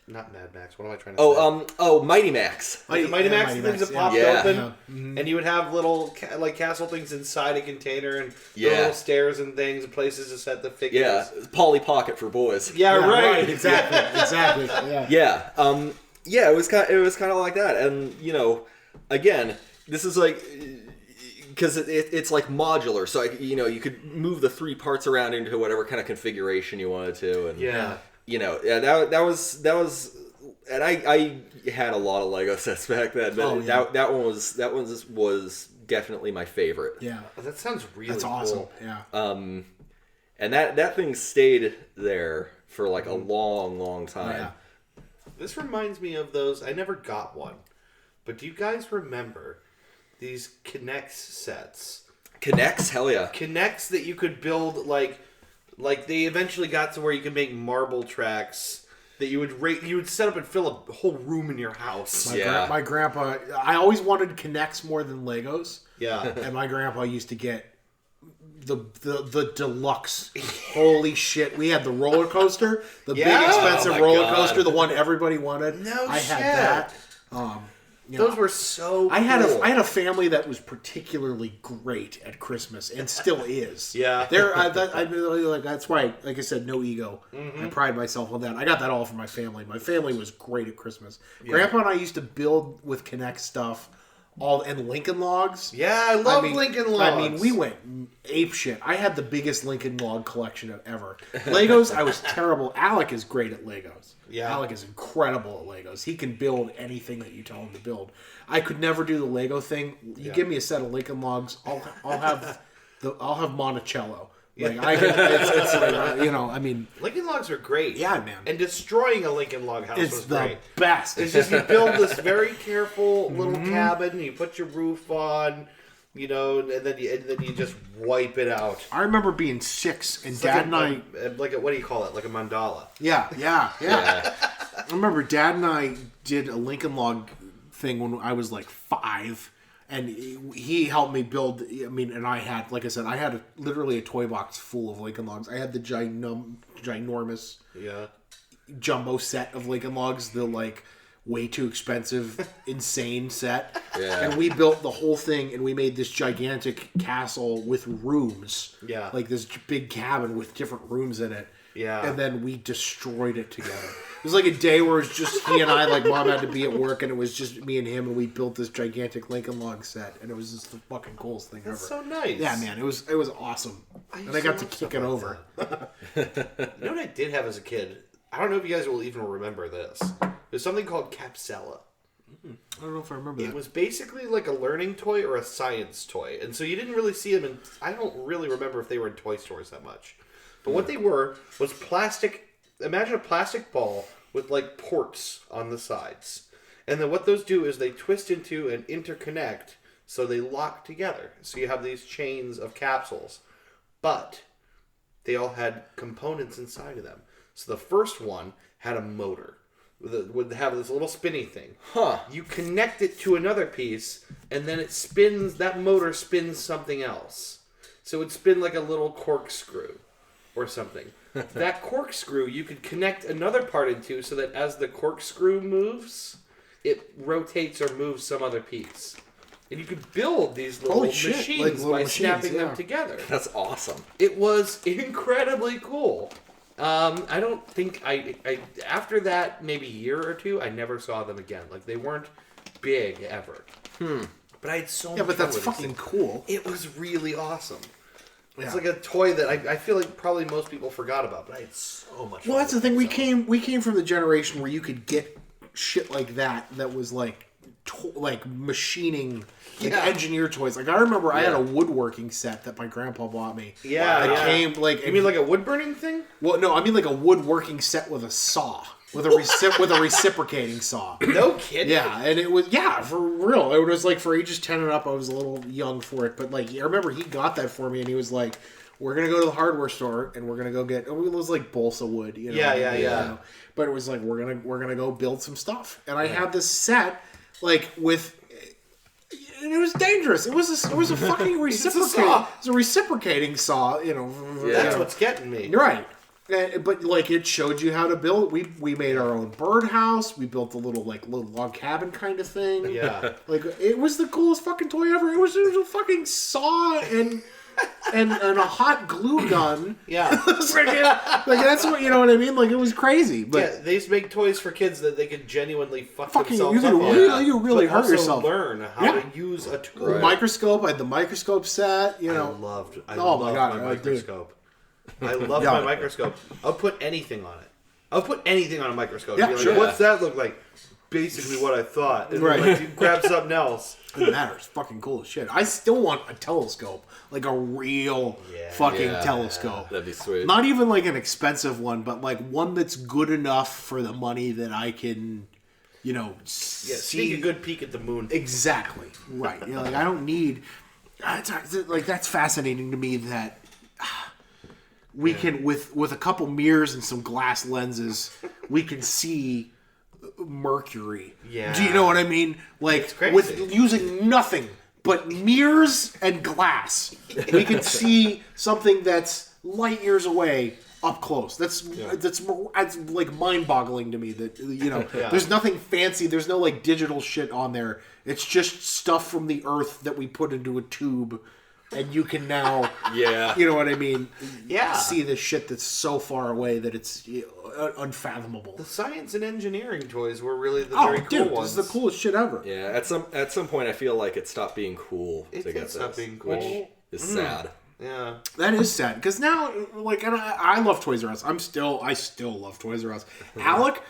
[SPEAKER 2] not Mad Max. What am I trying to say?
[SPEAKER 3] Mighty Max.
[SPEAKER 2] Mighty Max things that popped
[SPEAKER 3] Yeah.
[SPEAKER 2] open,
[SPEAKER 1] Yeah. Mm-hmm.
[SPEAKER 2] and you would have little castle things inside a container, and little stairs and things and places to set the figures.
[SPEAKER 3] Yeah. Polly Pocket for boys.
[SPEAKER 2] Yeah, right.
[SPEAKER 1] Exactly. Yeah.
[SPEAKER 3] Yeah. It was kind of like that, and again, this is because it's modular, so you could move the 3 parts around into whatever kind of configuration you wanted to, and that was, and I had a lot of Lego sets back then, but that one was definitely my favorite.
[SPEAKER 1] Yeah.
[SPEAKER 2] That sounds really
[SPEAKER 1] That's awesome.
[SPEAKER 2] cool.
[SPEAKER 1] Yeah.
[SPEAKER 3] And that thing stayed there for like a long, long time.
[SPEAKER 1] Yeah.
[SPEAKER 2] This reminds me of those. I never got one, but do you guys remember these Kinects sets?
[SPEAKER 3] Kinects? Hell yeah.
[SPEAKER 2] Kinects that you could build like they eventually got to where you could make marble tracks that you would set up and fill a whole room in your house.
[SPEAKER 1] My grandpa, I always wanted Kinects more than Legos.
[SPEAKER 2] Yeah.
[SPEAKER 1] And my grandpa used to get the deluxe. Holy shit. We had the roller coaster, the big expensive roller coaster, the one everybody wanted.
[SPEAKER 2] I
[SPEAKER 1] had that.
[SPEAKER 2] Those were so cool.
[SPEAKER 1] I had a family that was particularly great at Christmas and still is.
[SPEAKER 2] Yeah.
[SPEAKER 1] That's why, like I said, no ego. I pride myself on that. I got that all from my family. My family was great at Christmas. Yeah. Grandpa and I used to build with Kinect stuff. And Lincoln Logs.
[SPEAKER 2] Yeah, I love Lincoln Logs.
[SPEAKER 1] I mean, we went ape shit. I had the biggest Lincoln Log collection ever. Legos, I was terrible. Alec is great at Legos.
[SPEAKER 2] Yeah.
[SPEAKER 1] Alec is incredible at Legos. He can build anything that you tell him to build. I could never do the Lego thing. You give me a set of Lincoln Logs, I'll have Monticello. Like it's like, I mean,
[SPEAKER 2] Lincoln Logs are great.
[SPEAKER 1] Yeah, man.
[SPEAKER 2] And destroying a Lincoln Log house was great.
[SPEAKER 1] It's the best.
[SPEAKER 2] It's just you build this very careful little cabin, you put your roof on, and then you just wipe it out.
[SPEAKER 1] I remember being 6 and
[SPEAKER 2] It's
[SPEAKER 1] Dad and I
[SPEAKER 2] what do you call it? Like a mandala.
[SPEAKER 1] Yeah. I remember Dad and I did a Lincoln Log thing when I was like 5. And he helped me build. I mean, and I had, like I said, literally a toy box full of Lincoln Logs. I had the ginormous, jumbo set of Lincoln Logs, the like way too expensive, insane set. Yeah. And we built the whole thing, and we made this gigantic castle with rooms.
[SPEAKER 2] Yeah.
[SPEAKER 1] Like this big cabin with different rooms in it.
[SPEAKER 2] Yeah.
[SPEAKER 1] And then we destroyed it together. It was like a day where it was just he and I, like Mom had to be at work, and it was just me and him, and we built this gigantic Lincoln Log set, and it was just the fucking coolest thing
[SPEAKER 2] That's
[SPEAKER 1] ever.
[SPEAKER 2] so nice.
[SPEAKER 1] Yeah, man, it was awesome. And I got to kick it over.
[SPEAKER 2] You know what I did have as a kid? I don't know if you guys will even remember this. There's something called Capsella.
[SPEAKER 1] I don't know if I remember that.
[SPEAKER 2] It was basically like a learning toy or a science toy. And so you didn't really see them, and I don't really remember if they were in toy stores that much. But what they were was plastic. Imagine a plastic ball with like ports on the sides. And then what those do is they twist into and interconnect so they lock together. So you have these chains of capsules. But they all had components inside of them. So the first one had a motor. Would have this little spinny thing. You connect it to another piece, and then it spins. That motor spins something else. So it would spin like a little corkscrew or something. That corkscrew you could connect another part into, so that as the corkscrew moves, it rotates or moves some other piece. And you could build these little machines by snapping them together.
[SPEAKER 3] That's awesome.
[SPEAKER 2] It was incredibly cool. I don't think I after that maybe year or two, I never saw them again. Like they weren't big ever. But I had so much fun
[SPEAKER 1] but that's
[SPEAKER 2] with
[SPEAKER 1] fucking cool.
[SPEAKER 2] It was really awesome.
[SPEAKER 1] Yeah.
[SPEAKER 2] It's like a toy that I feel like probably most people forgot about, but I had so much fun.
[SPEAKER 1] Well, that's the thing. We came from the generation where you could get shit like that was like machining, like engineer toys. Like I remember I had a woodworking set that my grandpa bought me. Came like.
[SPEAKER 2] You mean like a wood burning thing?
[SPEAKER 1] Well, no, I mean like a woodworking set with a saw. With a reciprocating saw.
[SPEAKER 2] No kidding.
[SPEAKER 1] Yeah, and it was for real. It was like for ages 10 and up. I was a little young for it, but like I remember he got that for me, and he was like, "We're gonna go to the hardware store, and we're gonna go get." It was like balsa wood, you know.
[SPEAKER 2] Yeah.
[SPEAKER 1] But it was like we're gonna go build some stuff, and I had this set like with. And it was dangerous. It was a fucking reciprocating. It was a reciprocating saw, you know.
[SPEAKER 2] That's what's getting me.
[SPEAKER 1] Right. But like it showed you how to build. We made our own birdhouse. We built a little log cabin kind of thing.
[SPEAKER 2] Yeah,
[SPEAKER 1] like it was the coolest fucking toy ever. It was a fucking saw and a hot glue gun.
[SPEAKER 2] Yeah,
[SPEAKER 1] like that's what you know what I mean. Like it was crazy. But
[SPEAKER 2] they used to make toys for kids that they could genuinely themselves up.
[SPEAKER 1] You really hurt yourself.
[SPEAKER 2] Learn how to use a tool.
[SPEAKER 1] Right. Microscope. I had the microscope set. You know,
[SPEAKER 2] I loved my microscope. I love my microscope. I'll put anything on it. I'll put anything on a microscope.
[SPEAKER 1] Yeah,
[SPEAKER 2] like,
[SPEAKER 1] sure.
[SPEAKER 2] What's that look like? basically what I thought. And
[SPEAKER 1] Right.
[SPEAKER 2] like, you grab something else.
[SPEAKER 1] It doesn't matter. It's fucking cool as shit. I still want a telescope, like a real fucking telescope.
[SPEAKER 3] That'd be sweet.
[SPEAKER 1] Not even like an expensive one, but like one that's good enough for the money that I can,
[SPEAKER 2] Sneak a good peek at the moon.
[SPEAKER 1] Exactly. Right. Like I don't need. Like that's fascinating to me that we can with a couple mirrors and some glass lenses we can see Mercury.
[SPEAKER 2] Yeah.
[SPEAKER 1] Do you know what I mean? Like with using nothing but mirrors and glass, we can see something that's light years away up close. That's like mind-boggling to me that there's nothing fancy. There's no like digital shit on there. It's just stuff from the Earth that we put into a tube, and you can now, you know what I mean?
[SPEAKER 2] Yeah.
[SPEAKER 1] See this shit that's so far away that it's unfathomable.
[SPEAKER 2] The science and engineering toys were really the very cool ones.
[SPEAKER 1] This is the coolest shit ever.
[SPEAKER 3] Yeah, at some point I feel like it stopped being cool
[SPEAKER 2] It
[SPEAKER 3] to
[SPEAKER 2] did
[SPEAKER 3] get
[SPEAKER 2] stop
[SPEAKER 3] this,
[SPEAKER 2] being cool.
[SPEAKER 3] which is sad.
[SPEAKER 2] Yeah.
[SPEAKER 1] That is sad because now, like, and I love Toys R Us. I still love Toys R Us. Alec,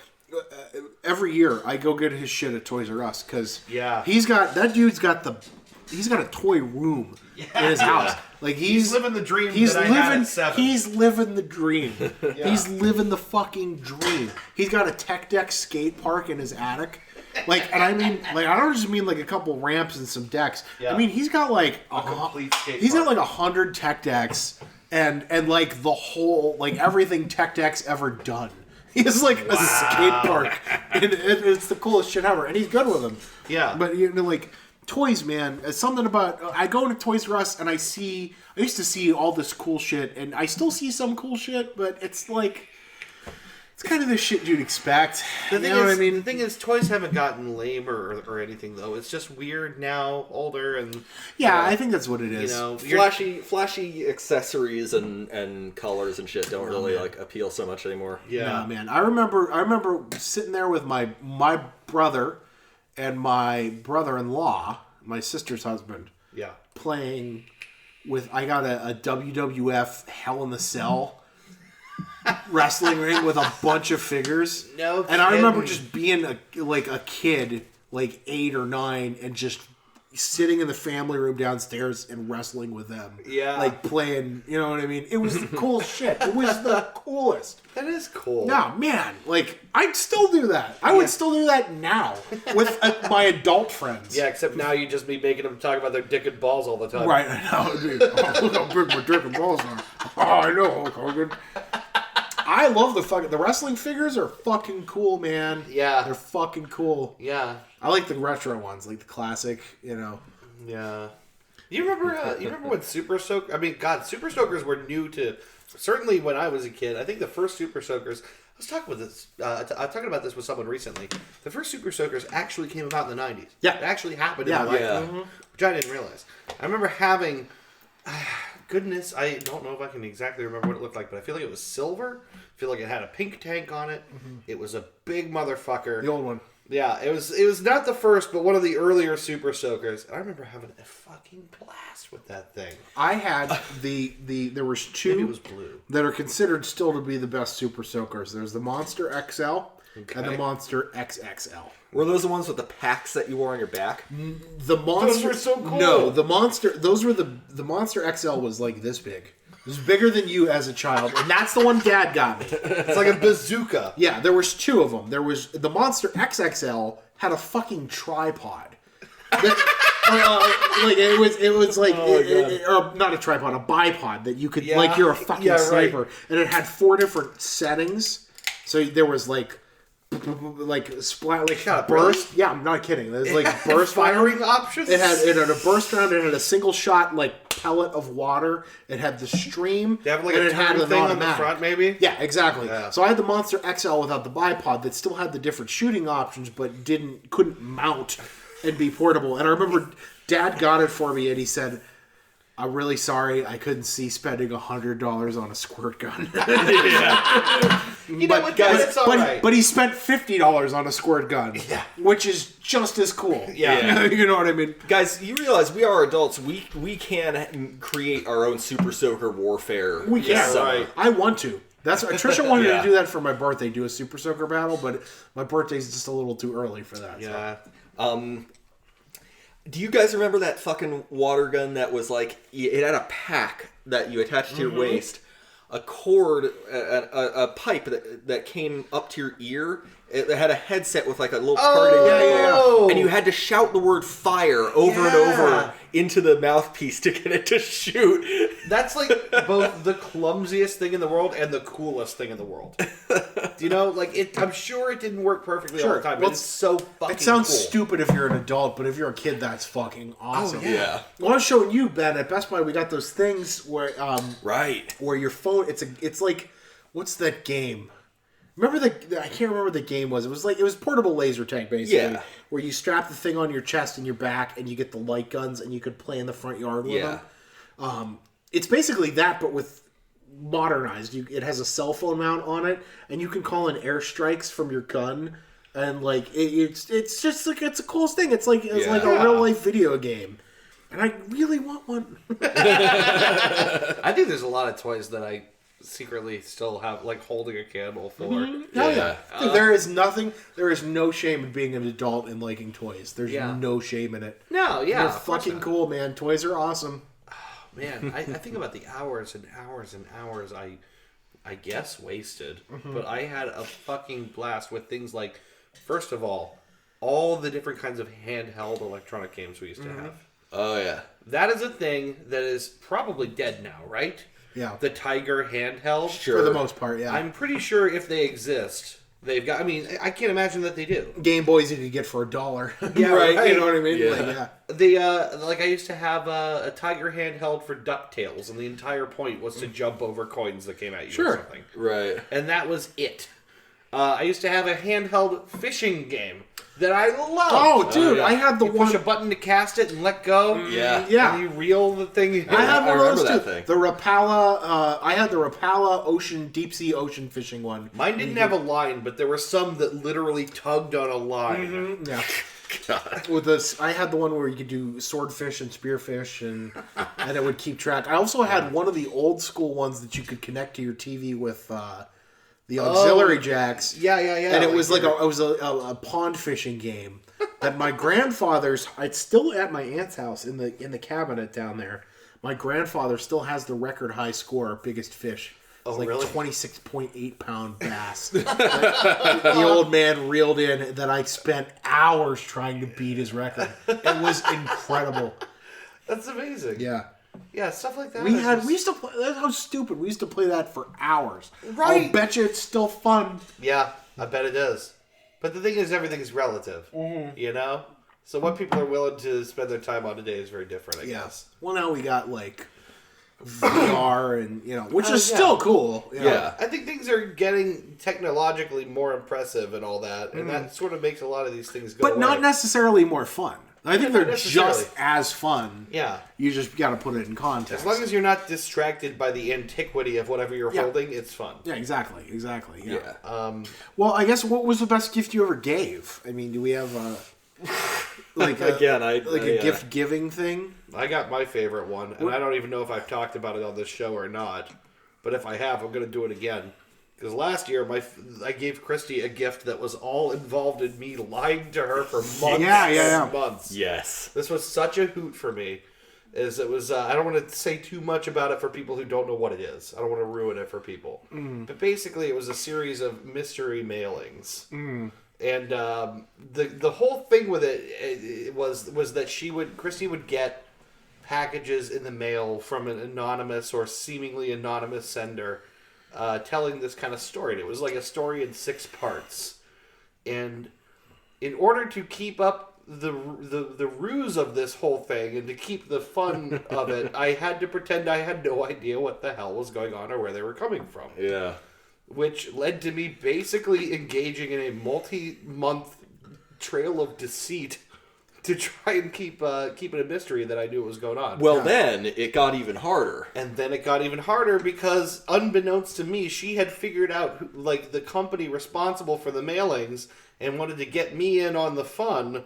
[SPEAKER 1] every year I go get his shit at Toys R Us because he's got a toy room in his house. Like he's
[SPEAKER 2] living the dream.
[SPEAKER 1] He's
[SPEAKER 2] that
[SPEAKER 1] living.
[SPEAKER 2] I had at 7.
[SPEAKER 1] He's living the dream. He's living the fucking dream. He's got a tech deck skate park in his attic. Like, and I mean, like, I don't just mean like a couple ramps and some decks. I mean, he's got like
[SPEAKER 2] a complete skate
[SPEAKER 1] he's
[SPEAKER 2] park.
[SPEAKER 1] got like 100 tech decks and like the whole, like everything tech deck's ever done. He has like a skate park, and it's the coolest shit ever. And he's good with them. Yeah, but like toys, man. It's something about I go into Toys R Us and I used to see all this cool shit, and I still see some cool shit, but it's like. It's kind of the shit you'd expect.
[SPEAKER 2] The thing is, toys haven't gotten lame or anything though. It's just weird now, older and
[SPEAKER 1] I think that's what it is.
[SPEAKER 3] Flashy accessories and colors and shit don't really like appeal so much anymore.
[SPEAKER 1] Yeah, no, man. I remember sitting there with my brother and my brother-in-law, my sister's husband. Yeah, playing with. I got a WWF Hell in the Cell. Wrestling ring with a bunch of figures. No kidding. And I remember just being a kid, like 8 or 9, and just sitting in the family room downstairs and wrestling with them. Yeah. Like playing, you know what I mean? It was the coolest shit. It was the coolest.
[SPEAKER 2] That is cool.
[SPEAKER 1] No, man. Like, I'd still do that. I would still do that now with my adult friends.
[SPEAKER 2] Yeah, except now you just be making them talk about their dick and balls all the time.
[SPEAKER 1] Right, I know. Look how big my dick and balls are. Oh, I know, Hulk Hogan. I love the wrestling figures are fucking cool, man. Yeah. They're fucking cool. Yeah. I like the retro ones, like the classic,
[SPEAKER 2] Yeah. You remember when Super Soaker... I mean, God, Super Soakers were new to... Certainly when I was a kid. I think the first Super Soakers... I was talking about this with someone recently. The first Super Soakers actually came about in the 90s. Yeah. It actually happened in my life. Which I didn't realize. I remember having... Goodness, I don't know if I can exactly remember what it looked like, but I feel like it was silver. I feel like it had a pink tank on it. Mm-hmm. It was a big motherfucker.
[SPEAKER 1] The old one.
[SPEAKER 2] Yeah, it was not the first, but one of the earlier Super Soakers. I remember having a fucking blast with that thing.
[SPEAKER 1] I had there was two
[SPEAKER 2] Maybe it was blue.
[SPEAKER 1] That are considered still to be the best Super Soakers. There's the Monster XL and the Monster XXL.
[SPEAKER 3] Were those the ones with the packs that you wore on your back?
[SPEAKER 1] The Monster...
[SPEAKER 2] Those were so cool.
[SPEAKER 1] No, the Monster... Those were the Monster XL was like this big. It was bigger than you as a child, and that's the one Dad got me.
[SPEAKER 2] It's like a bazooka.
[SPEAKER 1] Yeah, there was two of them. There was... The Monster XXL had a fucking tripod. Like it was like or not a tripod, a bipod that you could like you're a fucking sniper, and it had 4 different settings. So there was like splat, like burst. Yeah, I'm not kidding. There's like burst
[SPEAKER 2] firing options.
[SPEAKER 1] It had a burst round. It had a single shot like pellet of water. It had the stream.
[SPEAKER 2] They have like a turn thing on the front, maybe.
[SPEAKER 1] Yeah, exactly. Yeah. So I had the Monster XL without the bipod that still had the different shooting options, but couldn't mount and be portable. And I remember Dad got it for me, and he said, "I'm really sorry, I couldn't see spending $100 on a squirt gun."
[SPEAKER 2] You know what, guys? It's all right.
[SPEAKER 1] But he spent $50 on a squirt gun, which is just as cool. Yeah, you know what I mean,
[SPEAKER 3] guys. You realize we are adults. We can create our own Super Soaker warfare.
[SPEAKER 1] We can. Right. I want to. That's Trisha wanted to do that for my birthday, do a Super Soaker battle, but my birthday's just a little too early for that.
[SPEAKER 2] Yeah.
[SPEAKER 1] So.
[SPEAKER 3] Do you guys remember that fucking water gun that was like, it had a pack that you attached to your waist, a cord, a pipe that came up to your ear? It had a headset with like a little parting and you had to shout the word fire over and over into the mouthpiece to get it to shoot.
[SPEAKER 2] That's like both the clumsiest thing in the world and the coolest thing in the world. You know, like I'm sure it didn't work perfectly all the time, but it's so fucking
[SPEAKER 1] It sounds
[SPEAKER 2] cool.
[SPEAKER 1] stupid if you're an adult, but if you're a kid, that's fucking awesome.
[SPEAKER 2] Oh, yeah.
[SPEAKER 1] Well, I was showing you, Ben, at Best Buy, we got those things where where your phone, it's like, what's that game? Remember I can't remember what the game was. It was portable laser tag basically, where you strap the thing on your chest and your back, and you get the light guns, and you could play in the front yard with them. It's basically that, but with modernized. It has a cell phone mount on it, and you can call in airstrikes from your gun, and like it's just like it's the coolest thing. It's like a real life video game, and I really want one.
[SPEAKER 2] I think there's a lot of toys that I secretly still have, like holding a candle for.
[SPEAKER 1] There is no shame in being an adult and liking toys. There's no shame in it.
[SPEAKER 2] No,
[SPEAKER 1] they're fucking cool, man. Toys are awesome.
[SPEAKER 2] Oh, man, I think about the hours and hours and hours I guess wasted, but I had a fucking blast with things like, first of all the different kinds of handheld electronic games we used to have.
[SPEAKER 3] Oh yeah,
[SPEAKER 2] that is a thing that is probably dead now, right?
[SPEAKER 1] Yeah.
[SPEAKER 2] The Tiger handheld?
[SPEAKER 3] Sure.
[SPEAKER 1] For the most part, yeah.
[SPEAKER 2] I'm pretty sure if they exist, they've got... I mean, I can't imagine that they do.
[SPEAKER 1] Game Boys you could get for $1.
[SPEAKER 2] Yeah, right.
[SPEAKER 1] You know what I mean?
[SPEAKER 3] Yeah.
[SPEAKER 2] I used to have a Tiger handheld for DuckTales, and the entire point was to jump over coins that came at you or something.
[SPEAKER 3] Right.
[SPEAKER 2] And that was it. I used to have a handheld fishing game that I loved.
[SPEAKER 1] Oh, dude, I had the one...
[SPEAKER 2] push a button to cast it and let go.
[SPEAKER 3] Yeah.
[SPEAKER 2] And you reel the thing in.
[SPEAKER 1] I had one of those, too.
[SPEAKER 3] Thing.
[SPEAKER 1] The Rapala... I had the Rapala deep sea ocean fishing one.
[SPEAKER 2] Mine didn't have a line, but there were some that literally tugged on a line.
[SPEAKER 1] Yeah. God. With this, I had the one where you could do swordfish and spearfish, and it would keep track. I also had one of the old school ones that you could connect to your TV with the auxiliary jacks.
[SPEAKER 2] Yeah.
[SPEAKER 1] And it was a pond fishing game that my grandfather's. It's still at my aunt's house in the cabinet down there. My grandfather still has the record high score, biggest fish. It's like
[SPEAKER 2] really?
[SPEAKER 1] 26.8 pound bass. The old man reeled in that I spent hours trying to beat his record. It was incredible.
[SPEAKER 2] That's amazing.
[SPEAKER 1] Yeah.
[SPEAKER 2] Yeah, stuff like that.
[SPEAKER 1] We used to play. That's how stupid. We used to play that for hours.
[SPEAKER 2] Right.
[SPEAKER 1] I'll bet you it's still fun.
[SPEAKER 2] Yeah, I bet it is. But the thing is, everything is relative. You know? So what people are willing to spend their time on today is very different, I guess.
[SPEAKER 1] Well, now we got like VR and, which is still cool.
[SPEAKER 3] Yeah.
[SPEAKER 2] I think things are getting technologically more impressive and all that, and that sort of makes a lot of these things go
[SPEAKER 1] But
[SPEAKER 2] away.
[SPEAKER 1] not necessarily more fun. I think they're
[SPEAKER 2] necessarily.
[SPEAKER 1] just as fun.
[SPEAKER 2] Yeah.
[SPEAKER 1] You just got to put it in context.
[SPEAKER 2] As long as you're not distracted by the antiquity of whatever you're holding, it's fun.
[SPEAKER 1] Yeah, exactly.
[SPEAKER 3] Yeah.
[SPEAKER 1] Well, I guess what was the best gift you ever gave? I mean, do we have a gift giving thing?
[SPEAKER 2] I got my favorite one, and I don't even know if I've talked about it on this show or not. But if I have, I'm going to do it again. Because last year, I gave Christy a gift that was all involved in me lying to her for months and months.
[SPEAKER 3] Yes.
[SPEAKER 2] This was such a hoot for me. It was. I don't want to say too much about it for people who don't know what it is. I don't want to ruin it for people. But basically, it was a series of mystery mailings. And the whole thing with it was that Christy would get packages in the mail from an anonymous or seemingly anonymous sender, telling this kind of story. And it was like a story in 6 parts. And in order to keep up the ruse of this whole thing and to keep the fun of it, I had to pretend I had no idea what the hell was going on or where they were coming from.
[SPEAKER 3] Yeah.
[SPEAKER 2] Which led to me basically engaging in a multi-month trail of deceit to try and keep it a mystery that I knew what was going on.
[SPEAKER 3] Well, then it got even harder.
[SPEAKER 2] And then it got even harder because, unbeknownst to me, she had figured out the company responsible for the mailings and wanted to get me in on the fun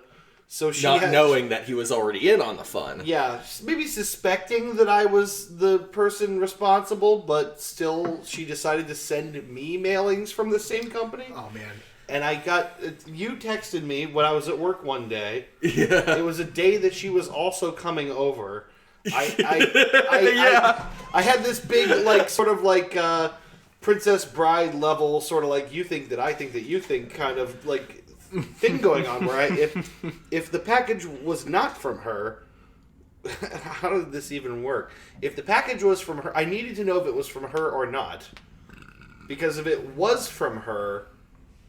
[SPEAKER 2] So she
[SPEAKER 3] not knowing that he was already in on the fun.
[SPEAKER 2] Yeah, maybe suspecting that I was the person responsible, but still she decided to send me mailings from the same company.
[SPEAKER 1] Oh, man.
[SPEAKER 2] And you texted me when I was at work one day.
[SPEAKER 3] Yeah.
[SPEAKER 2] It was a day that she was also coming over. I had this big, like, sort of like Princess Bride level, sort of like you think that I think that you think kind of like thing going on where if the package was not from her, how did this even work? If the package was from her, I needed to know if it was from her or not. Because if it was from her,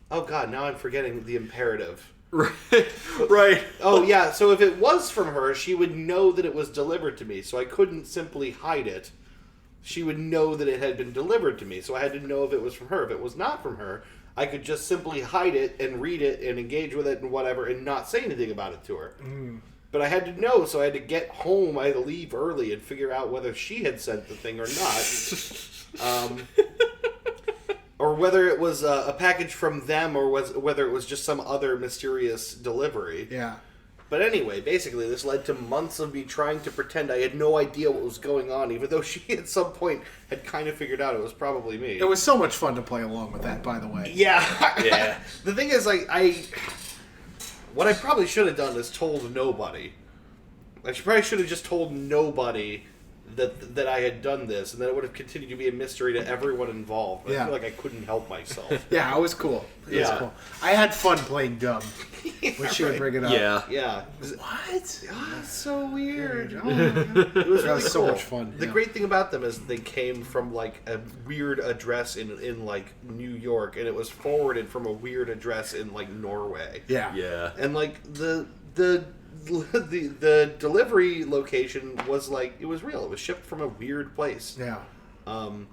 [SPEAKER 2] oh god, now I'm forgetting the imperative.
[SPEAKER 3] Right.
[SPEAKER 2] Oh yeah, so if it was from her, she would know that it was delivered to me, so I couldn't simply hide it. She would know that it had been delivered to me, so I had to know if it was from her. If it was not from her, I could just simply hide it and read it and engage with it and whatever and not say anything about it to her. But I had to know, so I had to get home, I had to leave early and figure out whether she had sent the thing or not. Or whether it was a package from them or whether it was just some other mysterious delivery.
[SPEAKER 1] Yeah.
[SPEAKER 2] But anyway, basically, this led to months of me trying to pretend I had no idea what was going on, even though she at some point had kind of figured out it was probably me.
[SPEAKER 1] It was so much fun to play along with that, by the way.
[SPEAKER 2] Yeah.
[SPEAKER 3] Yeah.
[SPEAKER 2] The thing is, what I probably should have done is told nobody. I probably should have just told nobody that I had done this, and then it would have continued to be a mystery to everyone involved. But I feel like I couldn't help myself.
[SPEAKER 1] Yeah, it was cool. It was cool. I had fun playing dumb when she would bring it up.
[SPEAKER 3] Yeah.
[SPEAKER 2] Yeah.
[SPEAKER 1] What?
[SPEAKER 2] Oh, it's so weird.
[SPEAKER 1] Oh,
[SPEAKER 2] It was really
[SPEAKER 1] so
[SPEAKER 2] cool.
[SPEAKER 1] much fun.
[SPEAKER 2] The great thing about them is they came from like a weird address in like New York, and it was forwarded from a weird address in like Norway.
[SPEAKER 1] Yeah.
[SPEAKER 3] Yeah.
[SPEAKER 2] And like the delivery location was like, it was real. It was shipped from a weird place.
[SPEAKER 1] Yeah.
[SPEAKER 2] And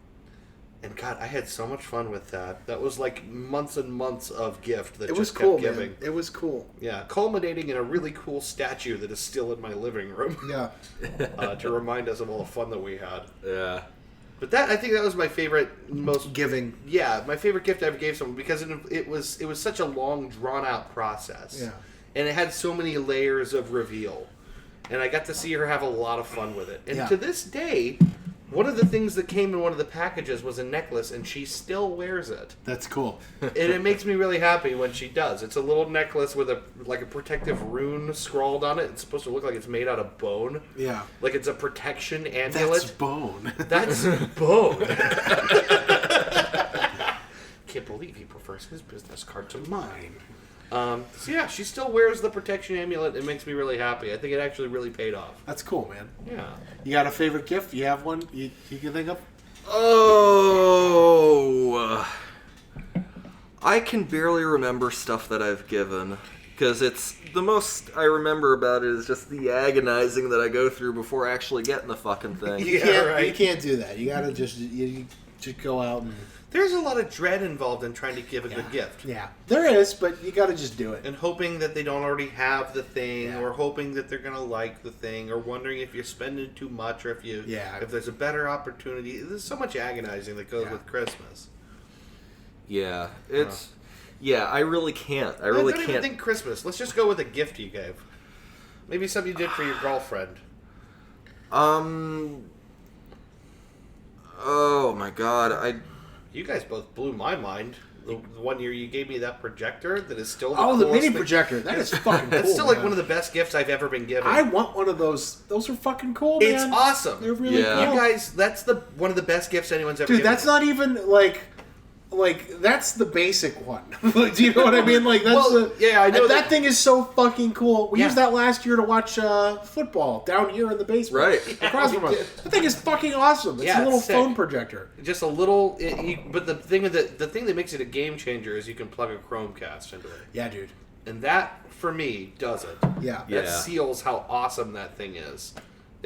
[SPEAKER 2] God, I had so much fun with that. That was like months and months of gift that
[SPEAKER 1] It was
[SPEAKER 2] just
[SPEAKER 1] cool,
[SPEAKER 2] kept giving.
[SPEAKER 1] man. It was cool.
[SPEAKER 2] Yeah, culminating in a really cool statue that is still in my living room.
[SPEAKER 1] Yeah.
[SPEAKER 2] To remind us of all the fun that we had.
[SPEAKER 3] Yeah.
[SPEAKER 2] But I think that was my favorite, most
[SPEAKER 1] Giving.
[SPEAKER 2] Yeah, my favorite gift I ever gave someone because it was such a long, drawn out process.
[SPEAKER 1] Yeah.
[SPEAKER 2] And it had so many layers of reveal, and I got to see her have a lot of fun with it. And
[SPEAKER 1] Yeah.
[SPEAKER 2] to this day, one of the things that came in one of the packages was a necklace, and she still wears it.
[SPEAKER 1] That's cool.
[SPEAKER 2] And it makes me really happy when she does. It's a little necklace with a protective rune scrawled on it. It's supposed to look like it's made out of bone.
[SPEAKER 1] Yeah.
[SPEAKER 2] Like it's a protection amulet.
[SPEAKER 1] That's bone.
[SPEAKER 2] That's bone. Can't believe he prefers his business card to mine. So yeah, she still wears the protection amulet. It makes me really happy. I think it actually really paid off.
[SPEAKER 1] That's cool, man.
[SPEAKER 2] Yeah.
[SPEAKER 1] You got a favorite gift? You have one you can think of?
[SPEAKER 3] Oh, I can barely remember stuff that I've given because it's the most I remember about it is just the agonizing that I go through before actually getting the fucking thing.
[SPEAKER 1] You
[SPEAKER 2] Yeah,
[SPEAKER 1] can't,
[SPEAKER 2] right.
[SPEAKER 1] You can't do that. You gotta just go out and
[SPEAKER 2] There's a lot of dread involved in trying to give a good gift.
[SPEAKER 1] Yeah, there is, but you gotta just do it.
[SPEAKER 2] And hoping that they don't already have the thing,
[SPEAKER 1] Yeah.
[SPEAKER 2] or hoping that they're gonna like the thing, or wondering if you're spending too much, or if if there's a better opportunity. There's so much agonizing that goes with Christmas.
[SPEAKER 3] Yeah, it's I really can't. I
[SPEAKER 2] I
[SPEAKER 3] really
[SPEAKER 2] don't
[SPEAKER 3] can't.
[SPEAKER 2] even think Christmas. Let's just go with a gift you gave. Maybe something you did for your girlfriend.
[SPEAKER 3] Oh my God,
[SPEAKER 2] You guys both blew my mind. The one year you gave me that projector that is still
[SPEAKER 1] The
[SPEAKER 2] coolest
[SPEAKER 1] mini
[SPEAKER 2] thing.
[SPEAKER 1] projector. That is fucking cool.
[SPEAKER 2] That's still like
[SPEAKER 1] man.
[SPEAKER 2] one of the best gifts I've ever been given.
[SPEAKER 1] I want one of those. Those are fucking cool, man.
[SPEAKER 2] It's awesome.
[SPEAKER 1] They're really
[SPEAKER 3] Yeah.
[SPEAKER 1] cool.
[SPEAKER 2] You guys, that's one of the best gifts anyone's ever
[SPEAKER 1] Dude,
[SPEAKER 2] given.
[SPEAKER 1] that's not even like that's the basic one. Do you know what I mean? Like that's
[SPEAKER 2] Well, yeah, I know
[SPEAKER 1] that thing is so fucking cool. We
[SPEAKER 2] Yeah.
[SPEAKER 1] used that last year to watch football down here in the basement,
[SPEAKER 3] Right.
[SPEAKER 1] across
[SPEAKER 2] Yeah,
[SPEAKER 1] from
[SPEAKER 2] we
[SPEAKER 1] us.
[SPEAKER 2] did.
[SPEAKER 1] That thing is fucking awesome. It's
[SPEAKER 2] Yeah,
[SPEAKER 1] a little
[SPEAKER 2] it's sick.
[SPEAKER 1] phone projector.
[SPEAKER 2] Just a little, but the thing that makes it a game changer is you can plug a Chromecast into it,
[SPEAKER 1] Yeah, dude.
[SPEAKER 2] and that for me does it.
[SPEAKER 1] Yeah.
[SPEAKER 2] That
[SPEAKER 3] Yeah.
[SPEAKER 2] seals how awesome that thing is.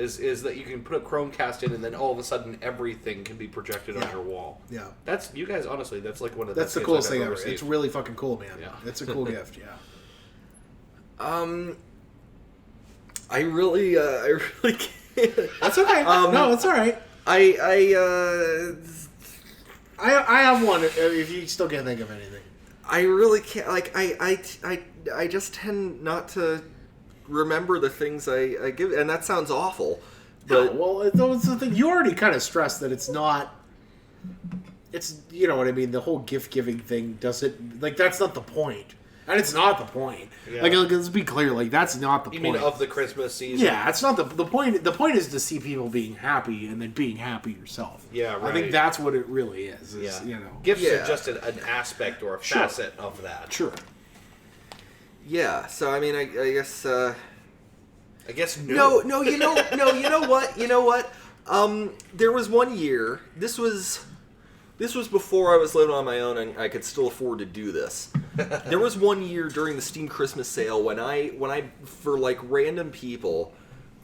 [SPEAKER 2] Is that you can put a Chromecast in, and then all of a sudden everything can be projected on
[SPEAKER 1] Yeah.
[SPEAKER 2] your wall.
[SPEAKER 1] Yeah.
[SPEAKER 2] That's you guys. Honestly, that's like one of the
[SPEAKER 1] That's
[SPEAKER 2] best
[SPEAKER 1] the
[SPEAKER 2] gifts
[SPEAKER 1] coolest
[SPEAKER 2] I've
[SPEAKER 1] thing
[SPEAKER 2] ever
[SPEAKER 1] ever.
[SPEAKER 2] received.
[SPEAKER 1] It's really fucking cool, man.
[SPEAKER 2] Yeah.
[SPEAKER 1] It's a cool gift. Yeah.
[SPEAKER 3] I really can't.
[SPEAKER 1] That's okay. No, it's all right. I have one. If you still can't think of anything.
[SPEAKER 3] I really can't. Like I just tend not to remember the things I give, and that sounds awful. But
[SPEAKER 1] well, it's the thing. You already kind of stressed that it's not. It's, you know what I mean. The whole gift giving thing doesn't, like, that's not the point, and it's not the point.
[SPEAKER 2] Yeah.
[SPEAKER 1] Like, let's be clear. Like, that's not the
[SPEAKER 2] You
[SPEAKER 1] point.
[SPEAKER 2] mean of the Christmas season?
[SPEAKER 1] Yeah, it's not the point. The point is to see people being happy and then being happy yourself.
[SPEAKER 2] Yeah, right.
[SPEAKER 1] I think that's what it really is.
[SPEAKER 2] Yeah.
[SPEAKER 1] You know,
[SPEAKER 2] Gifts are just an aspect or a
[SPEAKER 1] Sure.
[SPEAKER 2] facet of that.
[SPEAKER 1] Sure.
[SPEAKER 3] yeah, so I mean, I guess.
[SPEAKER 2] I guess no.
[SPEAKER 3] No, you know what? There was one year. This was before I was living on my own and I could still afford to do this. There was one year during the Steam Christmas sale when I for like random people,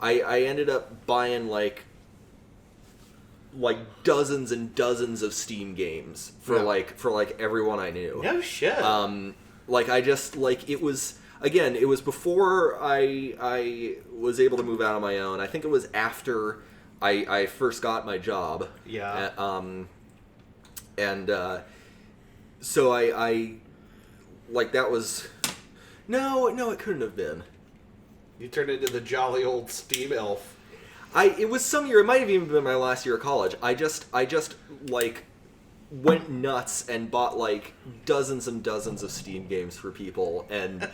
[SPEAKER 3] I ended up buying like dozens and dozens of Steam games for everyone I knew.
[SPEAKER 2] No shit.
[SPEAKER 3] Like I just like it was. Again, it was before I was able to move out on my own. I think it was after I first got my job.
[SPEAKER 2] Yeah.
[SPEAKER 3] So I like that was no, it couldn't have been.
[SPEAKER 2] You turned into the jolly old Steam elf.
[SPEAKER 3] It was some year. It might have even been my last year of college. I just like went nuts and bought like dozens and dozens of Steam games for people, and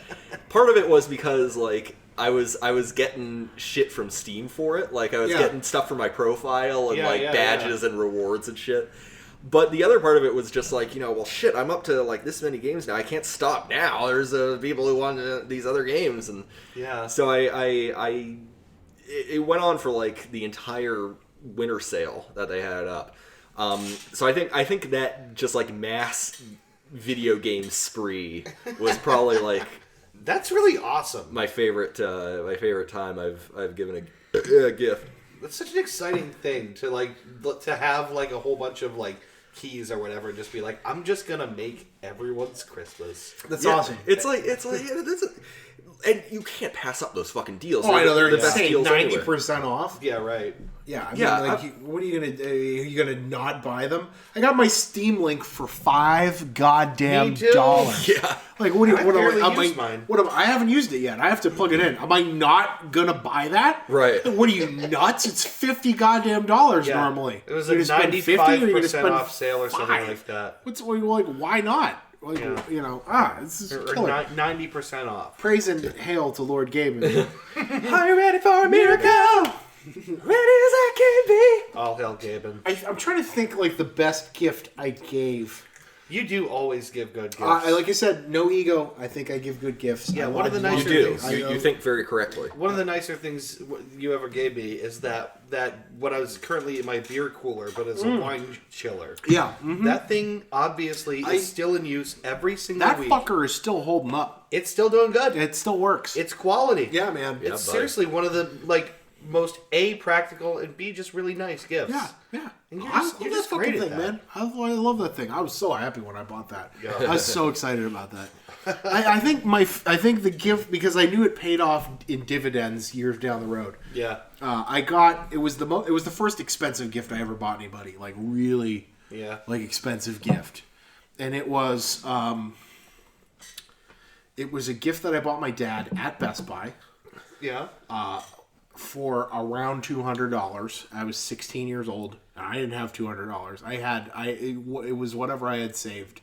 [SPEAKER 3] part of it was because like I was getting shit from Steam for it. Like I was getting stuff for my profile and badges and rewards and shit. But the other part of it was just like, well, shit, I'm up to like this many games now. I can't stop now. There's people who want these other games, and so it went on for like the entire winter sale that they had up. So I think that just like mass video game spree was probably like
[SPEAKER 2] that's really awesome.
[SPEAKER 3] My favorite time I've given a gift.
[SPEAKER 2] That's such an exciting thing to have like a whole bunch of like keys or whatever and just be like, I'm just gonna make everyone's Christmas.
[SPEAKER 1] That's awesome.
[SPEAKER 3] It's like and you can't pass up those fucking deals.
[SPEAKER 1] Oh, I know, they're
[SPEAKER 3] the best deals
[SPEAKER 1] 90% off.
[SPEAKER 2] Yeah, right.
[SPEAKER 1] Yeah, I mean, what are you gonna do? Are you gonna not buy them? I got my Steam Link for $5 goddamn dollars.
[SPEAKER 3] Yeah,
[SPEAKER 1] like what
[SPEAKER 2] mine.
[SPEAKER 1] I haven't used it yet. I have to plug it in. Am I not gonna buy that?
[SPEAKER 3] Right.
[SPEAKER 1] What are you nuts? It's $50 goddamn normally.
[SPEAKER 2] It was a 95% off sale or something like that.
[SPEAKER 1] Why not? Like, this is killer.
[SPEAKER 2] 90% off.
[SPEAKER 1] Praise and hail to Lord Gaiman.
[SPEAKER 3] Are you ready for a miracle? Ready as I can be.
[SPEAKER 2] All hail Gaben.
[SPEAKER 1] I'm trying to think like the best gift I gave.
[SPEAKER 2] You do always give good gifts.
[SPEAKER 1] Like I said, no ego. I think I give good gifts.
[SPEAKER 2] Yeah, one of the nicer things.
[SPEAKER 3] You think very correctly.
[SPEAKER 2] One of the nicer things you ever gave me is that what I was currently in my beer cooler, but it's a wine chiller.
[SPEAKER 1] Yeah. Mm-hmm.
[SPEAKER 2] That thing obviously is still in use every single week.
[SPEAKER 1] That fucker is still holding up.
[SPEAKER 2] It's still doing good.
[SPEAKER 1] It still works.
[SPEAKER 2] It's quality.
[SPEAKER 1] Yeah, man.
[SPEAKER 2] It's seriously one of the most A, practical, and B, just really nice gifts.
[SPEAKER 1] Yeah.
[SPEAKER 2] And
[SPEAKER 1] I love that fucking thing, man. I love that thing. I was so happy when I bought that. Yeah. I was so excited about that. I think the gift, because I knew it paid off in dividends years down the road.
[SPEAKER 2] Yeah.
[SPEAKER 1] It was the first expensive gift I ever bought anybody. Like really, expensive gift, and it was a gift that I bought my dad at Best Buy.
[SPEAKER 2] Yeah.
[SPEAKER 1] For around $200. I was 16 years old, and I didn't have $200. It was whatever I had saved.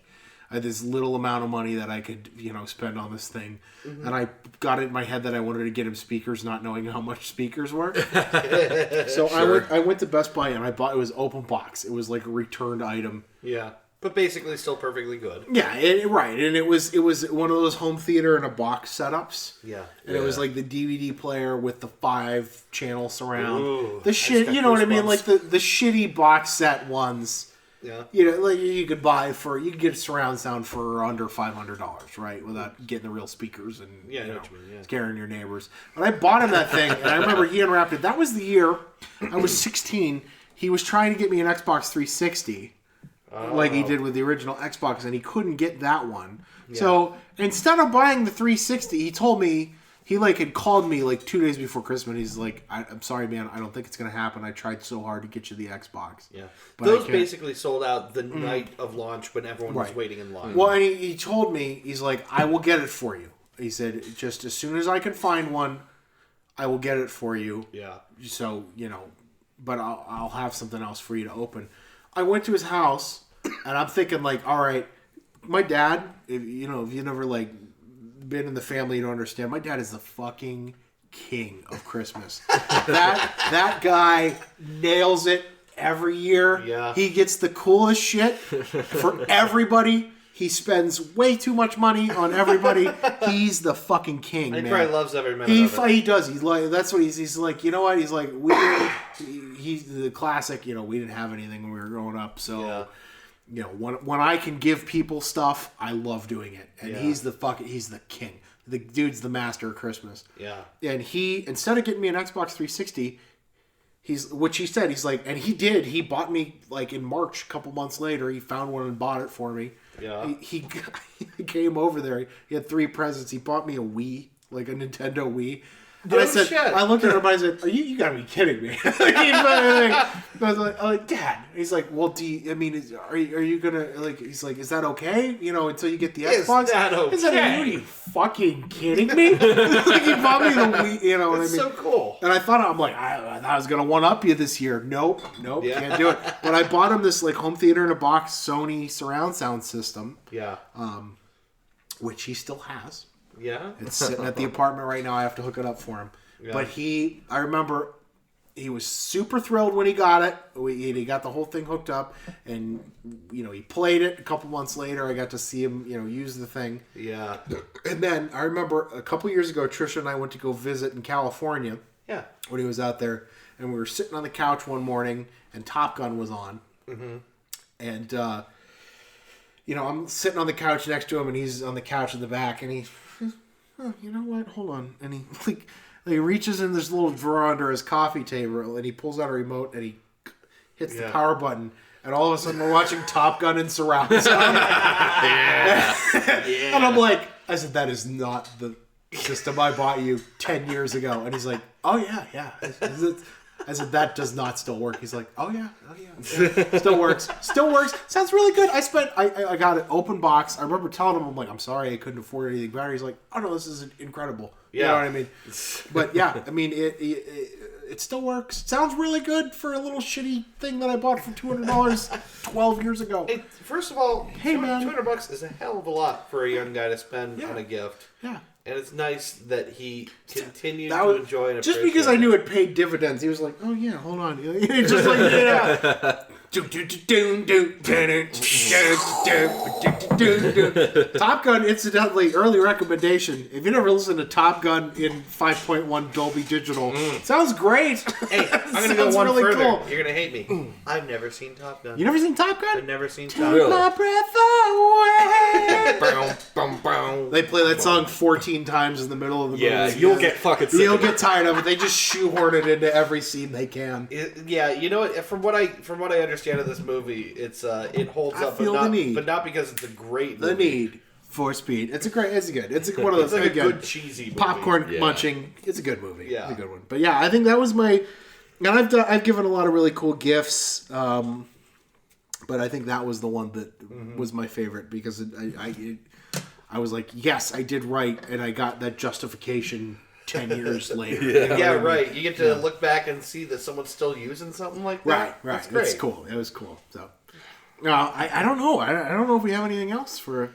[SPEAKER 1] I had this little amount of money that I could, spend on this thing, and I got it in my head that I wanted to get him speakers, not knowing how much speakers were. So sure. I went to Best Buy and I bought. It was open box. It was like a returned item.
[SPEAKER 2] Yeah. But basically still perfectly good.
[SPEAKER 1] Yeah, right. And it was one of those home theater in a box setups.
[SPEAKER 2] Yeah.
[SPEAKER 1] And it was like the DVD player with the 5-channel surround.
[SPEAKER 2] Ooh,
[SPEAKER 1] the shit, you know what I mean? Like the shitty box set ones.
[SPEAKER 2] Yeah.
[SPEAKER 1] Like you could get surround sound for under $500, right? Without getting the real speakers and scaring your neighbors. But I bought him that thing, and I remember he unwrapped it. That was the year I was 16. He was trying to get me an Xbox 360. Like he did with the original Xbox, and he couldn't get that one. Yeah. So instead of buying the 360, he told me, he had called me 2 days before Christmas. He's like, I'm sorry, man, I don't think it's going to happen. I tried so hard to get you the Xbox.
[SPEAKER 2] Yeah. Those basically sold out the night of launch when everyone was waiting in line.
[SPEAKER 1] Well, and he told me, he's like, I will get it for you. He said, just as soon as I can find one, I will get it for you.
[SPEAKER 2] Yeah.
[SPEAKER 1] So, but I'll have something else for you to open. I went to his house, and I'm thinking, like, all right, my dad, if you've never, like, been in the family, you don't understand. My dad is the fucking king of Christmas. that guy nails it every year.
[SPEAKER 2] Yeah.
[SPEAKER 1] He gets the coolest shit for everybody. He spends way too much money on everybody. He's the fucking king, man.
[SPEAKER 2] He probably loves every minute of it.
[SPEAKER 1] He does. He's like, that's what he's like, you know what? He's like, he's the classic, we didn't have anything when we were growing up. So, when I can give people stuff, I love doing it. And he's the king. The dude's the master of Christmas.
[SPEAKER 2] Yeah.
[SPEAKER 1] And he, instead of getting me an Xbox 360, he's like, and he did. He bought me, like, in March, a couple months later, he found one and bought it for me.
[SPEAKER 2] Yeah.
[SPEAKER 1] He came over there. He had 3 presents. He bought me a Wii, like a Nintendo Wii. And I looked at him and I said, you gotta be kidding me. I was like, Dad. He's like, well, are you gonna, like, he's like, is that okay? Until you get the Xbox?
[SPEAKER 2] Is that okay?
[SPEAKER 1] Are you fucking kidding me? Like, he bought me the Wii, what I mean?
[SPEAKER 2] It's so cool.
[SPEAKER 1] And I thought, I'm like, I thought I was going to one-up you this year. Nope, can't do it. But I bought him this, like, home theater in a box Sony surround sound system.
[SPEAKER 2] Yeah.
[SPEAKER 1] Which he still has.
[SPEAKER 2] Yeah.
[SPEAKER 1] It's sitting at the apartment right now. I have to hook it up for him. Yeah. But I remember he was super thrilled when he got it. He got the whole thing hooked up. And, he played it. A couple months later, I got to see him, use the thing.
[SPEAKER 2] Yeah.
[SPEAKER 1] And then I remember a couple years ago, Trisha and I went to go visit in California.
[SPEAKER 2] Yeah.
[SPEAKER 1] When he was out there. And we were sitting on the couch one morning, and Top Gun was on. Mm-hmm. And, I'm sitting on the couch next to him, and he's on the couch in the back, and he, oh, you know what? Hold on. And he reaches in this little drawer under his coffee table, and he pulls out a remote, and he hits the power button, and all of a sudden we're watching Top Gun in surround sound. And I'm like, I said, that is not the system I bought you 10 years ago. And he's like, oh, yeah. I said, that does not still work. He's like, oh yeah. Still works. Sounds really good. I got an open box. I remember telling him, I'm like, I'm sorry I couldn't afford anything better. He's like, oh no, this is incredible. Yeah. You know what I mean? But yeah, I mean, it still works. It sounds really good for a little shitty thing that I bought for $200 12 years ago.
[SPEAKER 2] Hey, first of all,
[SPEAKER 1] hey man,
[SPEAKER 2] $200 is a hell of a lot for a young guy to spend on a gift.
[SPEAKER 1] Yeah.
[SPEAKER 2] And it's nice that he continued to enjoy it.
[SPEAKER 1] Just because I knew it paid dividends, he was like, "Oh yeah, hold on." Just like, yeah. Top Gun, incidentally, early recommendation. If you never listened to Top Gun in 5.1 Dolby Digital, sounds great.
[SPEAKER 2] Hey, I'm gonna go one really further. Cool. You're gonna hate me. I've never seen Top Gun.
[SPEAKER 1] You never seen Top Gun?
[SPEAKER 2] I've never seen Top
[SPEAKER 1] Gun.
[SPEAKER 2] Really?
[SPEAKER 1] My breath away. They play that song 14 times in the middle of the movie.
[SPEAKER 3] Yeah, you'll get fucking sick.
[SPEAKER 1] You'll get tired of it. They just shoehorn it into every scene they can.
[SPEAKER 2] You know what? From what I understand of this movie, it holds up, but not because it's a great movie.
[SPEAKER 1] The need for speed. It's good. It's one of those.
[SPEAKER 2] It's like a good cheesy movie.
[SPEAKER 1] Popcorn munching. It's a good movie. Yeah, it's a good one. But yeah, I think that was my. And I've given a lot of really cool gifts, but I think that was the one that was my favorite because I was like, yes, I did right, and I got that justification 10 years later.
[SPEAKER 2] Yeah, right. You get to look back and see that someone's still using something like that.
[SPEAKER 1] Right.
[SPEAKER 2] That's great.
[SPEAKER 1] It's cool. It was cool. So, I don't know. I don't know if we have anything else for.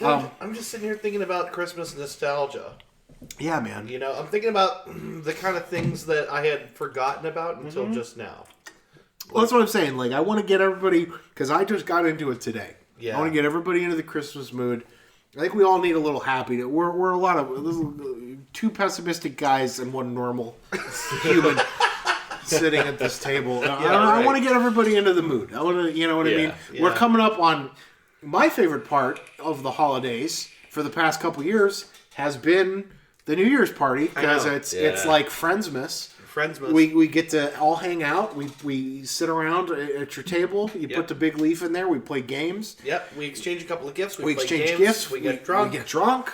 [SPEAKER 2] I'm just sitting here thinking about Christmas nostalgia.
[SPEAKER 1] Yeah, man.
[SPEAKER 2] I'm thinking about the kind of things that I had forgotten about until just now.
[SPEAKER 1] Well, that's what I'm saying. Like, I want to get everybody, because I just got into it today. Yeah. I want to get everybody into the Christmas mood. I think we all need a little happy. We're a lot of two pessimistic guys and one normal human sitting at this table. I want to get everybody into the mood. I want to, you know what I mean? Yeah. We're coming up on my favorite part of the holidays for the past couple years has been the New Year's party because it's like Friendsmas. We get to all hang out. We sit around at your table. You put the big leaf in there. We play games.
[SPEAKER 2] Yep. We exchange a couple of gifts.
[SPEAKER 1] We exchange gifts.
[SPEAKER 2] We get drunk.
[SPEAKER 1] We get drunk.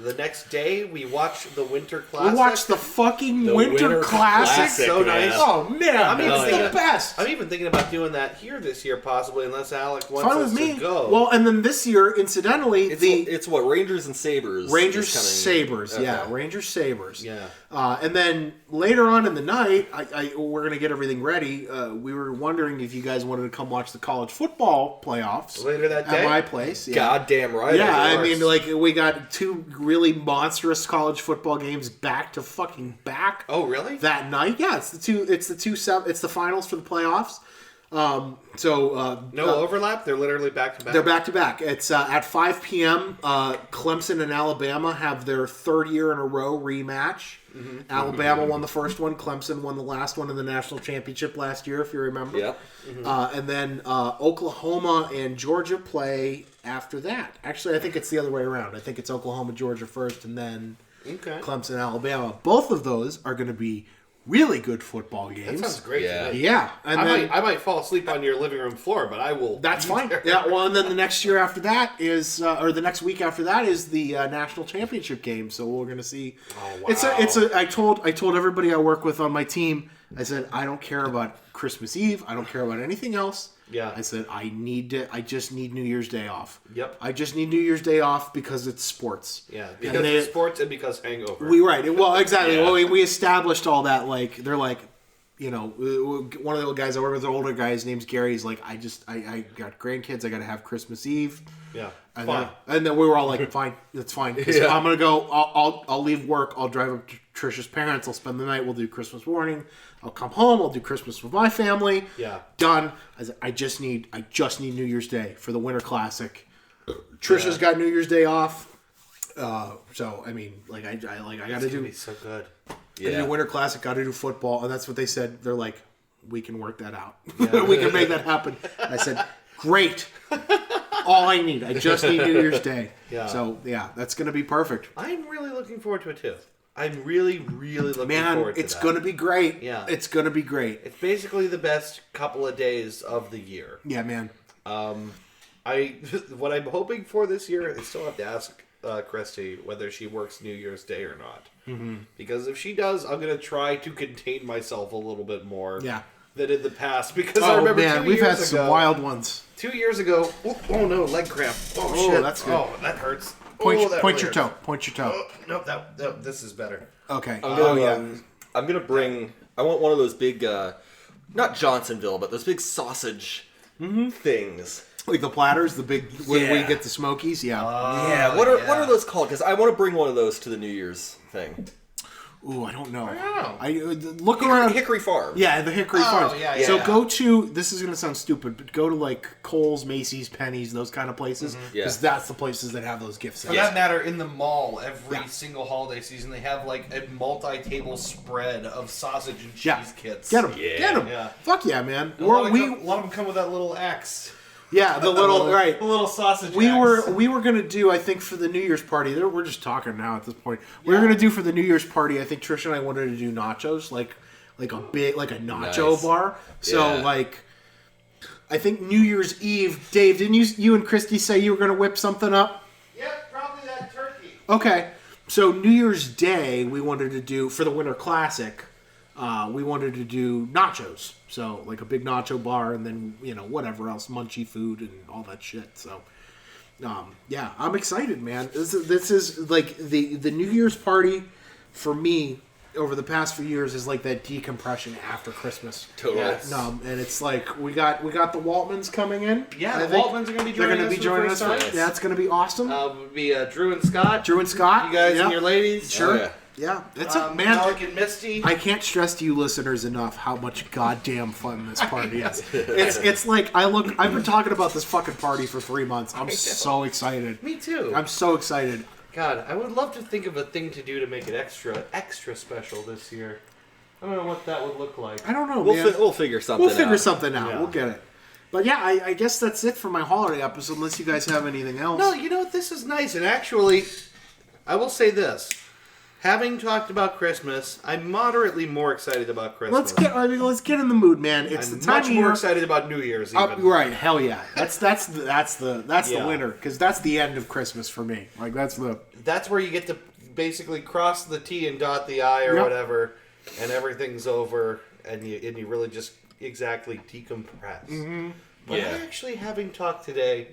[SPEAKER 2] The next day, we watch the Winter Classic.
[SPEAKER 1] We watch the fucking Winter Classic.
[SPEAKER 2] So nice.
[SPEAKER 1] Oh man, it's the best.
[SPEAKER 2] I'm even thinking about doing that here this year, possibly, unless Alec wants
[SPEAKER 1] Fine
[SPEAKER 2] us
[SPEAKER 1] with me.
[SPEAKER 2] to go.
[SPEAKER 1] Well, and then this year, incidentally,
[SPEAKER 3] it's what Rangers and Sabres.
[SPEAKER 1] Rangers Sabres,
[SPEAKER 3] okay.
[SPEAKER 1] yeah, Rangers Sabres.
[SPEAKER 2] Yeah.
[SPEAKER 1] And then later on in the night, we're gonna get everything ready. We were wondering if you guys wanted to come watch the college football playoffs
[SPEAKER 2] later that day
[SPEAKER 1] at my place. Yeah.
[SPEAKER 3] Goddamn right.
[SPEAKER 1] Yeah, I mean, like we got 2 really monstrous college football games back to fucking back.
[SPEAKER 2] Oh, really?
[SPEAKER 1] That night, yeah, it's the finals for the playoffs. No
[SPEAKER 2] overlap. They're literally back to back.
[SPEAKER 1] They're back to back. It's at 5 p.m. Clemson and Alabama have their 3rd year in a row rematch. Mm-hmm. Alabama won the first one. Clemson won the last one in the national championship last year, if you remember.
[SPEAKER 3] Yeah.
[SPEAKER 1] Mm-hmm. And then Oklahoma and Georgia play after that. Actually, I think it's the other way around. I think it's Oklahoma, Georgia first, and then Clemson, Alabama. Both of those are going to be really good football games.
[SPEAKER 2] That sounds great.
[SPEAKER 3] Yeah.
[SPEAKER 2] To me.
[SPEAKER 1] Yeah. And
[SPEAKER 2] I might fall asleep on your living room floor, but I will.
[SPEAKER 1] That's fine. Yeah. Well, and then the next year after that is, or the next week after that is the national championship game. So we're going to see.
[SPEAKER 2] Oh wow!
[SPEAKER 1] I told everybody I work with on my team. I said I don't care about Christmas Eve. I don't care about anything else.
[SPEAKER 2] Yeah.
[SPEAKER 1] I said I just need New Year's Day off.
[SPEAKER 2] Yep.
[SPEAKER 1] I just need New Year's Day off because it's sports.
[SPEAKER 2] Yeah. Because it's sports and because hangover.
[SPEAKER 1] Well, exactly. Yeah. Well, we established all that. Like they're like. One of the guys I work with, the older guy, his name's Gary. He's like, I got grandkids. I got to have Christmas Eve.
[SPEAKER 2] Yeah,
[SPEAKER 1] and then we were all like, fine, that's fine. Yeah. I'm gonna go. I'll leave work. I'll drive up to Trisha's parents. I'll spend the night. We'll do Christmas morning. I'll come home. I'll do Christmas with my family.
[SPEAKER 2] Yeah,
[SPEAKER 1] done. I said, I just need New Year's Day for the Winter Classic. Trisha's got New Year's Day off. So I mean, like I got to do.
[SPEAKER 2] Be so good.
[SPEAKER 1] Yeah. Do Winter Classic, got to do football, and that's what they said. They're like, we can work that out. Yeah. We can make that happen. And I said, great. All I need. I just need New Year's Day. Yeah. So yeah, that's gonna be perfect.
[SPEAKER 2] I'm really looking forward to it too. I'm really, really looking forward to it.
[SPEAKER 1] It's gonna be great.
[SPEAKER 2] Yeah.
[SPEAKER 1] It's gonna be great.
[SPEAKER 2] It's basically the best couple of days of the year.
[SPEAKER 1] Yeah, man.
[SPEAKER 2] What I'm hoping for this year, I still have to ask Christy whether she works New Year's Day or not. Mm-hmm. Because if she does, I'm going to try to contain myself a little bit more than in the past. Because I remember 2 years ago...
[SPEAKER 1] we've had some wild ones.
[SPEAKER 2] 2 years ago... Oh no, leg cramp. Oh shit.
[SPEAKER 1] That's good.
[SPEAKER 2] Oh, that hurts.
[SPEAKER 1] Point your
[SPEAKER 2] hurts.
[SPEAKER 1] toe. Point your toe.
[SPEAKER 2] Oh, no, this is better.
[SPEAKER 1] Okay.
[SPEAKER 3] I'm going to bring... I want one of those big... not Johnsonville, but those big sausage things.
[SPEAKER 1] Like the platters, the big when we get the Smokies,
[SPEAKER 3] What are those called? Because I want to bring one of those to the New Year's thing.
[SPEAKER 1] Ooh, I don't know.
[SPEAKER 2] I don't know.
[SPEAKER 1] Look around
[SPEAKER 3] Hickory Farm.
[SPEAKER 1] Yeah, the Hickory Farms.
[SPEAKER 2] Yeah.
[SPEAKER 1] So go to. This is going to sound stupid, but go to like Kohl's, Macy's, Penny's, those kind of places, because that's the places that have those gifts.
[SPEAKER 2] For that matter, in the mall, every single holiday season, they have like a multi-table spread of sausage and cheese kits.
[SPEAKER 1] Get them. Get them. Yeah. Fuck yeah, man.
[SPEAKER 2] A lot of them come with that little axe.
[SPEAKER 1] Yeah, the little
[SPEAKER 2] the little sausage.
[SPEAKER 1] We were gonna do, I think, for the New Year's party. We're just talking now at this point. We were gonna do for the New Year's party. I think Trish and I wanted to do nachos, like a nacho bar. So I think New Year's Eve, Dave, didn't you and Christy say you were gonna whip something up?
[SPEAKER 2] Yep, probably that turkey.
[SPEAKER 1] Okay, so New Year's Day we wanted to do for the Winter Classic. We wanted to do nachos, so like a big nacho bar, and then whatever else, munchy food and all that shit. So, I'm excited, man. This is like the New Year's party for me over the past few years is like that decompression after Christmas.
[SPEAKER 3] Totally.
[SPEAKER 2] Yes.
[SPEAKER 1] And it's like we got the Waltmans coming in.
[SPEAKER 2] Yeah, the Waltmans are going to be joining us. They're going to be joining us.
[SPEAKER 1] Yeah, it's going to be awesome.
[SPEAKER 2] Would be Drew and Scott.
[SPEAKER 1] You
[SPEAKER 2] guys and your ladies.
[SPEAKER 1] Sure.
[SPEAKER 3] Oh, yeah.
[SPEAKER 1] Yeah, it's man.
[SPEAKER 2] Alec and Misty.
[SPEAKER 1] I can't stress to you listeners enough how much goddamn fun this party is. It's like I've been talking about this fucking party for 3 months. I'm so excited.
[SPEAKER 2] Me too.
[SPEAKER 1] I'm so excited.
[SPEAKER 2] God, I would love to think of a thing to do to make it extra special this year. I don't know what that would look like.
[SPEAKER 1] I don't know.
[SPEAKER 3] We'll figure something.
[SPEAKER 1] We'll figure something out.
[SPEAKER 2] Yeah.
[SPEAKER 1] We'll get it. But yeah, I guess that's it for my holiday episode. Unless you guys have anything else.
[SPEAKER 2] No, this is nice, and actually, I will say this. Having talked about Christmas, I'm moderately more excited about Christmas.
[SPEAKER 1] Let's get in the mood, man. It's
[SPEAKER 2] I'm
[SPEAKER 1] the time
[SPEAKER 2] much
[SPEAKER 1] of
[SPEAKER 2] more
[SPEAKER 1] year.
[SPEAKER 2] excited about New Year's even.
[SPEAKER 1] Right, hell yeah. That's the
[SPEAKER 2] Yeah.
[SPEAKER 1] winner, because that's the end of Christmas for me. Like
[SPEAKER 2] That's where you get to basically cross the T and dot the I or
[SPEAKER 1] Yep.
[SPEAKER 2] whatever, and everything's over, and you really just exactly decompress.
[SPEAKER 1] Mm-hmm.
[SPEAKER 2] But
[SPEAKER 3] Yeah.
[SPEAKER 2] actually, having talked today,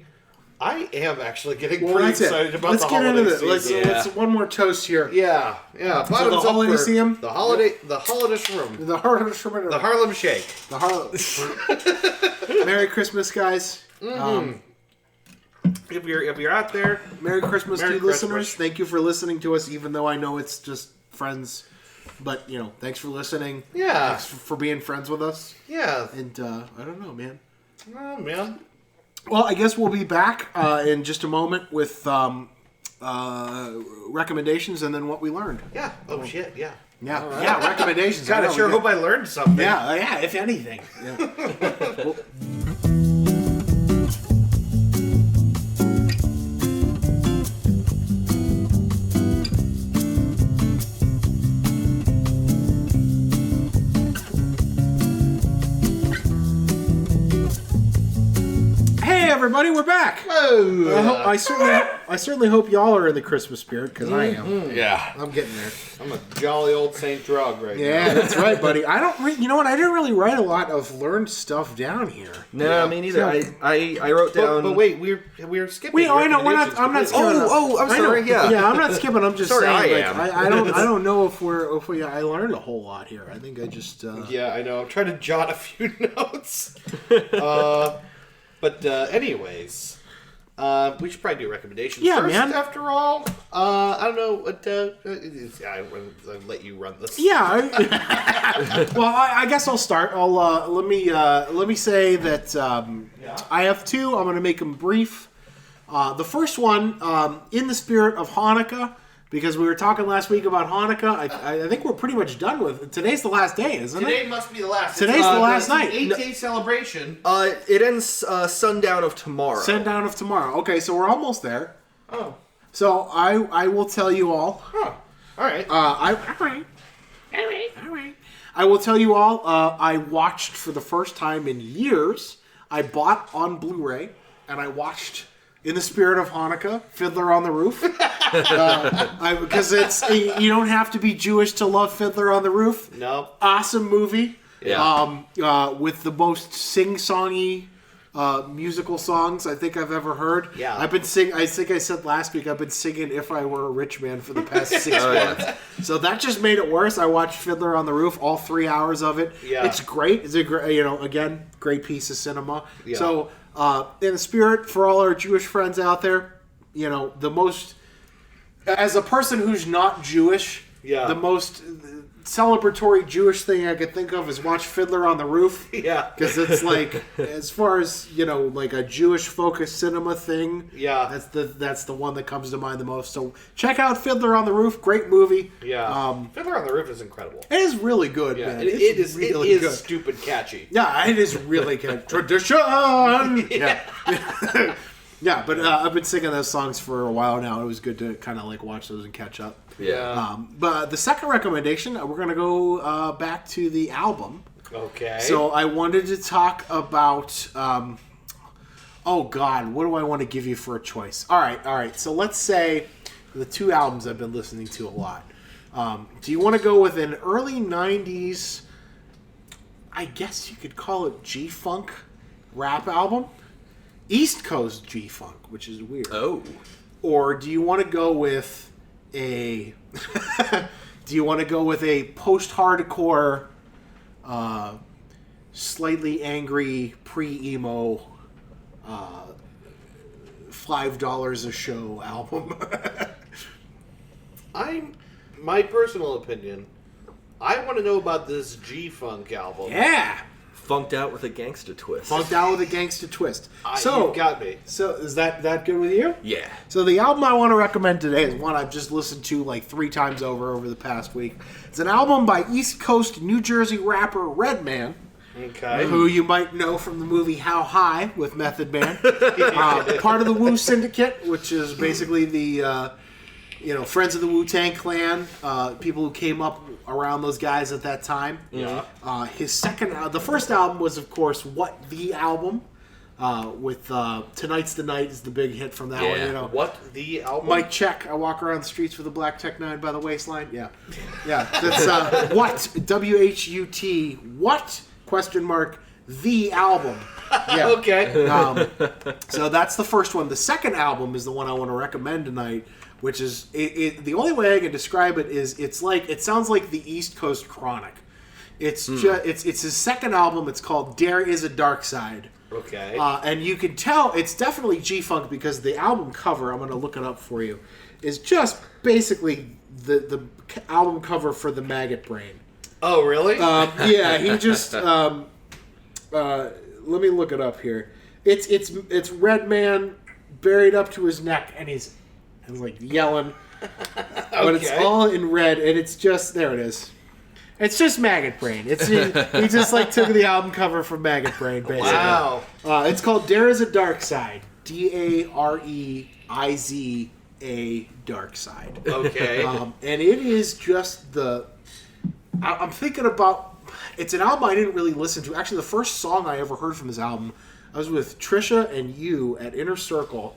[SPEAKER 2] I am actually getting
[SPEAKER 1] well,
[SPEAKER 2] pretty
[SPEAKER 1] that's
[SPEAKER 2] excited
[SPEAKER 1] it.
[SPEAKER 2] about
[SPEAKER 1] Let's
[SPEAKER 2] the
[SPEAKER 1] get
[SPEAKER 2] holiday
[SPEAKER 1] into this.
[SPEAKER 2] season.
[SPEAKER 1] Let's one more toast here.
[SPEAKER 2] Yeah.
[SPEAKER 1] So
[SPEAKER 2] Bottoms
[SPEAKER 1] the
[SPEAKER 2] up
[SPEAKER 1] holiday
[SPEAKER 2] for
[SPEAKER 1] seam?
[SPEAKER 2] the holiday room,
[SPEAKER 1] The
[SPEAKER 2] Harlem Shake.
[SPEAKER 1] Merry Christmas, guys.
[SPEAKER 2] If you're out there,
[SPEAKER 1] Merry Christmas
[SPEAKER 2] Merry
[SPEAKER 1] to you
[SPEAKER 2] Christmas.
[SPEAKER 1] listeners. Thank you for listening to us, even though I know it's just friends. But, thanks for listening.
[SPEAKER 2] Yeah.
[SPEAKER 1] Thanks for being friends with us.
[SPEAKER 2] yeah,
[SPEAKER 1] And, I don't know, man.
[SPEAKER 2] oh man,
[SPEAKER 1] Well, I guess we'll be back in just a moment with recommendations and then what we learned.
[SPEAKER 2] yeah, oh shit, yeah.
[SPEAKER 1] Yeah, recommendations.
[SPEAKER 2] God, I sure hope I learned something.
[SPEAKER 1] Yeah, if anything. Yeah. Well, hey, everybody, we're back.
[SPEAKER 2] Whoa.
[SPEAKER 1] I certainly hope y'all are in the Christmas spirit, because I am.
[SPEAKER 2] Yeah,
[SPEAKER 1] I'm getting there.
[SPEAKER 2] I'm a jolly old Saint Drug right
[SPEAKER 1] Yeah,
[SPEAKER 2] now.
[SPEAKER 1] that's right, buddy. I don't. You know what? I didn't really write a lot of learned stuff down here.
[SPEAKER 3] No, me neither. I wrote down.
[SPEAKER 2] But wait, we're skipping.
[SPEAKER 1] Wait, I know. I'm not
[SPEAKER 2] recommendations
[SPEAKER 1] skipping.
[SPEAKER 3] Oh, I'm
[SPEAKER 1] I know.
[SPEAKER 3] sorry. Yeah.
[SPEAKER 1] Yeah, I'm not skipping. I'm just
[SPEAKER 3] Sorry,
[SPEAKER 1] saying.
[SPEAKER 3] I
[SPEAKER 1] Like,
[SPEAKER 3] am.
[SPEAKER 1] I don't know if I learned a whole lot here. I think I just.
[SPEAKER 2] Yeah, I know. I'm trying to jot a few notes. But anyways, we should probably do recommendations
[SPEAKER 1] Yeah,
[SPEAKER 2] first.
[SPEAKER 1] man.
[SPEAKER 2] After all, I don't know what. I'll let you run this.
[SPEAKER 1] Yeah. Well, I guess I'll start. Let me say that I have two. I'm going to make them brief. The first one, in the spirit of Hanukkah, because we were talking last week about Hanukkah. I think we're pretty much done with it. Today's the last day, isn't
[SPEAKER 2] Today
[SPEAKER 1] it?
[SPEAKER 2] must be the last.
[SPEAKER 1] Today's the last night.
[SPEAKER 2] 8-day celebration.
[SPEAKER 3] It ends sundown of tomorrow.
[SPEAKER 1] Sundown of tomorrow. Okay, so we're almost there.
[SPEAKER 2] Oh.
[SPEAKER 1] So I will tell you all.
[SPEAKER 2] Huh. All right.
[SPEAKER 1] All right. I will tell you all. I watched for the first time in years. I bought on Blu-ray, and I watched, in the spirit of Hanukkah, Fiddler on the Roof. Because you don't have to be Jewish to love Fiddler on the Roof.
[SPEAKER 2] No.
[SPEAKER 1] Awesome movie.
[SPEAKER 3] Yeah.
[SPEAKER 1] With the most sing-songy musical songs I think I've ever heard.
[SPEAKER 2] Yeah.
[SPEAKER 1] I've been singing. I think I said last week I've been singing "If I Were a Rich Man" for the past 6 months. So that just made it worse. I watched Fiddler on the Roof, all 3 hours of it.
[SPEAKER 2] Yeah.
[SPEAKER 1] It's great. It's a great, again, great piece of cinema.
[SPEAKER 2] Yeah.
[SPEAKER 1] So in the spirit, for all our Jewish friends out there, the most, as a person who's not Jewish, the most celebratory Jewish thing I could think of is watch Fiddler on the Roof.
[SPEAKER 2] Yeah.
[SPEAKER 1] Because it's like, as far as, like a Jewish-focused cinema thing,
[SPEAKER 2] Yeah.
[SPEAKER 1] that's the one that comes to mind the most. So check out Fiddler on the Roof. Great movie.
[SPEAKER 2] Yeah. Fiddler on the Roof is incredible.
[SPEAKER 1] It is really good,
[SPEAKER 2] Yeah.
[SPEAKER 1] man.
[SPEAKER 2] It is
[SPEAKER 1] really good.
[SPEAKER 2] stupid catchy.
[SPEAKER 1] Yeah, it is really good. Tradition! Yeah. Yeah, but I've been singing those songs for a while now. It was good to kind of like watch those and catch up.
[SPEAKER 2] Yeah.
[SPEAKER 1] But the second recommendation, we're going to go back to the album.
[SPEAKER 2] Okay.
[SPEAKER 1] So I wanted to talk about, oh God, what do I want to give you for a choice? All right. So let's say the two albums I've been listening to a lot. Do you want to go with an early 90s, I guess you could call it G-Funk rap album? East Coast G-Funk, which is weird.
[SPEAKER 3] Oh.
[SPEAKER 1] Or do you want to go with a post-hardcore, slightly angry pre-emo, $5 a show album?
[SPEAKER 2] My personal opinion, I want to know about this G-Funk album.
[SPEAKER 1] Yeah.
[SPEAKER 3] Funked out with a gangster twist.
[SPEAKER 1] Funked out with a gangster twist.
[SPEAKER 2] You've got me.
[SPEAKER 1] So is that good with you?
[SPEAKER 3] Yeah.
[SPEAKER 1] So the album I want to recommend today is one I've just listened to like 3 times over the past week. It's an album by East Coast New Jersey rapper Redman.
[SPEAKER 2] Okay.
[SPEAKER 1] Who you might know from the movie How High with Method Man. Part of the Wu Syndicate, which is basically the Friends of the Wu-Tang Clan, people who came up around those guys at that time.
[SPEAKER 2] Yeah.
[SPEAKER 1] The first album was, of course, What the Album, with Tonight's the Night is the big hit from that one.
[SPEAKER 2] What the album?
[SPEAKER 1] Mike Check, I walk around the streets with a black Tech 9 by the waistline. Yeah. That's What, W-H-U-T, What, ? The album. Yeah.
[SPEAKER 2] Okay.
[SPEAKER 1] So that's the first one. The second album is the one I want to recommend tonight, which is the only way I can describe it is it sounds like the East Coast Chronic. It's his second album. It's called There Is a Dark Side.
[SPEAKER 2] Okay.
[SPEAKER 1] And you can tell it's definitely G-Funk because the album cover, I'm going to look it up for you, is just basically the album cover for the Maggot Brain.
[SPEAKER 2] Oh, really?
[SPEAKER 1] Yeah, he just let me look it up here. It's Redman buried up to his neck, and he's like yelling, but it's all in red, and it's just there. It is. It's just Maggot Brain. He just took the album cover from Maggot Brain, basically.
[SPEAKER 2] Wow.
[SPEAKER 1] It's called There Is a Dark Side. Dareiza Dark Side.
[SPEAKER 2] Okay.
[SPEAKER 1] And it is just I'm thinking about. It's an album I didn't really listen to. Actually, the first song I ever heard from this album, I was with Trisha and you at Inner Circle,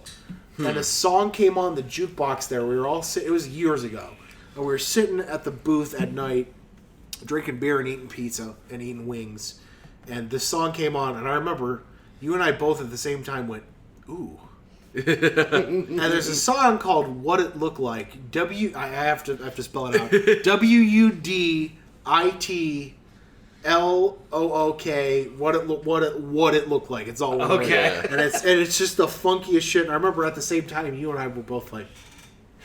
[SPEAKER 1] and a song came on the jukebox there. We were all it was years ago, and we were sitting at the booth at night, drinking beer and eating pizza and eating wings, and this song came on, and I remember you and I both at the same time went, ooh. And there's a song called What It Looked Like. I have to spell it out. WUDITLOOK. What it looked like. It's all one word.
[SPEAKER 2] Okay.
[SPEAKER 1] And it's just the funkiest shit. And I remember at the same time you and I were both like,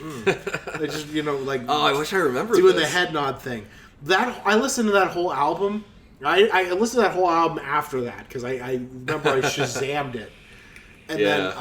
[SPEAKER 1] They just
[SPEAKER 3] oh, I wish I remembered
[SPEAKER 1] doing
[SPEAKER 3] this.
[SPEAKER 1] the head nod thing. I listened to that whole album. I listened to that whole album after that because I remember I Shazammed it, and then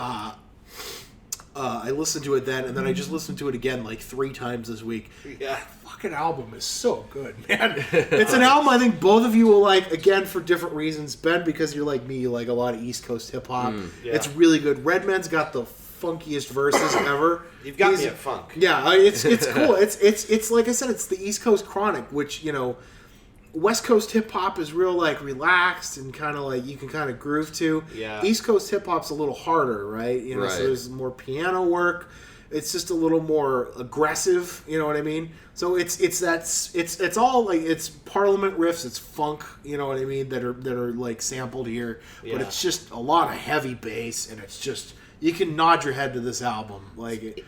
[SPEAKER 1] I listened to it then, and then I just listened to it again 3 times this week.
[SPEAKER 2] Yeah.
[SPEAKER 1] Fucking album is so good, man. It's an album I think both of you will like, again, for different reasons. Ben, because you're like me, you like a lot of East Coast hip-hop.
[SPEAKER 2] Yeah.
[SPEAKER 1] It's really good. Redman's got the funkiest verses ever.
[SPEAKER 2] You've got me at funk.
[SPEAKER 1] Yeah, it's cool. It's like I said, it's the East Coast Chronic, which, West Coast hip-hop is real, relaxed and kind of you can kind of groove to.
[SPEAKER 2] Yeah.
[SPEAKER 1] All Coast hip-hop's a little harder, right?
[SPEAKER 3] Right.
[SPEAKER 1] So there's more piano work. It's just a little more aggressive, you know what I mean? So it's all it's Parliament riffs, it's funk, you know what I mean, that are sampled here, but it's just a lot of heavy bass, and it's just you can nod your head to this album,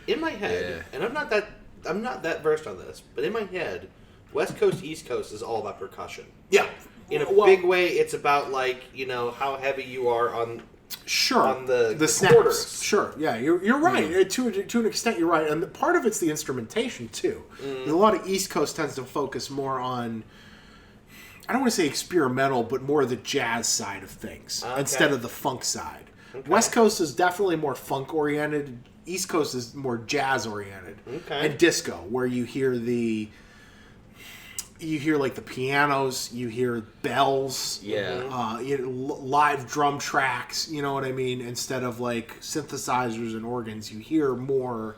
[SPEAKER 2] in my head, and I'm not that versed on this, but in my head, West Coast, East Coast is all about percussion.
[SPEAKER 1] Yeah.
[SPEAKER 2] In a big way, it's about how heavy you are on.
[SPEAKER 1] Sure.
[SPEAKER 2] On the
[SPEAKER 1] snaps.
[SPEAKER 2] quarters.
[SPEAKER 1] Sure. Yeah, you're right. To an extent, you're right. And part of it's the instrumentation, too. A lot of East Coast tends to focus more on, I don't want to say experimental, but more the jazz side of things instead of the funk side. Okay. West Coast is definitely more funk-oriented. East Coast is more jazz-oriented.
[SPEAKER 2] Okay.
[SPEAKER 1] And disco, where you hear the pianos, you hear bells, live drum tracks, you know what I mean? Instead of synthesizers and organs, you hear more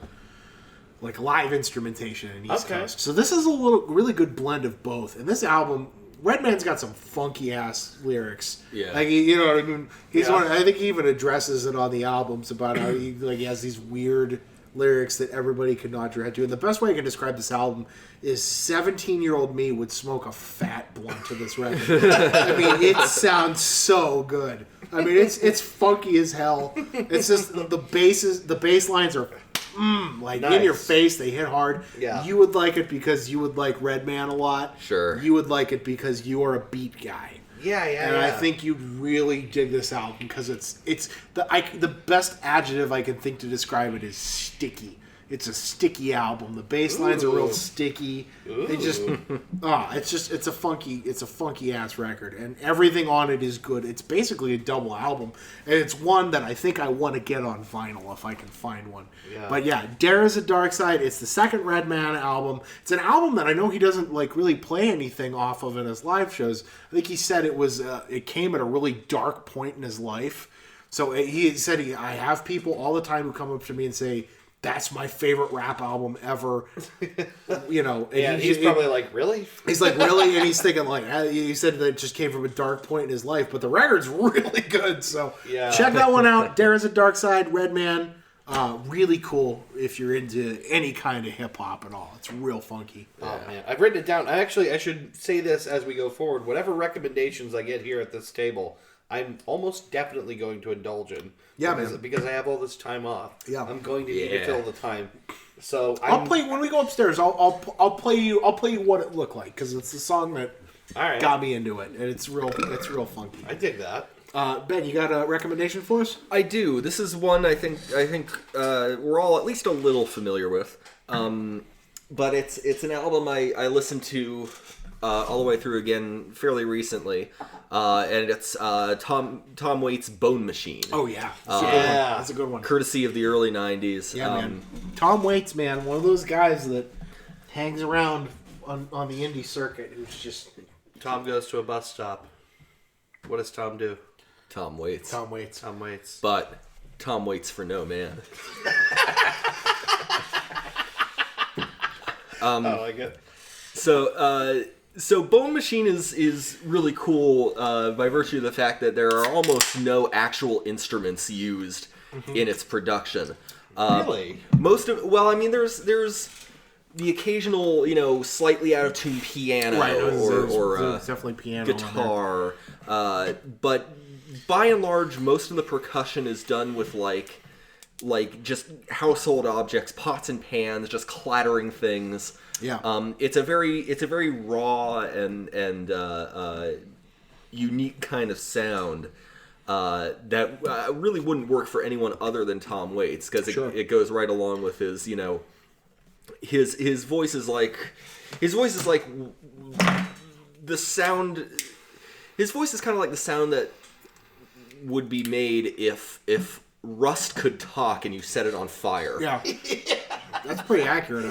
[SPEAKER 1] live instrumentation in East Coast. So this is a really good blend of both. And this album, Redman's got some funky ass lyrics.
[SPEAKER 3] Yeah,
[SPEAKER 1] you know what I mean. I think he even addresses it on the albums about how he has these weird lyrics that everybody could nod your head to. And the best way I can describe this album is 17-year-old me would smoke a fat blunt to this record. I mean, it sounds so good. I mean, it's funky as hell. It's just the bass lines are nice. In your face. They hit hard.
[SPEAKER 2] Yeah.
[SPEAKER 1] You would like it because you would like Redman a lot.
[SPEAKER 3] Sure.
[SPEAKER 1] You would like it because you are a beat guy.
[SPEAKER 2] Yeah.
[SPEAKER 1] And I think you'd really dig this album because it's the best adjective I can think to describe it is sticky. It's a sticky album. The bass lines are real sticky. They just it's a funky ass record, and everything on it is good. It's basically a double album, and it's one that I think I want to get on vinyl if I can find one.
[SPEAKER 2] Yeah. But
[SPEAKER 1] yeah, There Is a Dark Side. It's the second Redman album. It's an album that I know he doesn't really play anything off of in his live shows. I think he said it came at a really dark point in his life. So he said I have people all the time who come up to me and say, that's my favorite rap album ever. You know, and
[SPEAKER 2] he's probably like, really?
[SPEAKER 1] He's like, really? And he's thinking like, he said that it just came from a dark point in his life, but the record's really good. So check that one out. There Is a Dark Side, Redman. Really cool if you're into any kind of hip hop at all. It's real funky.
[SPEAKER 2] Oh man, I've written it down. I should say this as we go forward. Whatever recommendations I get here at this table, I'm almost definitely going to indulge in.
[SPEAKER 1] Yeah,
[SPEAKER 2] because I have all this time off.
[SPEAKER 1] Yeah,
[SPEAKER 2] I'm going to need to fill the time. So
[SPEAKER 1] I'll play when we go upstairs. I'll play you what it looked like because it's the song that got me into it, and it's real funky.
[SPEAKER 2] I dig that.
[SPEAKER 1] Ben, you got a recommendation for us?
[SPEAKER 3] I do. This is one I think we're all at least a little familiar with. But it's an album I listened to all the way through again fairly recently, and it's Tom Waits' Bone Machine.
[SPEAKER 1] Oh yeah, that's a good one.
[SPEAKER 3] Courtesy of the early '90s.
[SPEAKER 1] Yeah, man. Tom Waits, man, one of those guys that hangs around on the indie circuit. Who's just
[SPEAKER 2] Tom goes to a bus stop. What does Tom do?
[SPEAKER 3] Tom Waits.
[SPEAKER 2] But
[SPEAKER 3] Tom waits for no man.
[SPEAKER 2] I like it.
[SPEAKER 3] So Bone Machine is really cool by virtue of the fact that there are almost no actual instruments used in its production.
[SPEAKER 2] Really?
[SPEAKER 3] There's the occasional, slightly out of tune piano or
[SPEAKER 1] definitely piano,
[SPEAKER 3] guitar, but by and large, most of the percussion is done with like just household objects, pots and pans, just clattering things.
[SPEAKER 1] Yeah.
[SPEAKER 3] It's a very raw and unique kind of sound that really wouldn't work for anyone other than Tom Waits because it goes right along with his his voice is like the sound. His voice is kind of like the sound that would be made if rust could talk and you set it on fire.
[SPEAKER 1] Yeah. That's pretty accurate.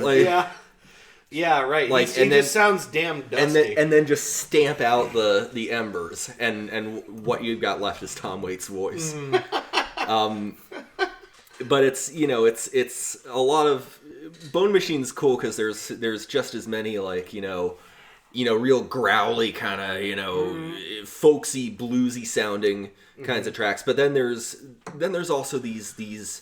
[SPEAKER 2] Yeah, right. He just sounds damn dusty.
[SPEAKER 3] And then just stamp out the embers, and what you've got left is Tom Waits' voice. But it's a lot of Bone Machine's cool because there's just as many real growly kind of folksy bluesy sounding kinds of tracks. But then there's also these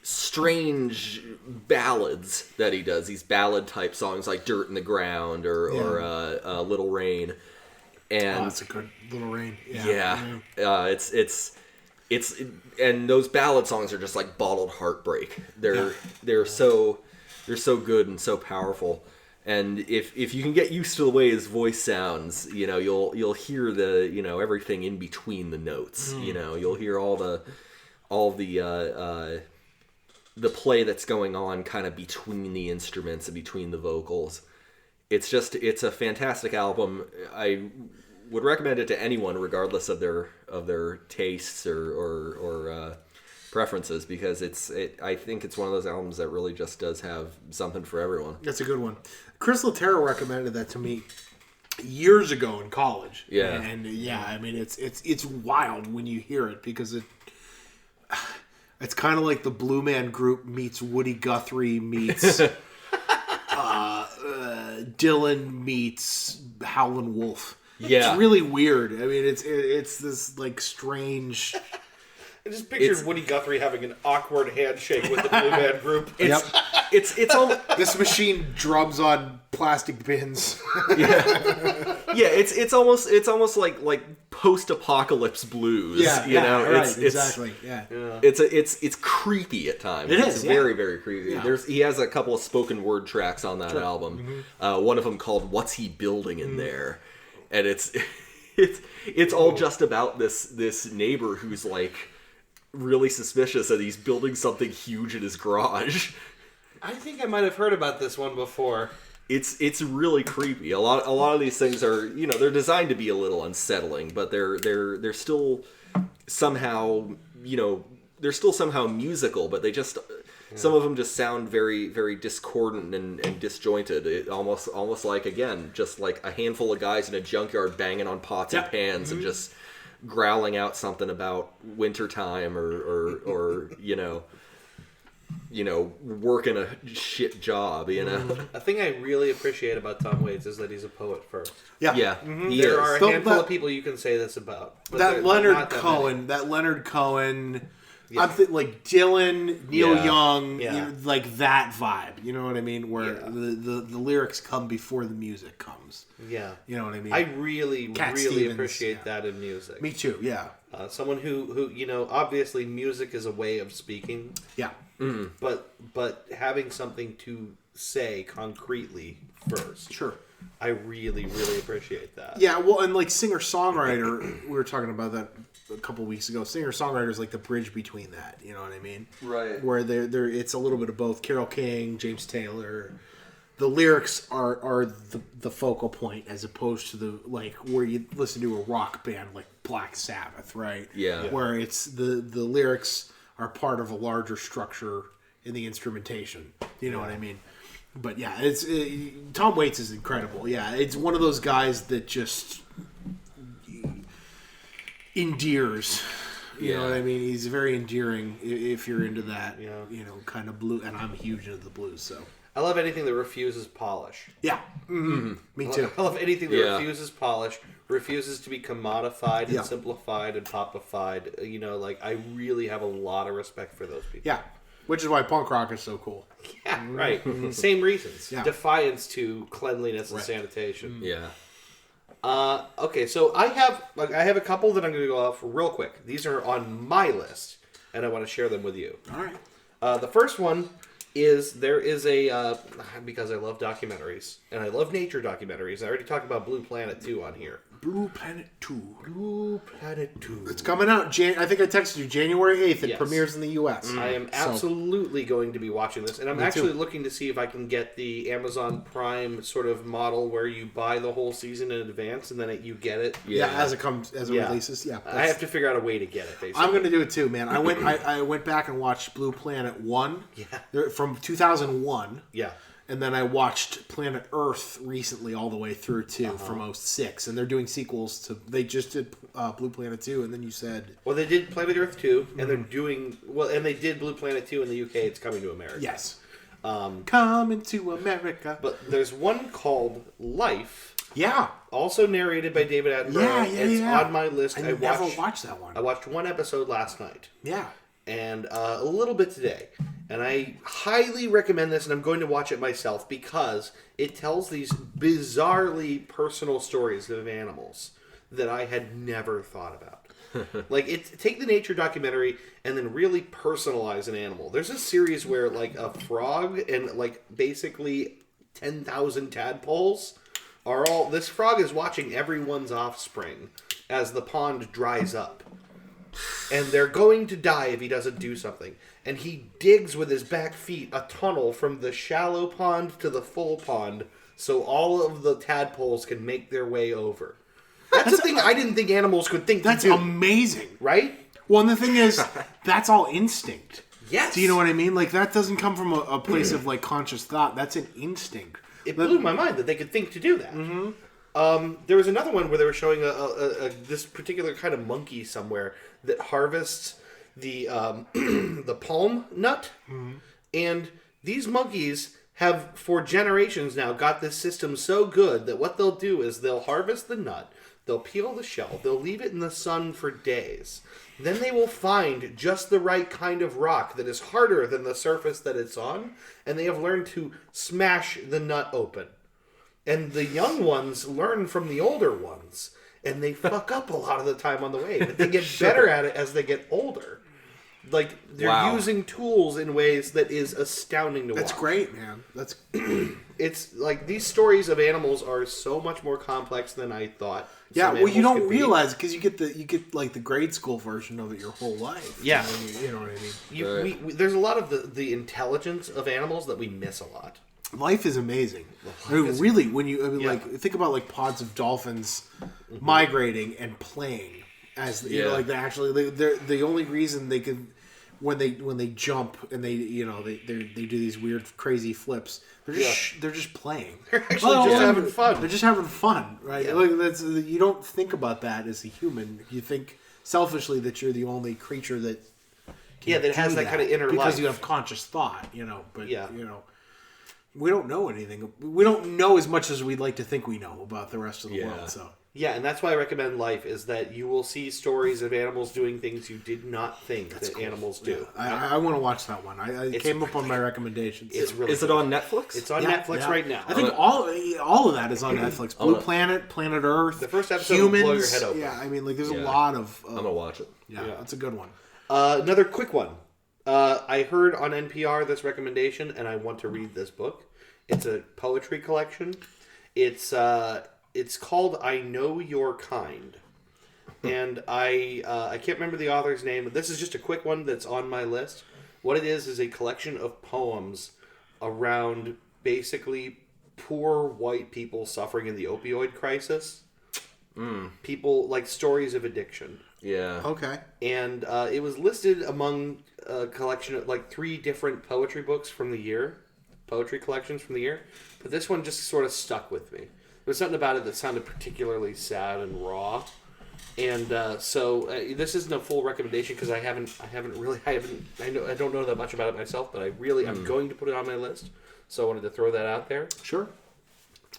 [SPEAKER 3] strange ballads that he does, these ballad type songs like Dirt in the Ground or Little Rain. And
[SPEAKER 1] that's a good Little Rain.
[SPEAKER 3] It's and those ballad songs are just like bottled heartbreak. They're so good and so powerful. And if you can get used to the way his voice sounds, you'll hear the everything in between the notes. You'll hear all the play that's going on kind of between the instruments and between the vocals. It's a fantastic album. I would recommend it to anyone, regardless of their tastes or preferences, because I think it's one of those albums that really just does have something for everyone.
[SPEAKER 1] That's a good one. Chris Laterra recommended that to me years ago in college.
[SPEAKER 3] Yeah,
[SPEAKER 1] and I mean it's wild when you hear it because it's kind of like the Blue Man Group meets Woody Guthrie meets Dylan meets Howlin' Wolf.
[SPEAKER 3] Yeah,
[SPEAKER 1] it's really weird. I mean, it's this like strange.
[SPEAKER 2] I just pictured Woody Guthrie having an awkward handshake with the Blue Man Group.
[SPEAKER 3] It's almost
[SPEAKER 1] this machine drums on plastic bins.
[SPEAKER 3] It's almost like post-apocalypse blues.
[SPEAKER 1] Exactly.
[SPEAKER 3] It's creepy at times. It's very, very creepy.
[SPEAKER 1] Yeah.
[SPEAKER 3] He has a couple of spoken word tracks on that album. Mm-hmm. One of them called "What's He Building in There," and it's all just about this neighbor who's like really suspicious that he's building something huge in his garage.
[SPEAKER 2] I think I might have heard about this one before.
[SPEAKER 3] It's really creepy. A lot of these things are, they're designed to be a little unsettling, but they're still somehow, they're still somehow musical, but they just some of them just sound very, very discordant and disjointed. It almost like, again, just like a handful of guys in a junkyard banging on pots and pans and just growling out something about wintertime or working a shit job,
[SPEAKER 2] A thing I really appreciate about Tom Waits is that he's a poet first.
[SPEAKER 1] Yeah.
[SPEAKER 3] Yeah.
[SPEAKER 2] There are a handful of people you can say this about.
[SPEAKER 1] That Leonard Cohen,
[SPEAKER 2] Yeah.
[SPEAKER 1] I'm like Dylan, Neil Young,
[SPEAKER 2] Yeah.
[SPEAKER 1] like that vibe. You know what I mean? Where the lyrics come before the music comes.
[SPEAKER 2] Yeah.
[SPEAKER 1] You know what I mean?
[SPEAKER 2] I really,
[SPEAKER 1] Cat
[SPEAKER 2] really
[SPEAKER 1] Stevens,
[SPEAKER 2] appreciate that in music.
[SPEAKER 1] Me too, yeah.
[SPEAKER 2] Someone who obviously music is a way of speaking.
[SPEAKER 1] Yeah.
[SPEAKER 2] But having something to say concretely first.
[SPEAKER 1] Sure.
[SPEAKER 2] I really, really appreciate that.
[SPEAKER 1] Yeah, well, and like singer-songwriter, we were talking about that a couple weeks ago. Singer-songwriter is like the bridge between that, you know what I mean?
[SPEAKER 3] Right.
[SPEAKER 1] Where it's a little bit of both. Carole King, James Taylor. The lyrics are the focal point as opposed to the, like, where you listen to a rock band like Black Sabbath, right?
[SPEAKER 3] Yeah.
[SPEAKER 1] Where it's the lyrics are part of a larger structure in the instrumentation. You know what I mean? But yeah, Tom Waits is incredible. Yeah, it's one of those guys that just endears. You know what I mean? He's very endearing if you're into that, kind of blue. And I'm huge into the blues, so.
[SPEAKER 2] I love anything that refuses polish.
[SPEAKER 1] Yeah. Mm-hmm. Me too.
[SPEAKER 2] I love anything that refuses polish, refuses to be commodified and simplified and popified. I really have a lot of respect for those people.
[SPEAKER 1] Yeah. Which is why punk rock is so cool.
[SPEAKER 2] Yeah, right. Same reasons.
[SPEAKER 1] Yeah.
[SPEAKER 2] Defiance to cleanliness and sanitation.
[SPEAKER 3] Yeah.
[SPEAKER 2] Okay, so I have a couple that I'm going to go off real quick. These are on my list, and I want to share them with you.
[SPEAKER 1] All right.
[SPEAKER 2] The first one is there is a because I love documentaries and I love nature documentaries. I already talked about Blue Planet 2 on here.
[SPEAKER 1] Blue Planet 2.
[SPEAKER 2] Blue Planet 2.
[SPEAKER 1] It's coming out. I think I texted you January 8th. It
[SPEAKER 2] Yes.
[SPEAKER 1] premieres in the U.S.
[SPEAKER 2] I am absolutely going to be watching this, and I'm actually looking to see if I can get the Amazon Prime sort of model where you buy the whole season in advance and then you get it.
[SPEAKER 1] Yeah, as it releases. Yeah,
[SPEAKER 2] I have to figure out a way to get it. Basically,
[SPEAKER 1] I'm going to do it too, man. I went back and watched Blue Planet 1 from 2001.
[SPEAKER 2] Yeah.
[SPEAKER 1] And then I watched Planet Earth recently all the way through too from 06. And they're doing sequels to... They just did Blue Planet 2, and then you said...
[SPEAKER 2] Well, they did Planet Earth 2, and they're doing... Well, and they did Blue Planet 2 in the UK. It's coming to America.
[SPEAKER 1] Yes. Coming to America.
[SPEAKER 2] But there's one called Life.
[SPEAKER 1] Yeah.
[SPEAKER 2] Also narrated by David Attenborough. It's on my list.
[SPEAKER 1] I never watched that one.
[SPEAKER 2] I watched one episode last night.
[SPEAKER 1] Yeah.
[SPEAKER 2] And a little bit today. And I highly recommend this, and I'm going to watch it myself because it tells these bizarrely personal stories of animals that I had never thought about. Take the nature documentary and then really personalize an animal. There's a series where, like, a frog and, like, basically 10,000 tadpoles are all... This frog is watching everyone's offspring as the pond dries up. And they're going to die if he doesn't do something. And he digs with his back feet a tunnel from the shallow pond to the full pond so all of the tadpoles can make their way over. That's the thing I didn't think animals could think to do.
[SPEAKER 1] That's amazing.
[SPEAKER 2] Right?
[SPEAKER 1] Well, and the thing is, that's all instinct.
[SPEAKER 2] Yes.
[SPEAKER 1] Do you know what I mean? Like, that doesn't come from a place of, like, conscious thought. That's an instinct.
[SPEAKER 2] It blew my mind that they could think to do that. There was another one where they were showing this particular kind of monkey somewhere that harvests the the palm nut, and these monkeys have for generations now got this system so good that what they'll do is they'll harvest the nut, they'll peel the shell, they'll leave it in the sun for days. Then they will find just the right kind of rock that is harder than the surface that it's on, and they have learned to smash the nut open. And the young ones learn from the older ones, and they fuck up a lot of the time on the way. But they get better at it as they get older. Like, they're using tools in ways that is astounding to watch.
[SPEAKER 1] That's great, man. That's
[SPEAKER 2] It's like these stories of animals are so much more complex than I thought.
[SPEAKER 1] Yeah, well, you don't realize because you get like the grade school version of it your whole life.
[SPEAKER 2] Yeah,
[SPEAKER 1] you know what I mean.
[SPEAKER 2] There's a lot of the intelligence of animals that we miss a lot.
[SPEAKER 1] Life is amazing. Really, when you like think about like pods of dolphins migrating and playing as you know, like they actually they're the only reason they can when they jump and they do these weird crazy flips. They're just playing.
[SPEAKER 2] They're actually just having fun.
[SPEAKER 1] They're just having fun, right?
[SPEAKER 2] Yeah.
[SPEAKER 1] Like you don't think about that as a human. You think selfishly that you're the only creature that
[SPEAKER 2] that has that kind of inner life.
[SPEAKER 1] Because you have conscious thought, but,
[SPEAKER 2] Yeah.
[SPEAKER 1] we don't know anything. We don't know as much as we'd like to think we know about the rest of the world, so...
[SPEAKER 2] Yeah, and that's why I recommend Life, is that you will see stories of animals doing things you did not think that animals do.
[SPEAKER 1] Yeah. I want to watch that one. It came up on my recommendations.
[SPEAKER 2] It's really
[SPEAKER 3] Is it on Netflix?
[SPEAKER 2] It's on Netflix right now.
[SPEAKER 1] I think all of that is on Netflix. Blue Planet, Planet Earth.
[SPEAKER 2] The first episode
[SPEAKER 1] Humans.
[SPEAKER 2] will blow your head open.
[SPEAKER 1] Yeah, I mean, there's a lot of...
[SPEAKER 3] I'm going to watch it.
[SPEAKER 1] Yeah, it's a good one.
[SPEAKER 2] Another quick one. I heard on NPR this recommendation, and I want to read this book. It's a poetry collection. It's called I Know Your Kind. And I can't remember the author's name, but this is just a quick one that's on my list. What it is a collection of poems around basically poor white people suffering in the opioid crisis. People, like stories of addiction.
[SPEAKER 3] Yeah.
[SPEAKER 1] Okay.
[SPEAKER 2] And it was listed among a collection of like 3 different poetry books from the year. Poetry collections from the year. But this one just sort of stuck with me. There was something about it that sounded particularly sad and raw. And so this isn't a full recommendation because I don't know that much about it myself, but I'm going to put it on my list. So I wanted to throw that out there.
[SPEAKER 1] Sure.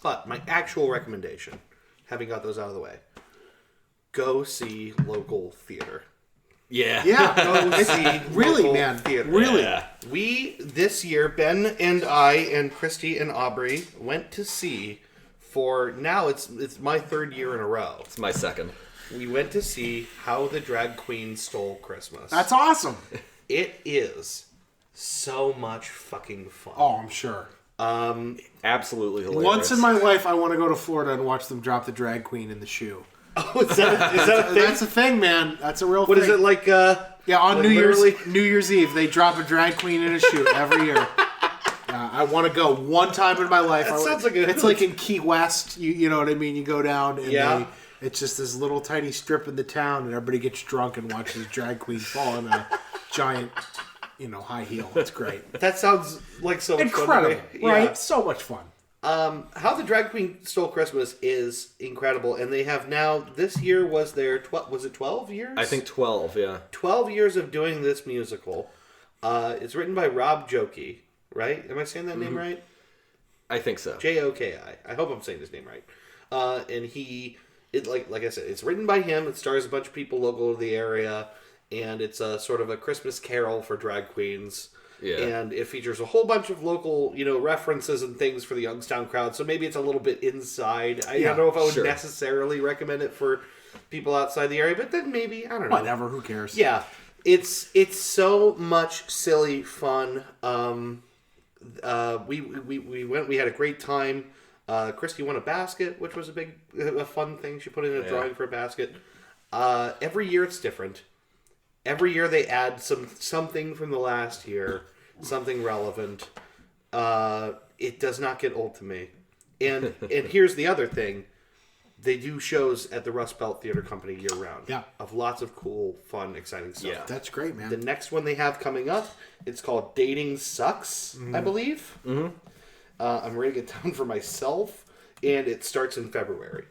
[SPEAKER 2] But my actual recommendation, having got those out of the way, go see local theater.
[SPEAKER 3] Yeah.
[SPEAKER 1] Yeah.
[SPEAKER 2] Go see
[SPEAKER 1] really,
[SPEAKER 2] local
[SPEAKER 1] man.
[SPEAKER 2] theater.
[SPEAKER 1] Really.
[SPEAKER 3] Yeah.
[SPEAKER 2] We, this year, Ben and I and Christy and Aubrey went to see, for now it's my 3rd year in a row.
[SPEAKER 3] It's my 2nd.
[SPEAKER 2] We went to see How the Drag Queen Stole Christmas.
[SPEAKER 1] That's awesome.
[SPEAKER 2] It is so much fucking fun.
[SPEAKER 1] Oh, I'm sure.
[SPEAKER 3] Absolutely hilarious.
[SPEAKER 1] Once in my life, I want to go to Florida and watch them drop the drag queen in the shoe.
[SPEAKER 2] Oh, is that a thing?
[SPEAKER 1] That's a thing, man. That's a real thing.
[SPEAKER 2] What is it like?
[SPEAKER 1] Yeah, on
[SPEAKER 2] like
[SPEAKER 1] New
[SPEAKER 2] literally-
[SPEAKER 1] Year's Eve, they drop a drag queen in a shoe every year. I want to go one time in my life.
[SPEAKER 2] That sounds like
[SPEAKER 1] it's like in Key West. You know what I mean? You go down and
[SPEAKER 2] it's
[SPEAKER 1] just this little tiny strip in the town, and everybody gets drunk and watches drag queen fall in a giant, high heel. It's great.
[SPEAKER 2] That sounds like so much
[SPEAKER 1] Incredible,
[SPEAKER 2] fun.
[SPEAKER 1] right?
[SPEAKER 2] Yeah.
[SPEAKER 1] So much fun.
[SPEAKER 2] How the Drag Queen Stole Christmas is incredible, and they have now, this year was their, was it 12 years?
[SPEAKER 3] I think 12, yeah.
[SPEAKER 2] 12 years of doing this musical. It's written by Rob Joki, right? Am I saying that name right?
[SPEAKER 3] I think so.
[SPEAKER 2] Joki. I hope I'm saying his name right. And like I said, it's written by him. It stars a bunch of people local to the area, and it's a sort of a Christmas carol for drag queens.
[SPEAKER 3] Yeah.
[SPEAKER 2] And it features a whole bunch of local, references and things for the Youngstown crowd. So maybe it's a little bit inside. I don't know if I would necessarily recommend it for people outside the area, but then maybe, I don't know.
[SPEAKER 1] Whatever, who cares?
[SPEAKER 2] Yeah. It's so much silly fun. We went, we had a great time. Christy won a basket, which was a fun thing. She put in a drawing for a basket. Every year it's different. Every year they add something from the last year, something relevant. It does not get old to me. And here's the other thing. They do shows at the Rust Belt Theater Company year round.
[SPEAKER 1] Yeah.
[SPEAKER 2] Of lots of cool, fun, exciting stuff.
[SPEAKER 3] Yeah.
[SPEAKER 1] That's great, man.
[SPEAKER 2] The next one they have coming up, it's called Dating Sucks, I believe. Mm-hmm. I'm writing it down for myself, and it starts in February.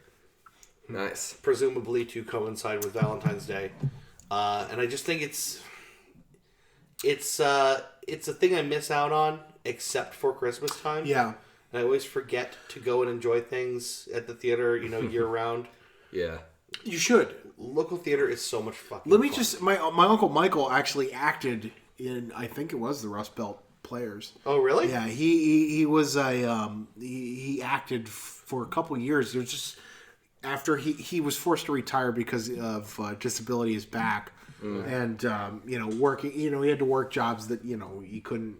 [SPEAKER 3] Nice.
[SPEAKER 2] Presumably to coincide with Valentine's Day. And I just think it's a thing I miss out on, except for Christmas time.
[SPEAKER 1] Yeah.
[SPEAKER 2] And I always forget to go and enjoy things at the theater, year round.
[SPEAKER 3] Yeah.
[SPEAKER 1] You should.
[SPEAKER 2] Local theater is so much fucking
[SPEAKER 1] Let me
[SPEAKER 2] fun.
[SPEAKER 1] just... My Uncle Michael actually acted in, I think it was the Rust Belt Players.
[SPEAKER 2] Oh, really?
[SPEAKER 1] Yeah, he was a... he acted for a couple years. There's just... After he was forced to retire because of disability his back. And, working... he had to work jobs that, he couldn't...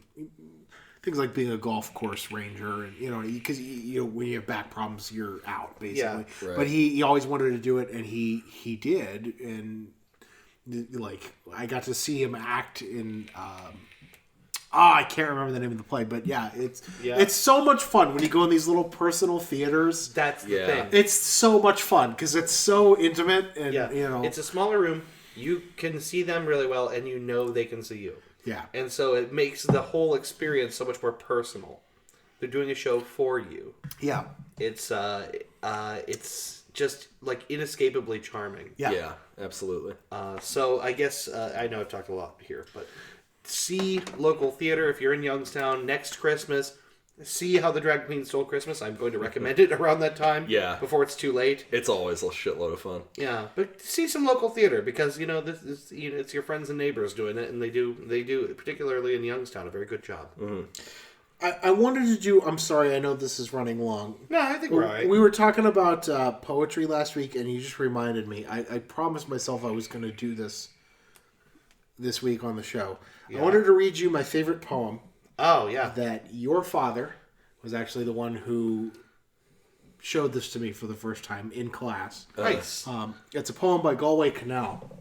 [SPEAKER 1] Things like being a golf course ranger, and because when you have back problems, you're out basically.
[SPEAKER 2] Yeah,
[SPEAKER 3] right.
[SPEAKER 1] But he always wanted to do it, and he did, and I got to see him act in. I can't remember the name of the play, but it's so much fun when you go in these little personal theaters.
[SPEAKER 2] That's the thing.
[SPEAKER 1] It's so much fun because it's so intimate, and
[SPEAKER 2] it's a smaller room. You can see them really well, and they can see you.
[SPEAKER 1] Yeah.
[SPEAKER 2] And so it makes the whole experience so much more personal. They're doing a show for you.
[SPEAKER 1] Yeah.
[SPEAKER 2] It's just like inescapably charming.
[SPEAKER 3] Yeah, absolutely.
[SPEAKER 2] So I guess I know I've talked a lot here, but see local theater if you're in Youngstown next Christmas. See How the Drag Queen Stole Christmas. I'm going to recommend it around that time.
[SPEAKER 3] Yeah.
[SPEAKER 2] Before it's too late.
[SPEAKER 3] It's always a shitload of fun.
[SPEAKER 2] Yeah, but see some local theater because this it's your friends and neighbors doing it, and they do particularly in Youngstown a very good job.
[SPEAKER 3] Mm-hmm.
[SPEAKER 1] I wanted to do. I'm sorry, I know this is running long.
[SPEAKER 2] No, I think we're all right.
[SPEAKER 1] We were talking about poetry last week, and you just reminded me. I promised myself I was going to do this week on the show. Yeah. I wanted to read you my favorite poem.
[SPEAKER 2] Oh, yeah.
[SPEAKER 1] That your father was actually the one who showed this to me for the first time in class.
[SPEAKER 2] Nice.
[SPEAKER 1] It's a poem by Galway Canal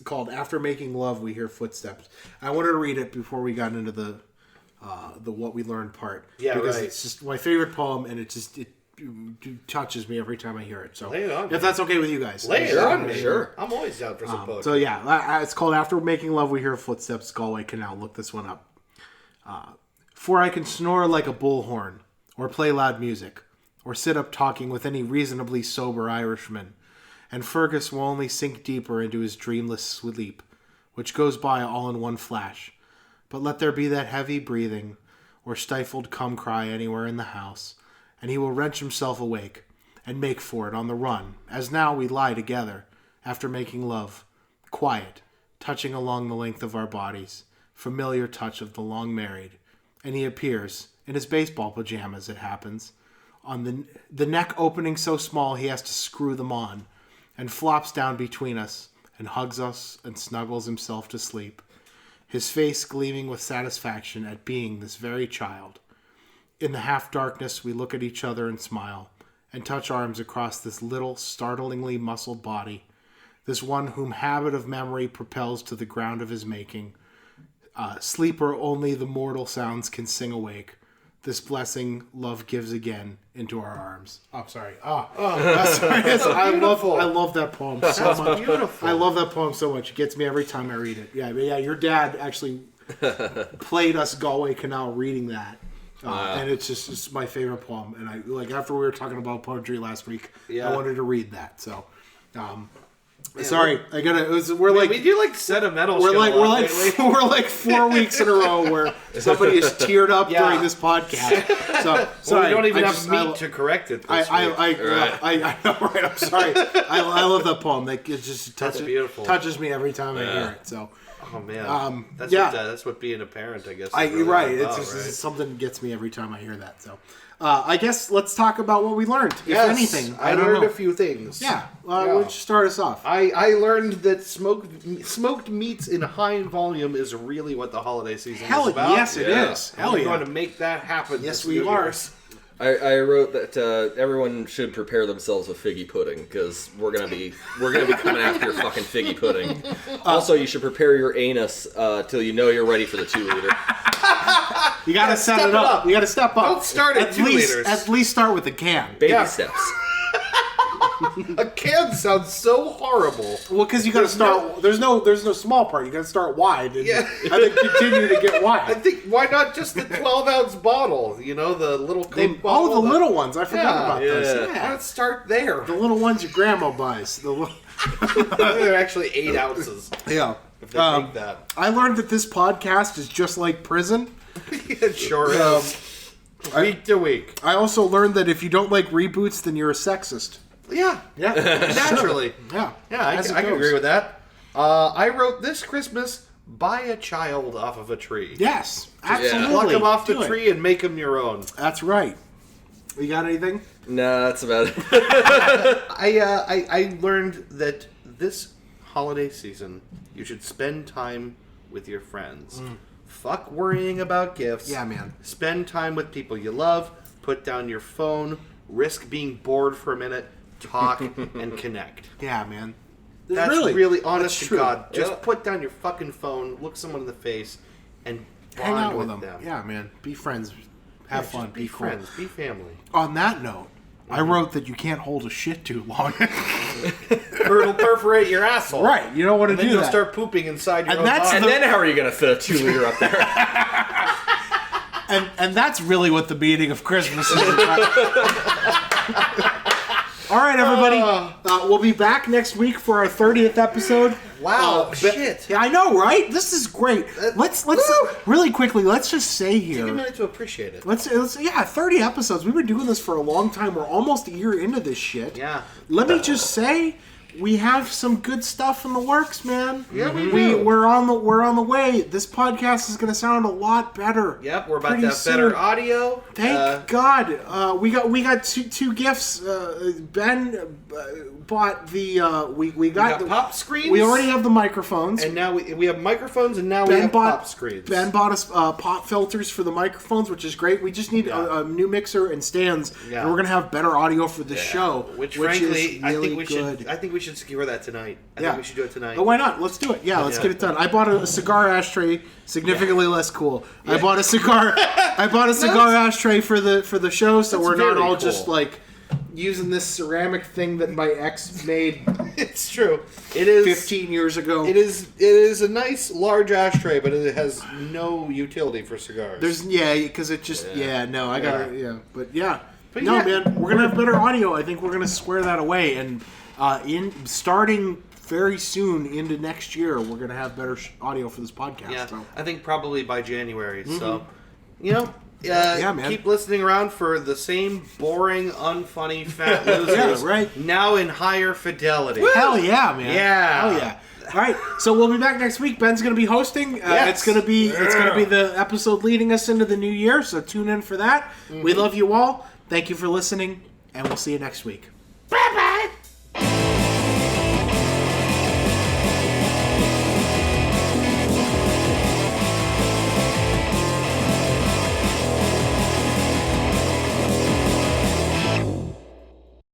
[SPEAKER 1] called After Making Love, We Hear Footsteps. I wanted to read it before we got into the what we learned part.
[SPEAKER 2] Yeah,
[SPEAKER 1] because
[SPEAKER 2] right.
[SPEAKER 1] it's just my favorite poem, and it touches me every time I hear it. So
[SPEAKER 2] lay it on
[SPEAKER 1] if that's okay with you guys.
[SPEAKER 2] Lay it on me.
[SPEAKER 3] Sure.
[SPEAKER 2] I'm always down for some poetry.
[SPEAKER 1] So yeah, it's called After Making Love We Hear Footsteps, Galway Canal. Look this one up. For I can snore like a bullhorn, or play loud music, or sit up talking with any reasonably sober Irishman, and Fergus will only sink deeper into his dreamless sleep, which goes by all in one flash. But let there be that heavy breathing, or stifled cum cry anywhere in the house, and he will wrench himself awake, and make for it on the run, as now we lie together, after making love, quiet, touching along the length of our bodies, familiar touch of the long married, and he appears, in his baseball pajamas it happens, on the neck opening so small he has to screw them on, and flops down between us, and hugs us, and snuggles himself to sleep, his face gleaming with satisfaction at being this very child. In the half-darkness we look at each other and smile, and touch arms across this little, startlingly muscled body, this one whom habit of memory propels to the ground of his making, sleeper only the mortal sounds can sing awake. This blessing love gives again into our arms. Oh, sorry. I love that poem so much. Beautiful. I love that poem so much. It gets me every time I read it. Yeah, your dad actually played us Galway Canal reading that. And it's my favorite poem. And I after we were talking about poetry last week, I wanted to read that. So sorry, we
[SPEAKER 2] do like sentimental.
[SPEAKER 1] We're like 4 weeks in a row where somebody has teared up during this podcast. So sorry,
[SPEAKER 2] we don't even have meat to correct it.
[SPEAKER 1] I know, right? I'm sorry. I love that poem. It just touches me every time I hear it. So.
[SPEAKER 2] Oh man, that's what being a parent, I guess.
[SPEAKER 1] You're right. It's something that gets me every time I hear that. So, I guess let's talk about what we learned. If anything,
[SPEAKER 2] I learned a few things.
[SPEAKER 1] Yeah, why don't you start us off?
[SPEAKER 2] I learned that smoked meats in high volume is really what the holiday season is about.
[SPEAKER 1] Yes, it is. Hell
[SPEAKER 2] We're going to make that happen.
[SPEAKER 1] Yes, we are.
[SPEAKER 3] I wrote that everyone should prepare themselves with figgy pudding because we're gonna be coming after your fucking figgy pudding. Also, you should prepare your anus till you know you're ready for the 2 liter.
[SPEAKER 1] You gotta set it up. You gotta step up.
[SPEAKER 2] Don't start at 2 liters.
[SPEAKER 1] At least start with a can.
[SPEAKER 3] Baby steps.
[SPEAKER 2] A can sounds so horrible.
[SPEAKER 1] Well, because you got to start. There's no small part. You got to start wide. And then continue to get wide.
[SPEAKER 2] I think why not just the 12-ounce bottle? You know, the little Coke bottle.
[SPEAKER 1] Oh, the little ones. I forgot about those.
[SPEAKER 2] Yeah. Let's start there.
[SPEAKER 1] The little ones your grandma buys.
[SPEAKER 2] They're actually 8 ounces.
[SPEAKER 1] Yeah.
[SPEAKER 2] If they make that.
[SPEAKER 1] I learned that this podcast is just like prison.
[SPEAKER 2] It sure is. Week to week.
[SPEAKER 1] I also learned that if you don't like reboots, then you're a sexist.
[SPEAKER 2] Yeah. Naturally.
[SPEAKER 1] Yeah.
[SPEAKER 2] I can agree with that. I wrote this Christmas, buy a child off of a tree.
[SPEAKER 1] Yes, absolutely.
[SPEAKER 2] Pluck them off the tree and make them your own.
[SPEAKER 1] That's right. You got anything?
[SPEAKER 3] No, that's about it.
[SPEAKER 2] I learned that this holiday season, you should spend time with your friends. Fuck worrying about gifts.
[SPEAKER 1] Yeah, man.
[SPEAKER 2] Spend time with people you love. Put down your phone. Risk being bored for a minute. Talk and connect.
[SPEAKER 1] Yeah, man.
[SPEAKER 2] That's really honest to God. Just put down your fucking phone, look someone in the face, and
[SPEAKER 1] hang out with
[SPEAKER 2] them.
[SPEAKER 1] Yeah, man. Be friends. Have fun.
[SPEAKER 2] Be
[SPEAKER 1] cool.
[SPEAKER 2] friends. Be family.
[SPEAKER 1] On that note, I wrote that you can't hold a shit too long.
[SPEAKER 2] Or it'll perforate your asshole.
[SPEAKER 1] Right. You don't want to do that.
[SPEAKER 2] Then you'll start pooping inside your own body.
[SPEAKER 3] And then how are you going to fit a 2 liter up there?
[SPEAKER 1] And that's really what the meaning of Christmas is about. All right, everybody. We'll be back next week for our 30th episode.
[SPEAKER 2] Wow, shit.
[SPEAKER 1] Yeah, I know, right? This is great. Let's really quickly, let's just say here.
[SPEAKER 2] Take a minute to appreciate it.
[SPEAKER 1] Let's 30 episodes. We've been doing this for a long time. We're almost a year into this shit.
[SPEAKER 2] Yeah.
[SPEAKER 1] Let me just say, we have some good stuff in the works, man.
[SPEAKER 2] Yeah, we do.
[SPEAKER 1] We're on the way. This podcast is going to sound a lot better.
[SPEAKER 2] Yep, we're about to have better audio.
[SPEAKER 1] Thank God. We got two gifts. Ben bought the we got the
[SPEAKER 2] pop screens.
[SPEAKER 1] We already have the microphones,
[SPEAKER 2] and now we have microphones, and now we have pop screens.
[SPEAKER 1] Ben bought us pop filters for the microphones, which is great. We just need a new mixer and stands, and we're gonna have better audio for the show.
[SPEAKER 2] Which frankly,
[SPEAKER 1] is really good.
[SPEAKER 2] I think we should secure that tonight. I think we should do it tonight.
[SPEAKER 1] Oh, why not? Let's do it. Yeah, let's get it done. I bought a cigar ashtray, significantly less cool. I bought a cigar ashtray for the show, so we're not all just like using this ceramic thing that my ex made.
[SPEAKER 2] It's true. It is
[SPEAKER 1] 15 years ago.
[SPEAKER 2] It is a nice large ashtray, but it has no utility for cigars.
[SPEAKER 1] Because it just but man, we're gonna have better audio. I think we're gonna square that away, and starting very soon into next year, we're gonna have better audio for this podcast.
[SPEAKER 2] Yeah,
[SPEAKER 1] so.
[SPEAKER 2] I think probably by January.
[SPEAKER 1] Mm-hmm.
[SPEAKER 2] So,
[SPEAKER 1] man.
[SPEAKER 2] Keep listening around for the same boring, unfunny, fat losers.
[SPEAKER 1] Right.
[SPEAKER 2] Now in higher fidelity.
[SPEAKER 1] Woo! Hell yeah, man.
[SPEAKER 2] Yeah.
[SPEAKER 1] Hell yeah. All right, so we'll be back next week. Ben's going to be hosting. It's going to be the episode leading us into the new year. So tune in for that. Mm-hmm. We love you all. Thank you for listening, and we'll see you next week.